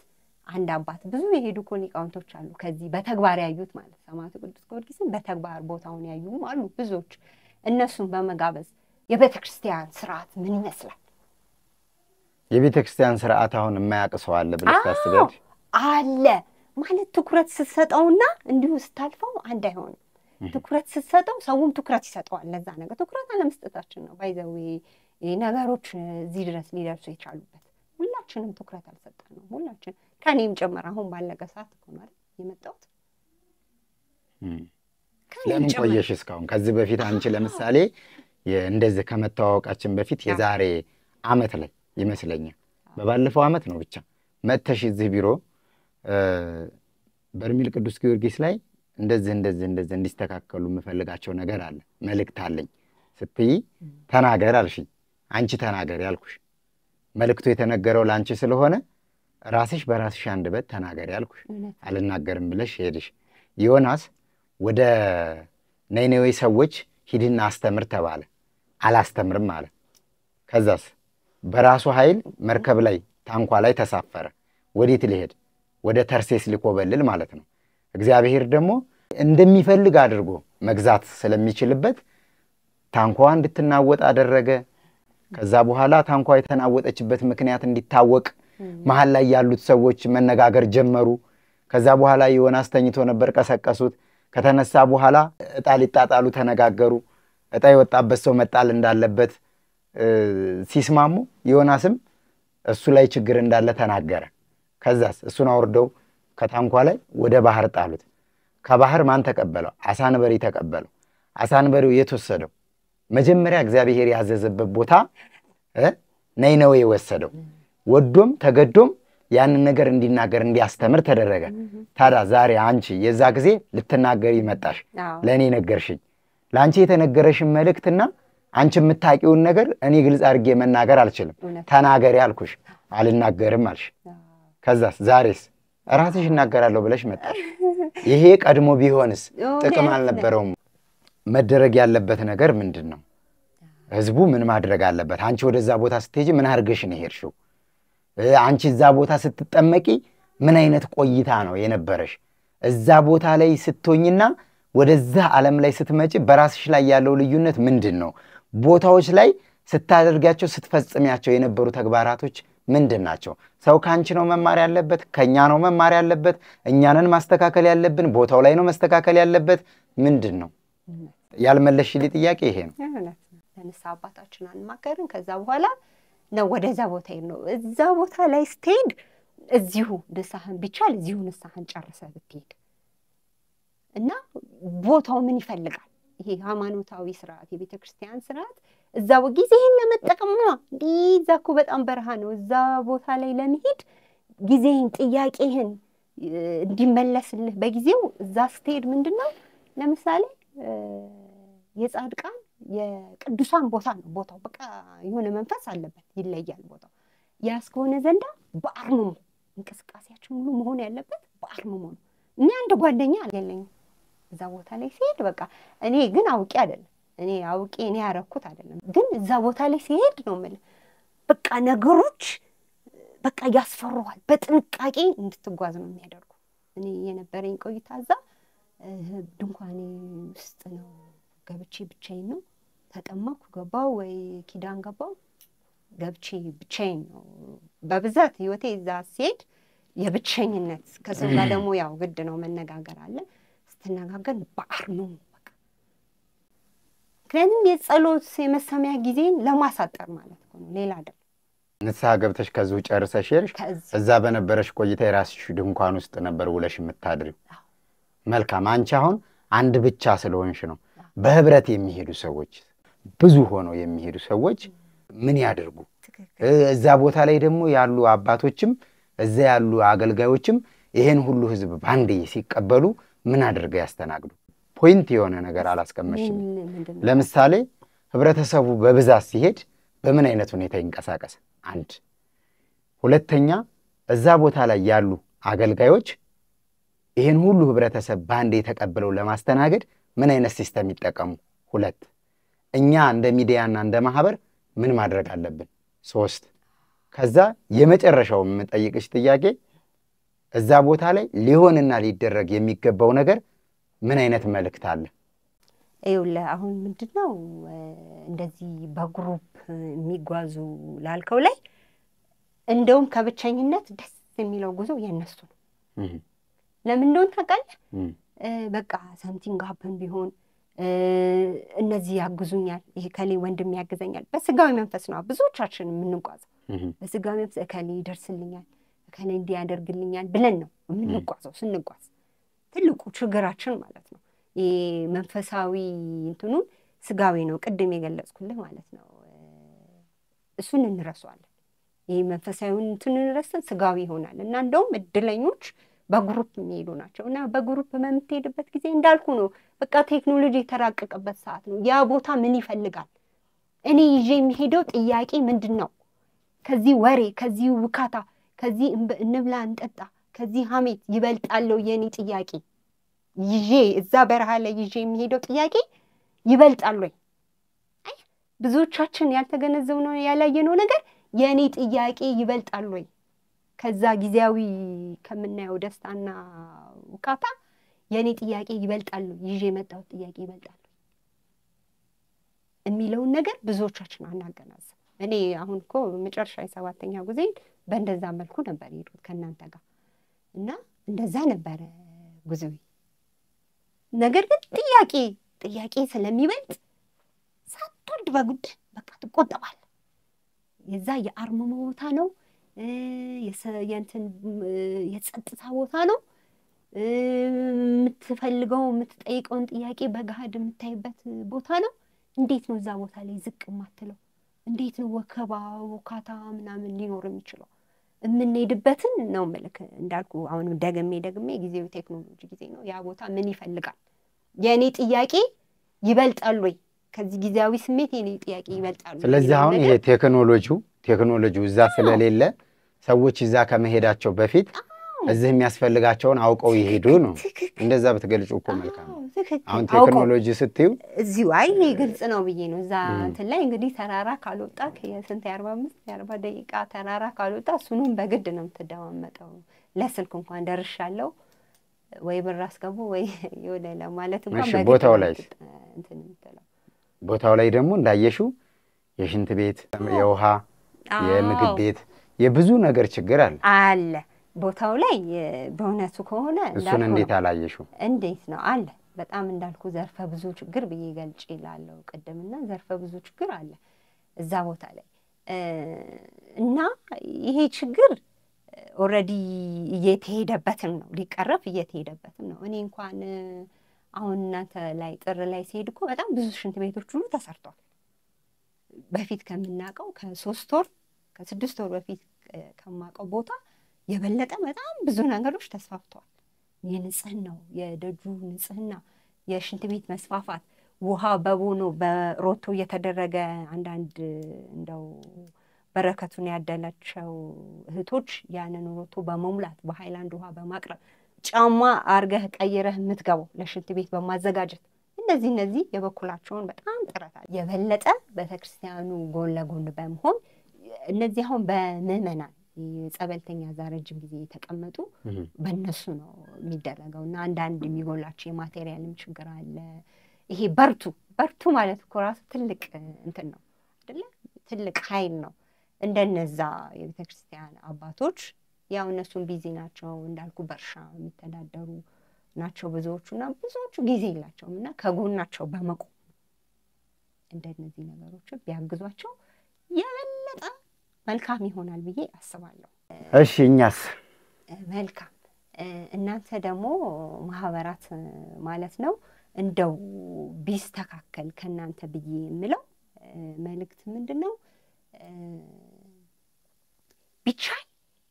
አንድ አባት ብዙ የሄዱ ሊቃውንቶች አሉ ከዚህ በተግባር ያዩት ማለት ሰማዕቱ ቅዱስ ጊዮርጊስን በተግባር ቦታውን ያዩም አሉ ብዙዎች እነሱን በመጋበዝ የቤተክርስቲያን ስርዓት ምን ይመስላል የቤተክርስቲያን ስርዓት አሁን የማያቀሰው አለ ብለሽ ታስቢያለሽ አለ ማለት ትኩረት ስትሰጠውና እንዲሁ ስታልፈው አንድ አይሆንም ትኩረት ስትሰጠው ሰውም ትኩረት ይሰጠዋል ለዛ ነገር ትኩረት አለመስጠታችን ነው ባይዘው ነገሮች እዚህ ድረስ ሊደርሱ የቻሉበት ሁላችንም ትኩረት አልሰጠንም ሁላችን ከኔም ጨመረ አሁን ባለቀ ሰዓት እኮ ነው አይደል የመጣሁት ለምን ቆየሽ እስካሁን ከዚህ በፊት አንቺ ለምሳሌ እንደዚህ ከመተዋወቃችን በፊት የዛሬ አመት ላይ ይመስለኛል በባለፈው አመት ነው ብቻ መተሽ እዚህ ቢሮ በርሜል ቅዱስ ጊዮርጊስ ላይ እንደዚህ እንዲስተካከሉ መፈልጋቸው ነገር አለ መልእክት አለኝ ስትይ ተናገር አልሽኝ አንቺ ተናገር ያልኩሽ መልእክቱ የተነገረው ላንቺ ስለሆነ ራስሽ በራስሽ አንደበት ተናገር ያልኩሽ አልናገርም ብለሽ ሄድሽ ዮናስ ወደ ነይኔዌ ሰዎች ሂድና አስተምር ተባለ አላስተምርም አለ ከዛስ በራሱ ኃይል መርከብ ላይ ታንኳ ላይ ተሳፈረ ወዴት ሊሄድ ወደ ተርሴስ ሊቆበልል ማለት ነው እግዚአብሔር ደግሞ እንደሚፈልግ አድርጎ መግዛት ስለሚችልበት ታንኳዋ እንድትናወጥ አደረገ ከዛ በኋላ ታንኳ የተናወጠችበት ምክንያት እንዲታወቅ መሃል ላይ ያሉት ሰዎች መነጋገር ጀመሩ ከዛ በኋላ ዮናስ ተኝቶ ነበር ቀሰቀሱት ከተነሳ በኋላ እጣ ሊጣጣሉ ተነጋገሩ እጣ የወጣበት ሰው መጣል እንዳለበት ሲስማሙ ዮናስም እሱ ላይ ችግር እንዳለ ተናገረ ከዛስ እሱን አወርደው ከታንኳ ላይ ወደ ባህር ጣሉት ከባህር ማን ተቀበለው አሳንበሪ ተቀበለው አሳንበሪው የተወሰደው መጀመሪያ እግዚአብሔር ያዘዘበት ቦታ ነይነዌ ወሰደው ወዶም ተገዶም ያንን ነገር እንዲናገር እንዲያስተምር ተደረገ ታዲያ ዛሬ አንቺ የዛ ጊዜ ልትናገሪ መጣሽ ለኔ ነገርሽኝ ላንቺ የተነገረሽን መልእክትና አንቺ የምታቂውን ነገር እኔ ግልጽ አድርጌ መናገር አልችልም ተናገሪ ያልኩሽ አልናገርም አልሽ ከዛስ ዛሬስ ራስሽ እናገራለሁ ብለሽ መጣሽ ይሄ ቀድሞ ቢሆንስ ጥቅም አልነበረውም መደረግ ያለበት ነገር ምንድነው ህዝቡ ምን ማድረግ አለበት አንቺ ወደዛ ቦታ ስትሄጂ ምን አርገሽ ነው ሄርሽው አንቺ እዛ ቦታ ስትጠመቂ ምን አይነት ቆይታ ነው የነበረሽ እዛ ቦታ ላይ ስትሆኝና ወደዛ ዓለም ላይ ስትመጪ በራስሽ ላይ ያለው ልዩነት ምንድነው ቦታዎች ላይ ስታደርጋቸው ስትፈጽሚያቸው የነበሩ ተግባራቶች ምንድናቸው ሰው ካንቺ ነው መማር ያለበት ከኛ ነው መማር ያለበት እኛንን ማስተካከል ያለብን ቦታው ላይ ነው ማስተካከል ያለበት ምንድነው ያልመለሽልኝ ጥያቄ ይሄ ነው ለነሳ አባታችን አንማከርን ከዛ በኋላ ነው ወደዛ ቦታ ነው እዛ ቦታ ላይ ስትሄድ እዚሁ ንስሐን ቢቻል እዚሁ ንስሐን ጨርሰህ ብትሄድ እና ቦታው ምን ይፈልጋል? ይሄ ሃይማኖታዊ ስርዓት የቤተ ክርስቲያን ስርዓት እዛው ጊዜህን ለመጠቀም ነው። እዛ እኮ በጣም በረሃ ነው። እዛ ቦታ ላይ ለመሄድ ጊዜህን ጥያቄህን እንዲመለስልህ በጊዜው እዛ ስትሄድ ምንድነው ለምሳሌ የጻድቃን የቅዱሳን ቦታ ነው። ቦታው በቃ የሆነ መንፈስ አለበት፣ ይለያል ቦታው። ያ እስከሆነ ዘንዳ በአርምሞ እንቅስቃሴያችን ሁሉ መሆን ያለበት በአርምሞ ነው። እኔ አንድ ጓደኛ አለኝ እዛ ቦታ ላይ ሲሄድ በቃ እኔ ግን አውቄ አይደለም እኔ ያረኩት አይደለም፣ ግን እዛ ቦታ ላይ ሲሄድ ነው ማለት በቃ ነገሮች በቃ ያስፈሩሃል። በጥንቃቄ እንድትጓዝ ነው የሚያደርጉ። እኔ የነበረኝ ቆይታ እዛ ድንኳኔ ውስጥ ነው ገብቼ ብቻዬን ነው ተጠማኩ፣ ገባው ወይ ኪዳን ገባው ገብቼ ብቻዬን ነው በብዛት ህይወቴ። እዛ ሲሄድ የብቸኝነት ከሰው ጋር ደግሞ ያው ግድ ነው መነጋገር አለ። ስትነጋገር በአርምሞ በቃ ምክንያቱም የጸሎት የመሰሚያ ጊዜን ለማሳጠር ማለት ነው፣ ሌላ አይደለም። ንስሐ ገብተሽ ከዚሁ ጨርሰሽ ሄድሽ። እዛ በነበረሽ ቆይታ የራስሽ ድንኳን ውስጥ ነበር ውለሽ የምታድሪው። መልካም። አንቺ አሁን አንድ ብቻ ስለሆንሽ ነው። በህብረት የሚሄዱ ሰዎች ብዙ ሆነው የሚሄዱ ሰዎች ምን ያደርጉ? እዛ ቦታ ላይ ደግሞ ያሉ አባቶችም እዛ ያሉ አገልጋዮችም ይሄን ሁሉ ህዝብ ባንዴ ሲቀበሉ ምን አድርገው ያስተናግዱ? ፖይንት የሆነ ነገር አላስቀመጥሽም። ለምሳሌ ህብረተሰቡ በብዛት ሲሄድ በምን አይነት ሁኔታ ይንቀሳቀስ? አንድ ሁለተኛ እዛ ቦታ ላይ ያሉ አገልጋዮች ይሄን ሁሉ ህብረተሰብ ባንዴ ተቀበለው ለማስተናገድ ምን አይነት ሲስተም ይጠቀሙ? ሁለት እኛ እንደ ሚዲያና እንደ ማህበር ምን ማድረግ አለብን? ሶስት ከዛ የመጨረሻው የምጠይቅሽ ጥያቄ እዛ ቦታ ላይ ሊሆንና ሊደረግ የሚገባው ነገር ምን አይነት መልእክት አለ? ይኸውልህ አሁን ምንድነው እንደዚህ በግሩፕ የሚጓዙ ላልከው ላይ እንደውም ከብቸኝነት ደስ የሚለው ጉዞ የነሱ ነው። ለምን እንደሆነ ታውቃለህ? በቃ ሰምቲንግ ሀፕን ቢሆን እነዚህ ያግዙኛል፣ ይሄ ከሌ ወንድም ያግዘኛል። በስጋዊ መንፈስ ነው ብዙዎቻችን የምንጓዘው። በስጋዊ መንፈስ ከሌ ይደርስልኛል፣ ከሌ እንዲያደርግልኛል ብለን ነው የምንጓዘው። ስንጓዝ ትልቁ ችግራችን ማለት ነው ይሄ መንፈሳዊ እንትኑን ስጋዊ ነው ቅድም የገለጽኩልህ ማለት ነው። እሱን እንረሳዋለን። ይሄ መንፈሳዊውን እንትኑን ረስተን ስጋዊ ይሆናል። እና እንደውም እድለኞች በግሩፕ የሚሄዱ ናቸው። እና በግሩፕ በምትሄድበት ጊዜ እንዳልኩ ነው በቃ ቴክኖሎጂ የተራቀቀበት ሰዓት ነው። ያ ቦታ ምን ይፈልጋል? እኔ ይዤ የሚሄደው ጥያቄ ምንድን ነው? ከዚህ ወሬ፣ ከዚህ ውካታ፣ ከዚህ እንብላ እንጠጣ፣ ከዚህ ሀሜት ይበልጣለው የኔ ጥያቄ ይዤ እዛ በረሃ ላይ ይዤ የሚሄደው ጥያቄ ይበልጣል ወይ? አይ ብዙዎቻችን ያልተገነዘብነው ያላየነው ነገር የኔ ጥያቄ ይበልጣል ወይ? ከዛ ጊዜያዊ ከምናየው ደስታና ውካታ የኔ ጥያቄ ይበልጣል፣ ይዤ የመጣው ጥያቄ ይበልጣል የሚለውን ነገር ብዙዎቻችን አናገናዘብ። እኔ አሁን እኮ መጨረሻ የሰባተኛ ጊዜ በእንደዛ መልኩ ነበር የሄድኩት ከእናንተ ጋር እና እንደዛ ነበረ ጉዞዬ። ነገር ግን ጥያቄ ስለሚበልጥ ሳትወድ በግድ በቃ ትቆጠባል። የዛ የአርምሞ ቦታ ነው፣ የጸጥታ ቦታ ነው። የምትፈልገው የምትጠይቀውን ጥያቄ በገሃድ የምታይበት ቦታ ነው። እንዴት ነው እዛ ቦታ ላይ ዝቅ የማትለው? እንዴት ነው ወከባ ወካታ ምናምን ሊኖር የሚችለው? የምንሄድበትን ነው መልክ እንዳልኩ አሁን ደግሜ ጊዜው ቴክኖሎጂ ጊዜ ነው። ያ ቦታ ምን ይፈልጋል? የኔ ጥያቄ ይበልጣል ወይ? ከዚህ ጊዜያዊ ስሜት የኔ ጥያቄ ይበልጣል። ስለዚህ አሁን ይሄ ቴክኖሎጂው እዛ ስለሌለ ሰዎች እዛ ከመሄዳቸው በፊት እዚህ የሚያስፈልጋቸውን አውቀው ይሄዱ ነው። እንደዛ በተገልጹ እኮ መልካም ነው። አሁን ቴክኖሎጂ ስትዩ እዚሁ አይ ግልጽ ነው ብዬ ነው። እዛ እንትን ላይ እንግዲህ ተራራ ካልወጣ የስንት 40 ደቂቃ ተራራ ካልወጣ እሱንም በግድ ነው የምትደማመጠው። ለስልክ እንኳን ደርሻለሁ ወይ ብር አስገቡ ወይ ይወለ ለማለት እንኳን በግድ ቦታው ላይ ደግሞ እንዳየሽው የሽንት ቤት፣ የውሃ፣ የምግብ ቤት፣ የብዙ ነገር ችግር አለ ቦታው ላይ። በእውነቱ ከሆነ እሱን እንዴት አላየሽው? እንዴት ነው አለ። በጣም እንዳልኩ ዘርፈ ብዙ ችግር ብዬ ገልጬ እላለሁ ቅድምና ዘርፈ ብዙ ችግር አለ እዛ ቦታ ላይ እና ይሄ ችግር ኦልሬዲ እየተሄደበትም ነው፣ ሊቀረፍ እየተሄደበትም ነው። እኔ እንኳን አሁን እናንተ ላይ ጥር ላይ ሲሄድ እኮ በጣም ብዙ ሽንት ቤቶች ሁሉ ተሰርተዋል። በፊት ከምናውቀው ከ3 ወር ከ6 ወር በፊት ከማውቀው ቦታ የበለጠ በጣም ብዙ ነገሮች ተስፋፍተዋል። የንጽህናው የደጁ ንጽህና፣ የሽንት ቤት መስፋፋት፣ ውሃ በቦኖ በሮቶ እየተደረገ አንዳንድ እንደው በረከቱን ያደላቸው እህቶች ያንን ሮቶ በመሙላት በሃይላንድ ውሃ በማቅረብ ጫማ አርገህ ቀይረህ የምትገባው ለሽንት ቤት በማዘጋጀት እነዚህ የበኩላቸውን በጣም ጥረት አለ። የበለጠ ቤተክርስቲያኑ ጎን ለጎን በመሆን እነዚህ አሁን በምዕመናን ጸበልተኛ ዛ ረጅም ጊዜ የተቀመጡ በእነሱ ነው የሚደረገው እና አንዳንድ የሚጎላቸው የማቴሪያልም ችግር አለ። ይሄ በርቱ ማለት እኮ ራሱ ትልቅ እንትን ነው አይደለ? ትልቅ ኃይል ነው። እንደነዛ የቤተክርስቲያን አባቶች ያው እነሱም ቢዚ ናቸው እንዳልኩ በእርሻ የሚተዳደሩ ናቸው ብዙዎቹና ብዙዎቹ ጊዜ የላቸውም እና ከጎናቸው በመቆም እንደነዚህ ነገሮች ቢያግዟቸው የበለጠ መልካም ይሆናል ብዬ አስባለሁ። እሺ እኛስ መልካም እናንተ ደግሞ ማህበራት ማለት ነው እንደው ቢስተካከል ከናንተ ብዬ የምለው መልእክት ምንድነው? ቢቻል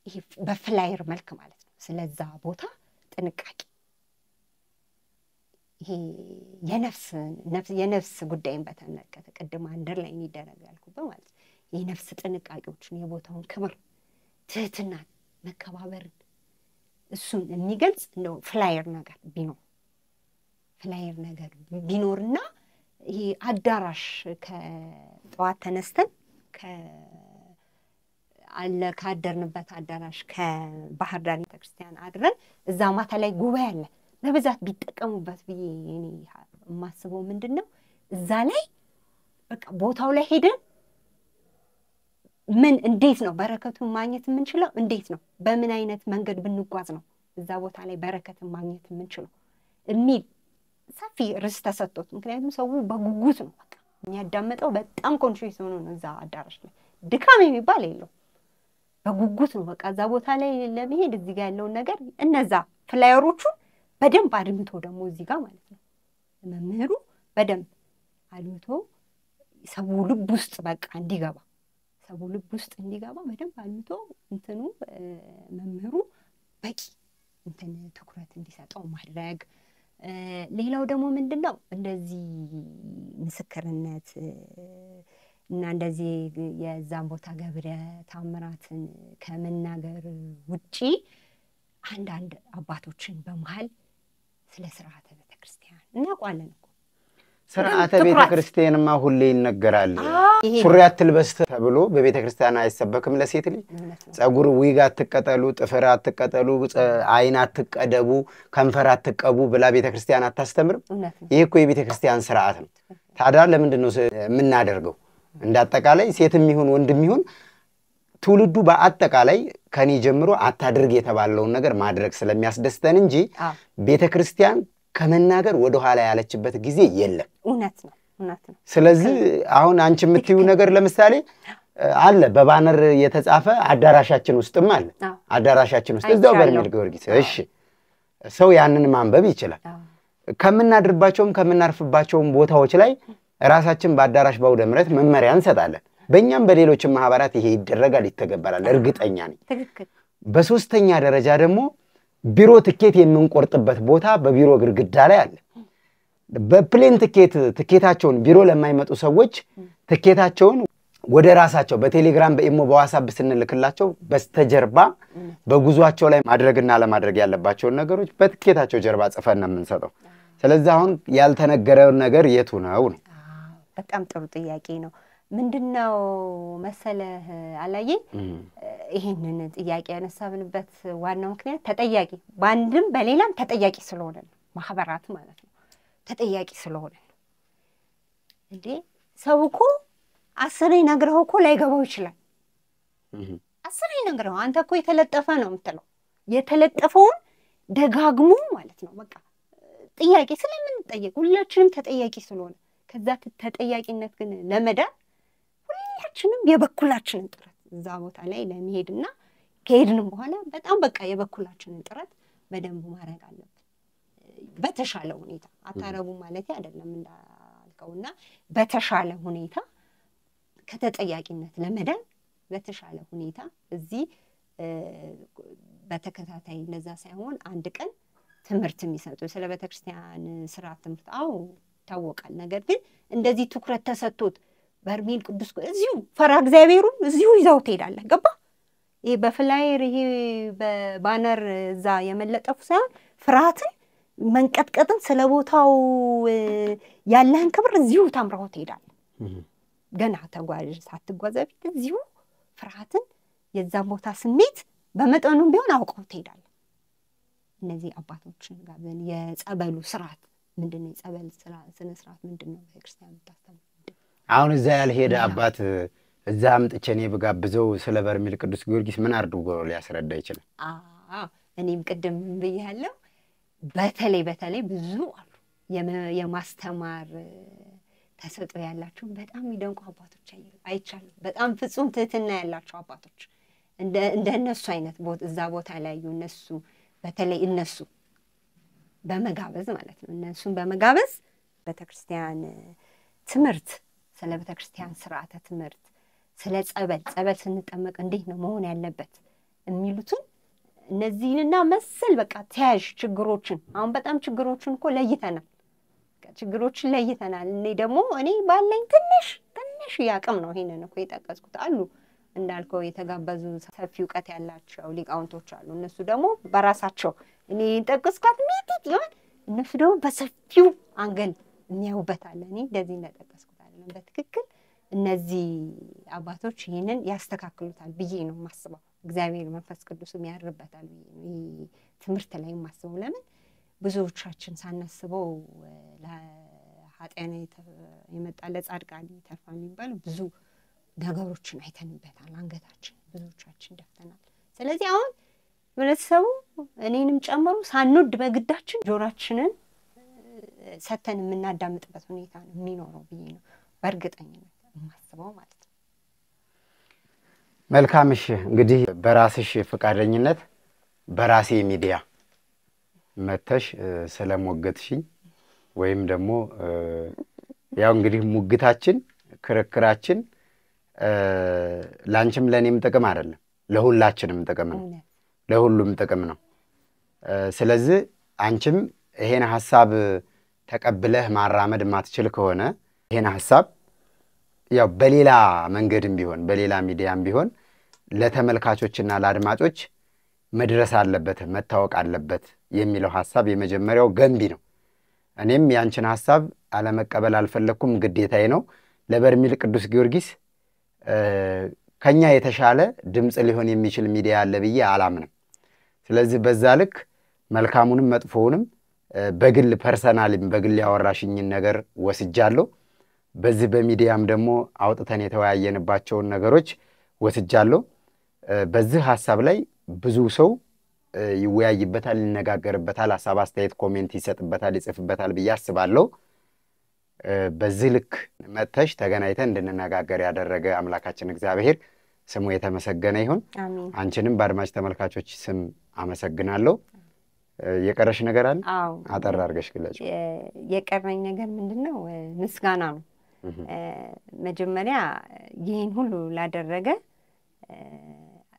ይሄ በፍላየር መልክ ማለት ነው ስለዛ ቦታ ጥንቃቄ ይሄ የነፍስ ጉዳይን በተመለከተ ቅድም አንደር ላይ የሚደረግ ያልኩበት ማለት ነው የነፍስ ጥንቃቄዎችን የቦታውን ክብር ትህትናን መከባበርን እሱን የሚገልጽ ነው ፍላየር ነገር ቢኖርና ይሄ አዳራሽ ከጠዋት ተነስተን ካደርንበት አዳራሽ ከባህር ዳር ቤተክርስቲያን አድረን እዛ ማታ ላይ ጉባኤ አለ በብዛት ቢጠቀሙበት ብዬ እኔ የማስበው ምንድነው እዛ ላይ በቃ ቦታው ላይ ሄደን ምን እንዴት ነው በረከቱን ማግኘት የምንችለው እንዴት ነው በምን አይነት መንገድ ብንጓዝ ነው እዛ ቦታ ላይ በረከቱን ማግኘት የምንችለው የሚል ሰፊ ርዕስ ተሰጥቶት ምክንያቱም ሰው በጉጉት ነው በቃ የሚያዳምጠው በጣም ኮንሽስ ሆኖ ነው እዛ አዳራሽ ላይ ድካም የሚባል የለው በጉጉት ነው በቃ እዛ ቦታ ላይ ለመሄድ እዚህ ጋር ያለውን ነገር እነዛ ፍላየሮቹን በደንብ አድምቶ ደግሞ እዚህ ጋር ማለት ነው መምህሩ በደንብ አድምቶ ሰው ልብ ውስጥ በቃ እንዲገባ በደንብ አድምቶ እንትኑ መምህሩ በቂ እንትን ትኩረት እንዲሰጠው ማድረግ። ሌላው ደግሞ ምንድነው እንደዚህ ምስክርነት እና እንደዚህ የዛን ቦታ ገብረ ታምራትን ከመናገር ውጪ አንዳንድ አባቶችን በመሃል ስለ ስርዓተ ቤተክርስቲያን እናውቃለን እኮ ስርዓተ ቤተክርስቲያንማ ሁሌ ይነገራል። ሱሪ አትልበስ ተብሎ በቤተክርስቲያን አይሰበክም ለሴት ልጅ ጸጉር ዊግ አትቀጠሉ ጥፍር አትቀጠሉ አይን አትቀደቡ ከንፈር አትቀቡ ብላ ቤተክርስቲያን አታስተምርም። ይሄ እኮ የቤተክርስቲያን ስርዓት ነው። ታዲያ ለምንድን ነው የምናደርገው? እንዳጠቃላይ ሴትም ይሁን ወንድም ይሁን ትውልዱ በአጠቃላይ ከኔ ጀምሮ አታድርግ የተባለውን ነገር ማድረግ ስለሚያስደስተን እንጂ ቤተክርስቲያን ከመናገር ወደ ኋላ ያለችበት ጊዜ የለም። እውነት ነው። ስለዚህ አሁን አንቺ የምትዩ ነገር ለምሳሌ አለ በባነር የተጻፈ አዳራሻችን ውስጥም አለ። አዳራሻችን ውስጥ እዛው በርሜል ጊዮርጊስ እሺ ሰው ያንን ማንበብ ይችላል። ከምናድርባቸውም ከምናርፍባቸውም ቦታዎች ላይ ራሳችን በአዳራሽ ባውደ ምሕረት መመሪያ እንሰጣለን። በእኛም በሌሎችም ማህበራት ይሄ ይደረጋል ይተገበራል እርግጠኛ ነኝ። ትክክል። በሶስተኛ ደረጃ ደግሞ ቢሮ ትኬት የምንቆርጥበት ቦታ በቢሮ ግድግዳ ላይ አለ። በፕሌን ትኬታቸውን ቢሮ ለማይመጡ ሰዎች ትኬታቸውን ወደ ራሳቸው በቴሌግራም በኢሞ በዋትስአፕ ስንልክላቸው በስተጀርባ በጉዟቸው ላይ ማድረግና ለማድረግ ያለባቸውን ነገሮች በትኬታቸው ጀርባ ጽፈን ነው የምንሰጠው። ስለዚህ አሁን ያልተነገረው ነገር የቱ ነው? በጣም ጥሩ ጥያቄ ነው። ምንድነው መሰለህ አላየ ይሄንን ጥያቄ ያነሳብንበት ዋናው ምክንያት ተጠያቂ ባንድም በሌላም ተጠያቂ ስለሆነ ማህበራት ማለት ነው ተጠያቂ ስለሆነ እንዴ ሰው እኮ አስሬ ነግረው እኮ ላይገባው ይችላል። አስሬ ነግረው አንተ እኮ የተለጠፈ ነው የምትለው የተለጠፈውን ደጋግሞ ማለት ነው በቃ ጥያቄ ስለምን ጠየቅ ሁላችንም ተጠያቂ ስለሆነ ከዛ ተጠያቂነት ግን ለመዳን ሁላችንም የበኩላችንን ጥረት እዛ ቦታ ላይ ለመሄድና ከሄድንም በኋላ በጣም በቃ የበኩላችንን ጥረት በደንብ ማድረግ አለብን። በተሻለ ሁኔታ አታረቡ ማለት አይደለም እንዳልከውና በተሻለ ሁኔታ ከተጠያቂነት ለመዳን በተሻለ ሁኔታ እዚህ በተከታታይ ለዛ ሳይሆን አንድ ቀን ትምህርት የሚሰጡ ስለ ቤተክርስቲያን ስርዓት ትምህርት ታወቃል። ነገር ግን እንደዚህ ትኩረት ተሰጥቶት በርሜል ቅዱስ እዚሁ ፈራ እግዚአብሔሩን እዚሁ ይዛው ትሄዳለህ። ገባ? ይሄ በፍላየር ይሄ በባነር እዛ የመለጠፉ ሳይሆን ፍርሃትን መንቀጥቀጥን ስለ ቦታው ያለህን ክብር እዚሁ ታምራው ትሄዳለህ። ገና ተጓዥ ሳትጓዝ በፊት እዚሁ ፍርሃትን የዛን ቦታ ስሜት በመጠኑም ቢሆን አውቀው ትሄዳለህ። እነዚህ አባቶችን ጋብዘን የጸበሉ ስርዓት ምንድነው? የጸበል ስነ ስርዓት ምንድነው? ቤተክርስቲያን የምታስተምረው አሁን እዛ ያልሄደ አባት እዛ አምጥቼ እኔ ብጋብዘው ስለ በርሜል ቅዱስ ጊዮርጊስ ምን አድርጎ ሊያስረዳ ይችላል? እኔም ቅድም ብያለሁ። በተለይ ብዙ አሉ የማስተማር ተሰጥኦ ያላቸው በጣም የሚደንቁ አባቶች አይቻሉ። በጣም ፍጹም ትህትና ያላቸው አባቶች እንደ እነሱ አይነት እዛ ቦታ ላይ እነሱ በተለይ እነሱ በመጋበዝ ማለት ነው። እነሱን በመጋበዝ ቤተክርስቲያን ትምህርት ስለ ቤተክርስቲያን ስርዓተ ትምህርት ስለ ጸበል ስንጠመቅ እንዴት ነው መሆን ያለበት የሚሉትን እነዚህንና መሰል በቃ ተያዥ ችግሮችን አሁን በጣም ችግሮችን እኮ ለይተናል። ችግሮችን ለይተናል። እኔ ባለኝ ትንሽ ያቅም ነው ይሄንን እኮ የጠቀስኩት። አሉ እንዳልከው የተጋበዙ ሰፊ ዕውቀት ያላቸው ሊቃውንቶች አሉ። እነሱ ደግሞ በራሳቸው እኔ ጠቀስኳት ሚጢጥ ይሆን እነሱ ደግሞ በሰፊው አንገል የሚያዩበታል። እኔ እንደዚህ እንደጠቀስኩት አይደለም። በትክክል እነዚህ አባቶች ይሄንን ያስተካክሉታል ብዬ ነው የማስበው። እግዚአብሔር መንፈስ ቅዱስም ያርበታል ብዬ ትምህርት ላይ የማስበው። ለምን ብዙዎቻችን ሳናስበው ለኃጢአን የመጣ ለጻድቃን ይተርፋል የሚባለው ብዙ ነገሮችን አይተንበታል። አንገታችን ብዙዎቻችን ደፍተናል። ስለዚህ አሁን ህብረተሰቡ እኔንም ጨምሮ ሳንወድ በግዳችን ጆሮአችንን ሰተን የምናዳምጥበት ሁኔታ ነው የሚኖረው ብዬ ነው በእርግጠኝነት የማስበው ማለት ነው። መልካምሽ እንግዲህ በራስሽ ፈቃደኝነት በራሴ ሚዲያ መተሽ ስለሞገትሽኝ ወይም ደግሞ ያው እንግዲህ ሙግታችን ክርክራችን ላንቺም ለኔም ጥቅም አይደለም፣ ለሁላችንም ጥቅም ነው፣ ለሁሉም ጥቅም ነው። ስለዚህ አንቺም ይሄን ሐሳብ ተቀብለህ ማራመድ ማትችል ከሆነ ይሄን ሐሳብ ያው በሌላ መንገድም ቢሆን በሌላ ሚዲያም ቢሆን ለተመልካቾችና ለአድማጮች መድረስ አለበት መታወቅ አለበት የሚለው ሐሳብ የመጀመሪያው ገንቢ ነው። እኔም ያንቺን ሐሳብ አለመቀበል አልፈለኩም፣ ግዴታዬ ነው። ለበርሜል ቅዱስ ጊዮርጊስ ከኛ የተሻለ ድምጽ ሊሆን የሚችል ሚዲያ አለ ብዬ አላምንም። ስለዚህ በዛ ልክ መልካሙንም መጥፎውንም በግል ፐርሰናልም በግል ያወራሽኝን ነገር ወስጃለሁ። በዚህ በሚዲያም ደግሞ አውጥተን የተወያየንባቸውን ነገሮች ወስጃለሁ። በዚህ ሐሳብ ላይ ብዙ ሰው ይወያይበታል፣ ይነጋገርበታል፣ ሐሳብ አስተያየት ኮሜንት ይሰጥበታል፣ ይጽፍበታል ብዬ አስባለሁ። በዚህ ልክ መተሽ ተገናኝተን እንድንነጋገር ያደረገ አምላካችን እግዚአብሔር ስሙ የተመሰገነ ይሁን። አሜን። አንቺንም በአድማጭ ተመልካቾች ስም አመሰግናለሁ። የቀረሽ ነገር አለ? አዎ፣ አጠር አድርገሽ ግለጪ። የቀረኝ ነገር ምንድነው? ምስጋና ነው። መጀመሪያ ይህን ሁሉ ላደረገ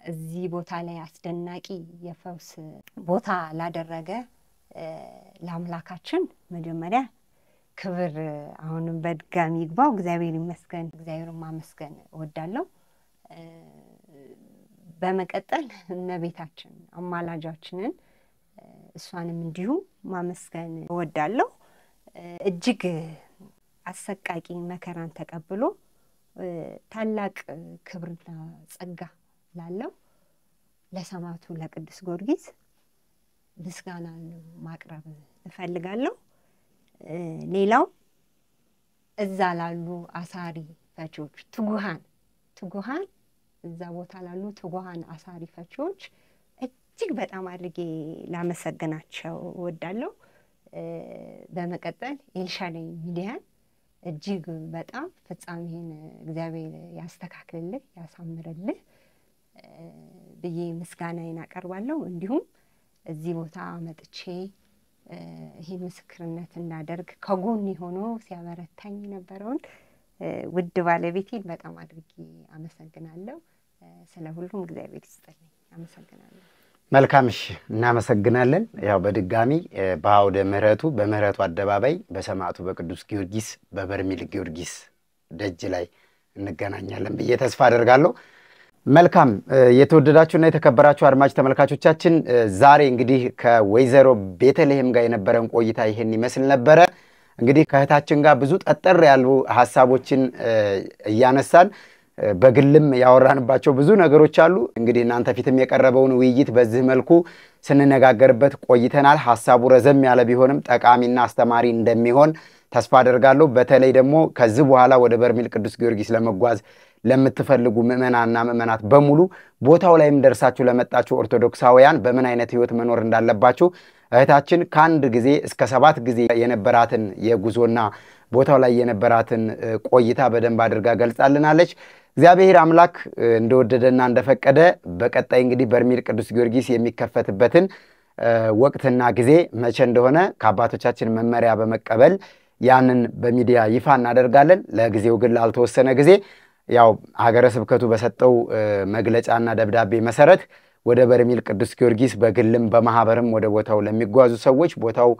እዚህ ቦታ ላይ አስደናቂ የፈውስ ቦታ ላደረገ ለአምላካችን መጀመሪያ ክብር አሁንም በድጋሚ ይግባው። እግዚአብሔር ይመስገን። እግዚአብሔርን ማመስገን እወዳለሁ። በመቀጠል እመቤታችን አማላጃችንን እሷንም እንዲሁ ማመስገን እወዳለሁ። እጅግ አሰቃቂ መከራን ተቀብሎ ታላቅ ክብርና ጸጋ ላለው ለሰማዕቱ ለቅዱስ ጊዮርጊስ ምስጋናን ማቅረብ እፈልጋለሁ። ሌላው እዛ ላሉ አሳሪ ፈቺዎች ትጉሃን እዛ ቦታ ላሉ ትጉሃን አሳሪ ፈቺዎች እጅግ በጣም አድርጌ ላመሰግናቸው እወዳለሁ። በመቀጠል ኤልሻዳይ ሚዲያን እጅግ በጣም ፍጻሜህን እግዚአብሔር ያስተካክልልህ ያሳምርልህ ብዬ ምስጋናዬን አቀርባለሁ። እንዲሁም እዚህ ቦታ መጥቼ ይሄ ምስክርነት እንዳደርግ ከጎን ሆኖ ሲያበረታኝ የነበረውን ውድ ባለቤቴን በጣም አድርጌ አመሰግናለሁ። ስለ ሁሉም እግዚአብሔር ይስጥልኝ። አመሰግናለሁ። መልካምሽ እናመሰግናለን። ያው በድጋሚ በአውደ ምህረቱ በምህረቱ አደባባይ በሰማዕቱ በቅዱስ ጊዮርጊስ በበርሜል ጊዮርጊስ ደጅ ላይ እንገናኛለን ብዬ ተስፋ አደርጋለሁ። መልካም የተወደዳችሁና የተከበራችሁ አድማጭ ተመልካቾቻችን ዛሬ እንግዲህ ከወይዘሮ ቤተልሔም ጋር የነበረን ቆይታ ይሄን ይመስል ነበረ። እንግዲህ ከእህታችን ጋር ብዙ ጠጠር ያሉ ሐሳቦችን እያነሳን በግልም ያወራንባቸው ብዙ ነገሮች አሉ። እንግዲህ እናንተ ፊትም የቀረበውን ውይይት በዚህ መልኩ ስንነጋገርበት ቆይተናል። ሐሳቡ ረዘም ያለ ቢሆንም ጠቃሚና አስተማሪ እንደሚሆን ተስፋ አደርጋለሁ። በተለይ ደግሞ ከዚህ በኋላ ወደ በርሜል ቅዱስ ጊዮርጊስ ለመጓዝ ለምትፈልጉ ምእመናንና ምእመናት በሙሉ ቦታው ላይም ደርሳችሁ ለመጣችሁ ኦርቶዶክሳውያን በምን አይነት ህይወት መኖር እንዳለባችሁ እህታችን ከአንድ ጊዜ እስከ 7 ጊዜ የነበራትን የጉዞና ቦታው ላይ የነበራትን ቆይታ በደንብ አድርጋ ገልጻልናለች። እግዚአብሔር አምላክ እንደወደደና እንደፈቀደ በቀጣይ እንግዲህ በርሜል ቅዱስ ጊዮርጊስ የሚከፈትበትን ወቅትና ጊዜ መቼ እንደሆነ ከአባቶቻችን መመሪያ በመቀበል ያንን በሚዲያ ይፋ እናደርጋለን። ለጊዜው ግን ላልተወሰነ ጊዜ ያው ሀገረ ስብከቱ በሰጠው መግለጫና ደብዳቤ መሰረት ወደ በርሜል ቅዱስ ጊዮርጊስ በግልም በማህበርም ወደ ቦታው ለሚጓዙ ሰዎች ቦታው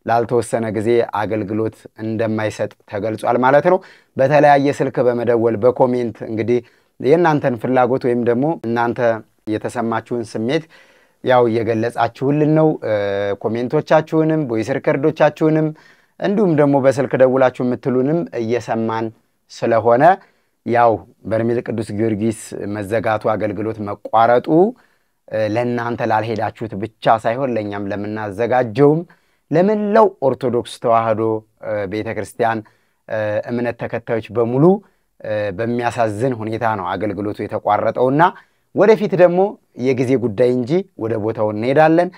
ላልተወሰነ ጊዜ አገልግሎት እንደማይሰጥ ተገልጿል ማለት ነው። በተለያየ ስልክ በመደወል በኮሜንት እንግዲህ የእናንተን ፍላጎት ወይም ደግሞ እናንተ የተሰማችሁን ስሜት ያው እየገለጻችሁልን ነው። ኮሜንቶቻችሁንም ቮይስ ሪከርዶቻችሁንም እንዲሁም ደግሞ በስልክ ደውላችሁ የምትሉንም እየሰማን ስለሆነ ያው በርሜል ቅዱስ ጊዮርጊስ መዘጋቱ አገልግሎት መቋረጡ ለእናንተ ላልሄዳችሁት ብቻ ሳይሆን ለእኛም ለምናዘጋጀውም ለመላው ኦርቶዶክስ ተዋህዶ ቤተክርስቲያን እምነት ተከታዮች በሙሉ በሚያሳዝን ሁኔታ ነው አገልግሎቱ የተቋረጠውና ወደፊት ደግሞ የጊዜ ጉዳይ እንጂ ወደ ቦታው እንሄዳለን።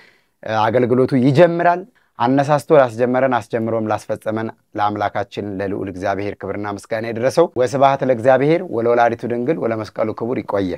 አገልግሎቱ ይጀምራል። አነሳስቶ ላስጀመረን አስጀምሮም ላስፈጸመን ለአምላካችን ለልዑል እግዚአብሔር ክብርና ምስጋና ይድረሰው። ወስብሐት ለእግዚአብሔር ወለወላዲቱ ድንግል ወለመስቀሉ ክቡር። ይቆየ።